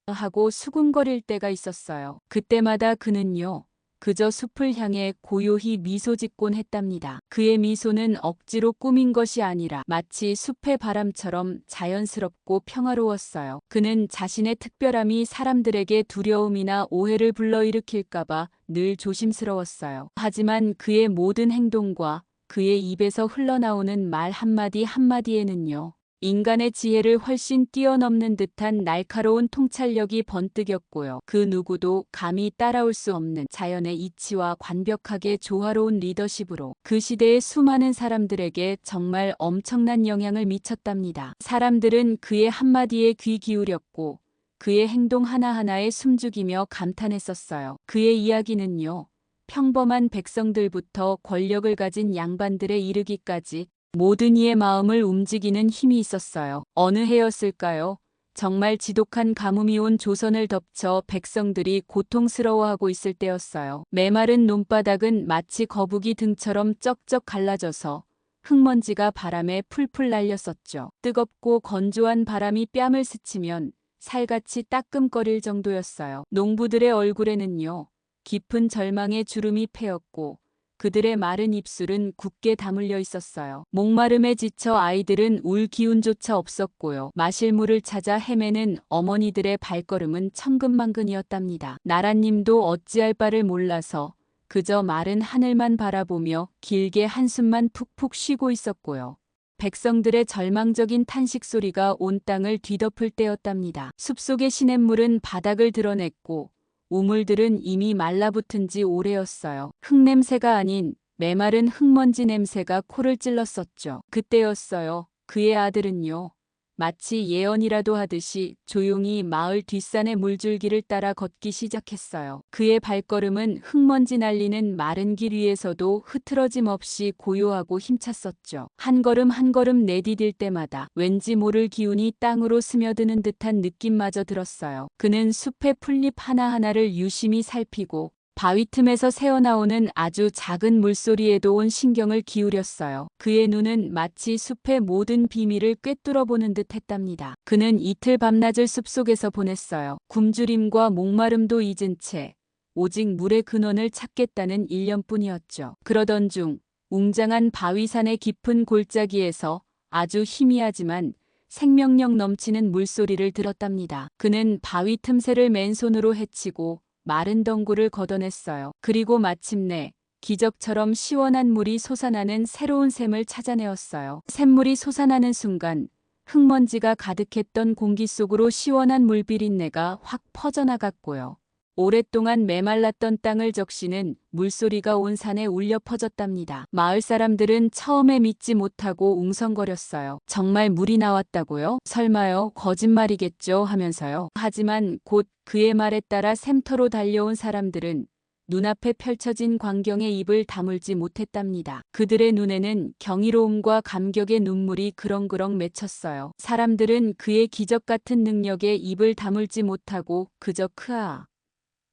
Speaker 1: 하고 수군거릴 때가 있었어요. 그때마다 그는요. 그저 숲을 향해 고요히 미소 짓곤 했답니다. 그의 미소는 억지로 꾸민 것이 아니라 마치 숲의 바람처럼 자연스럽고 평화로웠어요. 그는 자신의 특별함이 사람들에게 두려움이나 오해를 불러일으킬까봐 늘 조심스러웠어요. 하지만 그의 모든 행동과 그의 입에서 흘러나오는 말 한마디 한마디에는요. 인간의 지혜를 훨씬 뛰어넘는 듯한 날카로운 통찰력이 번뜩였고요. 그 누구도 감히 따라올 수 없는 자연의 이치와 완벽하게 조화로운 리더십으로 그 시대의 수많은 사람들에게 정말 엄청난 영향을 미쳤답니다. 사람들은 그의 한마디에 귀 기울였고 그의 행동 하나하나에 숨죽이며 감탄했었어요. 그의 이야기는요. 평범한 백성들부터 권력을 가진 양반들에 이르기까지 모든 이의 마음을 움직이는 힘이 있었어요. 어느 해였을까요? 정말 지독한 가뭄이 온 조선을 덮쳐 백성들이 고통스러워하고 있을 때였어요. 메마른 논바닥은 마치 거북이 등처럼 쩍쩍 갈라져서 흙먼지가 바람에 풀풀 날렸었죠. 뜨겁고 건조한 바람이 뺨을 스치면 살같이 따끔거릴 정도였어요. 농부들의 얼굴에는요. 깊은 절망의 주름이 패였고 그들의 마른 입술은 굳게 다물려 있었어요. 목마름에 지쳐 아이들은 울 기운조차 없었고요. 마실 물을 찾아 헤매는 어머니들의 발걸음은 천근만근이었답니다. 나라님도 어찌할 바를 몰라서 그저 마른 하늘만 바라보며 길게 한숨만 푹푹 쉬고 있었고요. 백성들의 절망적인 탄식 소리가 온 땅을 뒤덮을 때였답니다. 숲속의 시냇물은 바닥을 드러냈고 우물들은 이미 말라붙은 지 오래였어요. 흙냄새가 아닌 메마른 흙먼지 냄새가 코를 찔렀었죠. 그때였어요. 그의 아들은요. 마치 예언이라도 하듯이 조용히 마을 뒷산의 물줄기를 따라 걷기 시작했어요. 그의 발걸음은 흙먼지 날리는 마른 길 위에서도 흐트러짐 없이 고요하고 힘찼었죠. 한 걸음 한 걸음 내디딜 때마다 왠지 모를 기운이 땅으로 스며드는 듯한 느낌마저 들었어요. 그는 숲의 풀잎 하나하나를 유심히 살피고 바위 틈에서 새어나오는 아주 작은 물소리에도 온 신경을 기울였어요. 그의 눈은 마치 숲의 모든 비밀을 꿰뚫어 보는 듯 했답니다. 그는 이틀 밤낮을 숲속에서 보냈어요. 굶주림과 목마름도 잊은 채 오직 물의 근원을 찾겠다는 일념뿐이었죠. 그러던 중 웅장한 바위산의 깊은 골짜기에서 아주 희미하지만 생명력 넘치는 물소리를 들었답니다. 그는 바위 틈새를 맨손으로 헤치고 마른 덩굴을 걷어냈어요. 그리고 마침내 기적처럼 시원한 물이 솟아나는 새로운 샘을 찾아내었어요. 샘물이 솟아나는 순간 흙먼지가 가득했던 공기 속으로 시원한 물비린내가 확 퍼져나갔고요. 오랫동안 메말랐던 땅을 적시는 물소리가 온 산에 울려 퍼졌답니다. 마을 사람들은 처음에 믿지 못하고 웅성거렸어요. 정말 물이 나왔다고요? 설마요? 거짓말이겠죠? 하면서요. 하지만 곧 그의 말에 따라 샘터로 달려온 사람들은 눈앞에 펼쳐진 광경에 입을 다물지 못했답니다. 그들의 눈에는 경이로움과 감격의 눈물이 그렁그렁 맺혔어요. 사람들은 그의 기적 같은 능력에 입을 다물지 못하고 그저 크아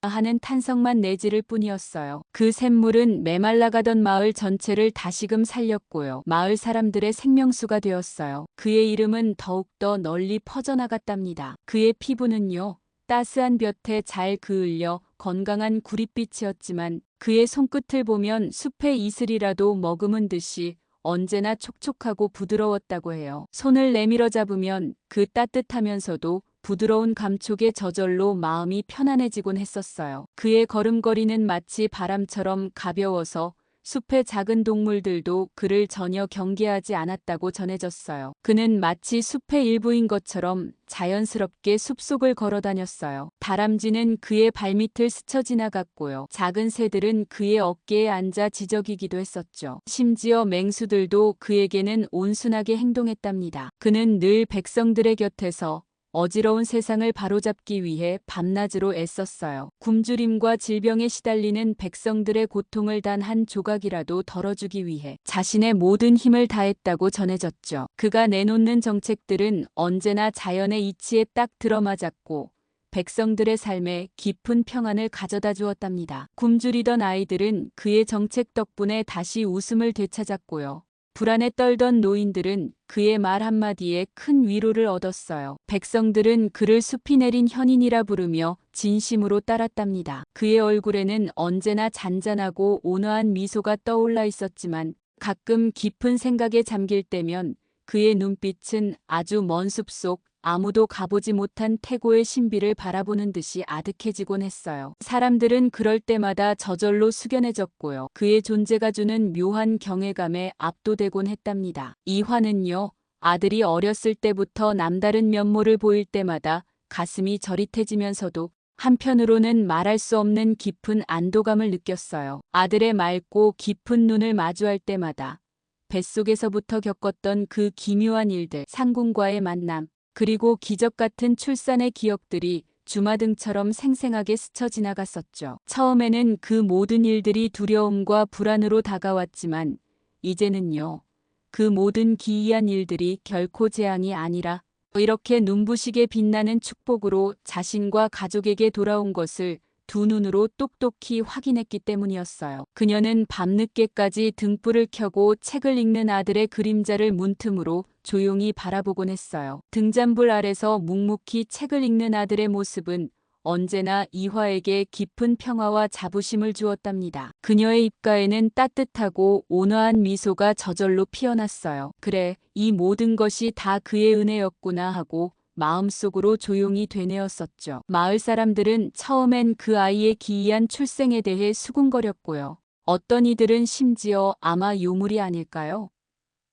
Speaker 1: 하는 탄성만 내지를 뿐이었어요. 그 샘물은 메말라가던 마을 전체를 다시금 살렸고요. 마을 사람들의 생명수가 되었어요. 그의 이름은 더욱더 널리 퍼져나갔답니다. 그의 피부는요, 따스한 볕에 잘 그을려 건강한 구릿빛이었지만 그의 손끝을 보면 숲의 이슬이라도 머금은 듯이 언제나 촉촉하고 부드러웠다고 해요. 손을 내밀어 잡으면 그 따뜻하면서도 부드러운 감촉에 저절로 마음이 편안해지곤 했었어요. 그의 걸음걸이는 마치 바람처럼 가벼워서 숲의 작은 동물들도 그를 전혀 경계하지 않았다고 전해졌어요. 그는 마치 숲의 일부인 것처럼 자연스럽게 숲속을 걸어 다녔어요. 다람쥐는 그의 발밑을 스쳐 지나갔고요. 작은 새들은 그의 어깨에 앉아 지저귀기도 했었죠. 심지어 맹수들도 그에게는 온순하게 행동했답니다. 그는 늘 백성들의 곁에서 어지러운 세상을 바로잡기 위해 밤낮으로 애썼어요. 굶주림과 질병에 시달리는 백성들의 고통을 단 한 조각이라도 덜어주기 위해 자신의 모든 힘을 다했다고 전해졌죠. 그가 내놓는 정책들은 언제나 자연의 이치에 딱 들어맞았고 백성들의 삶에 깊은 평안을 가져다 주었답니다. 굶주리던 아이들은 그의 정책 덕분에 다시 웃음을 되찾았고요. 불안에 떨던 노인들은 그의 말 한마디에 큰 위로를 얻었어요. 백성들은 그를 숲이 내린 현인이라 부르며 진심으로 따랐답니다. 그의 얼굴에는 언제나 잔잔하고 온화한 미소가 떠올라 있었지만 가끔 깊은 생각에 잠길 때면 그의 눈빛은 아주 먼 숲속 아무도 가보지 못한 태고의 신비를 바라보는 듯이 아득해지곤 했어요. 사람들은 그럴 때마다 저절로 숙연해졌고요. 그의 존재가 주는 묘한 경외감에 압도되곤 했답니다. 이화는요, 아들이 어렸을 때부터 남다른 면모를 보일 때마다 가슴이 저릿해지면서도 한편으로는 말할 수 없는 깊은 안도감을 느꼈어요. 아들의 맑고 깊은 눈을 마주할 때마다 뱃속에서부터 겪었던 그 기묘한 일들, 상궁과의 만남, 그리고 기적 같은 출산의 기억들이 주마등처럼 생생하게 스쳐 지나갔었죠. 처음에는 그 모든 일들이 두려움과 불안으로 다가왔지만 이제는요, 그 모든 기이한 일들이 결코 재앙이 아니라 이렇게 눈부시게 빛나는 축복으로 자신과 가족에게 돌아온 것을 두 눈으로 똑똑히 확인했기 때문이었어요. 그녀는 밤늦게까지 등불을 켜고 책을 읽는 아들의 그림자를 문틈으로 조용히 바라보곤 했어요. 등잔불 아래서 묵묵히 책을 읽는 아들의 모습은 언제나 이화에게 깊은 평화와 자부심을 주었답니다. 그녀의 입가에는 따뜻하고 온화한 미소가 저절로 피어났어요. 그래, 이 모든 것이 다 그의 은혜였구나 하고 마음속으로 조용히 되뇌었었죠. 마을 사람들은 처음엔 그 아이의 기이한 출생에 대해 수군거렸고요. 어떤 이들은 심지어 아마 요물이 아닐까요?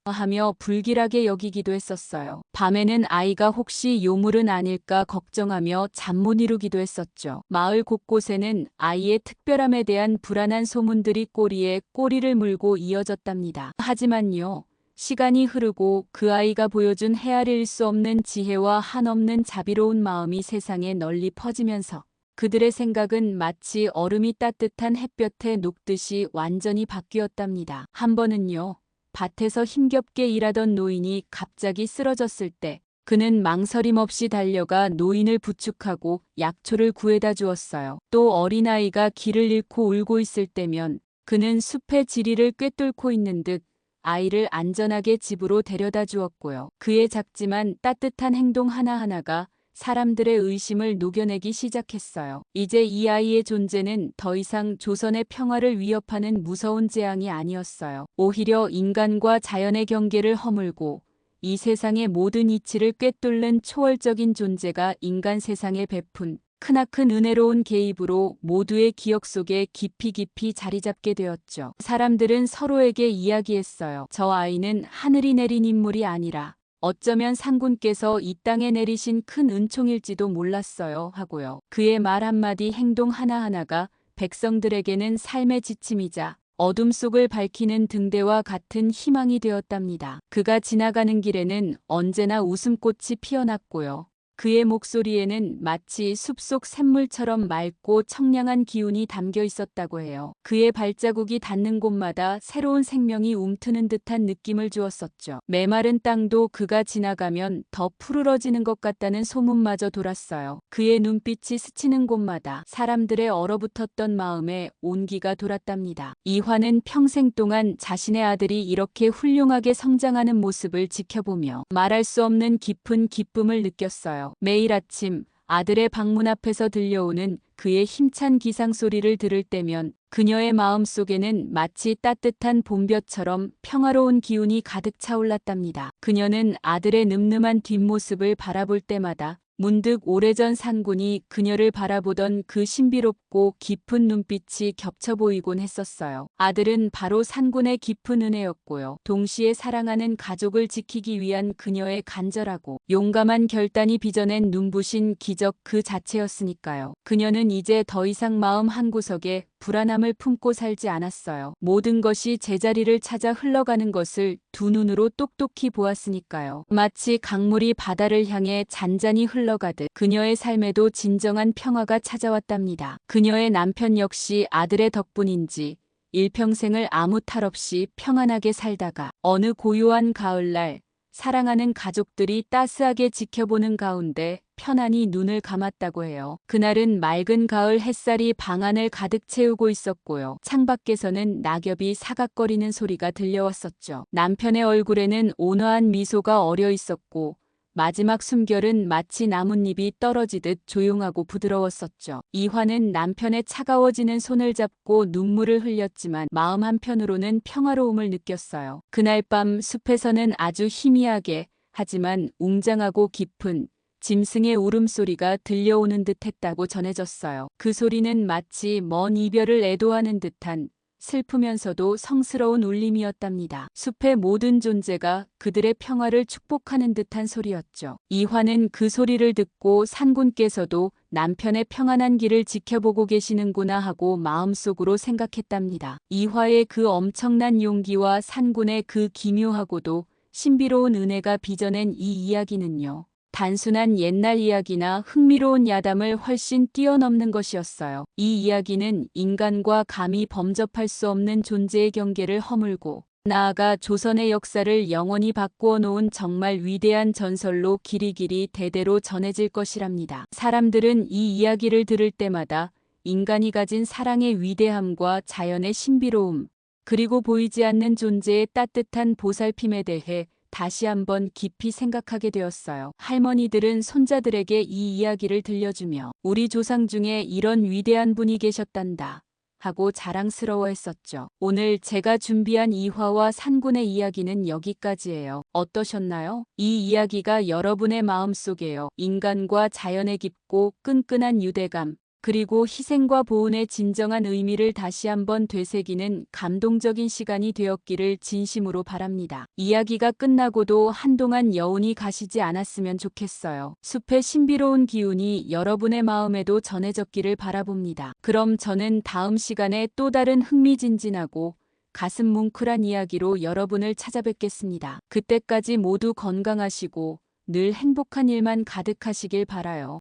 Speaker 1: 하며 불길하게 여기기도 했었어요. 밤에는 아이가 혹시 요물은 아닐까 걱정하며 잠 못 이루기도 했었죠. 마을 곳곳에는 아이의 특별함에 대한 불안한 소문들이 꼬리에 꼬리를 물고 이어졌답니다. 하지만요, 시간이 흐르고 그 아이가 보여준 헤아릴 수 없는 지혜와 한없는 자비로운 마음이 세상에 널리 퍼지면서 그들의 생각은 마치 얼음이 따뜻한 햇볕에 녹듯이 완전히 바뀌었답니다. 한 번은요, 밭에서 힘겹게 일하던 노인이 갑자기 쓰러졌을 때 그는 망설임 없이 달려가 노인을 부축하고 약초를 구해다 주었어요. 또 어린아이가 길을 잃고 울고 있을 때면 그는 숲의 지리를 꿰뚫고 있는 듯 아이를 안전하게 집으로 데려다 주었고요. 그의 작지만 따뜻한 행동 하나하나가 사람들의 의심을 녹여내기 시작했어요. 이제 이 아이의 존재는 더 이상 조선의 평화를 위협하는 무서운 재앙이 아니었어요. 오히려 인간과 자연의 경계를 허물고 이 세상의 모든 이치를 꿰뚫는 초월적인 존재가 인간 세상에 베푼 크나큰 은혜로운 개입으로 모두의 기억 속에 깊이 깊이 자리 잡게 되었죠. 사람들은 서로에게 이야기했어요. 저 아이는 하늘이 내린 인물이 아니라 어쩌면 상군께서 이 땅에 내리신 큰 은총일지도 몰랐어요 하고요. 그의 말 한마디 행동 하나하나가 백성들에게는 삶의 지침이자 어둠 속을 밝히는 등대와 같은 희망이 되었답니다. 그가 지나가는 길에는 언제나 웃음꽃이 피어났고요. 그의 목소리에는 마치 숲속 샘물처럼 맑고 청량한 기운이 담겨 있었다고 해요. 그의 발자국이 닿는 곳마다 새로운 생명이 움트는 듯한 느낌을 주었었죠. 메마른 땅도 그가 지나가면 더 푸르러지는 것 같다는 소문마저 돌았어요. 그의 눈빛이 스치는 곳마다 사람들의 얼어붙었던 마음에 온기가 돌았답니다. 이화는 평생 동안 자신의 아들이 이렇게 훌륭하게 성장하는 모습을 지켜보며 말할 수 없는 깊은 기쁨을 느꼈어요. 매일 아침 아들의 방문 앞에서 들려오는 그의 힘찬 기상 소리를 들을 때면 그녀의 마음속에는 마치 따뜻한 봄볕처럼 평화로운 기운이 가득 차올랐답니다. 그녀는 아들의 늠름한 뒷모습을 바라볼 때마다 문득 오래전 상군이 그녀를 바라보던 그 신비롭고 깊은 눈빛이 겹쳐 보이곤 했었어요. 아들은 바로 상군의 깊은 은혜였고요. 동시에 사랑하는 가족을 지키기 위한 그녀의 간절하고 용감한 결단이 빚어낸 눈부신 기적 그 자체였으니까요. 그녀는 이제 더 이상 마음 한구석에 불안함을 품고 살지 않았어요. 모든 것이 제자리를 찾아 흘러가는 것을 두 눈으로 똑똑히 보았으니까요. 마치 강물이 바다를 향해 잔잔히 흘러가듯 그녀의 삶에도 진정한 평화가 찾아왔답니다. 그녀의 남편 역시 아들의 덕분인지 일평생을 아무 탈 없이 평안하게 살다가 어느 고요한 가을날 사랑하는 가족들이 따스하게 지켜보는 가운데 편안히 눈을 감았다고 해요. 그날은 맑은 가을 햇살이 방 안을 가득 채우고 있었고요. 창밖에서는 낙엽이 사각거리는 소리가 들려왔었죠. 남편의 얼굴에는 온화한 미소가 어려 있었고 마지막 숨결은 마치 나뭇잎이 떨어지듯 조용하고 부드러웠었죠. 이화는 남편의 차가워지는 손을 잡고 눈물을 흘렸지만 마음 한편으로는 평화로움을 느꼈어요. 그날 밤 숲에서는 아주 희미하게 하지만 웅장하고 깊은 짐승의 울음소리가 들려오는 듯 했다고 전해졌어요. 그 소리는 마치 먼 이별을 애도하는 듯한 슬프면서도 성스러운 울림이었답니다. 숲의 모든 존재가 그들의 평화를 축복하는 듯한 소리였죠. 이화는 그 소리를 듣고 산군께서도 남편의 평안한 길을 지켜보고 계시는구나 하고 마음속으로 생각했답니다. 이화의 그 엄청난 용기와 산군의 그 기묘하고도 신비로운 은혜가 빚어낸 이 이야기는요. 단순한 옛날 이야기나 흥미로운 야담을 훨씬 뛰어넘는 것이었어요. 이 이야기는 인간과 감히 범접할 수 없는 존재의 경계를 허물고 나아가 조선의 역사를 영원히 바꾸어 놓은 정말 위대한 전설로 길이길이 대대로 전해질 것이랍니다. 사람들은 이 이야기를 들을 때마다 인간이 가진 사랑의 위대함과 자연의 신비로움, 그리고 보이지 않는 존재의 따뜻한 보살핌에 대해 다시 한번 깊이 생각하게 되었어요. 할머니들은 손자들에게 이 이야기를 들려주며 우리 조상 중에 이런 위대한 분이 계셨단다 하고 자랑스러워했었죠. 오늘 제가 준비한 이화와 산군의 이야기는 여기까지예요. 어떠셨나요? 이 이야기가 여러분의 마음속에요. 인간과 자연의 깊고 끈끈한 유대감, 그리고 희생과 보온의 진정한 의미를 다시 한번 되새기는 감동적인 시간이 되었기를 진심으로 바랍니다. 이야기가 끝나고도 한동안 여운이 가시지 않았으면 좋겠어요. 숲의 신비로운 기운이 여러분의 마음에도 전해졌기를 바라봅니다. 그럼 저는 다음 시간에 또 다른 흥미진진하고 가슴 뭉클한 이야기로 여러분을 찾아뵙겠습니다. 그때까지 모두 건강하시고 늘 행복한 일만 가득하시길 바라요.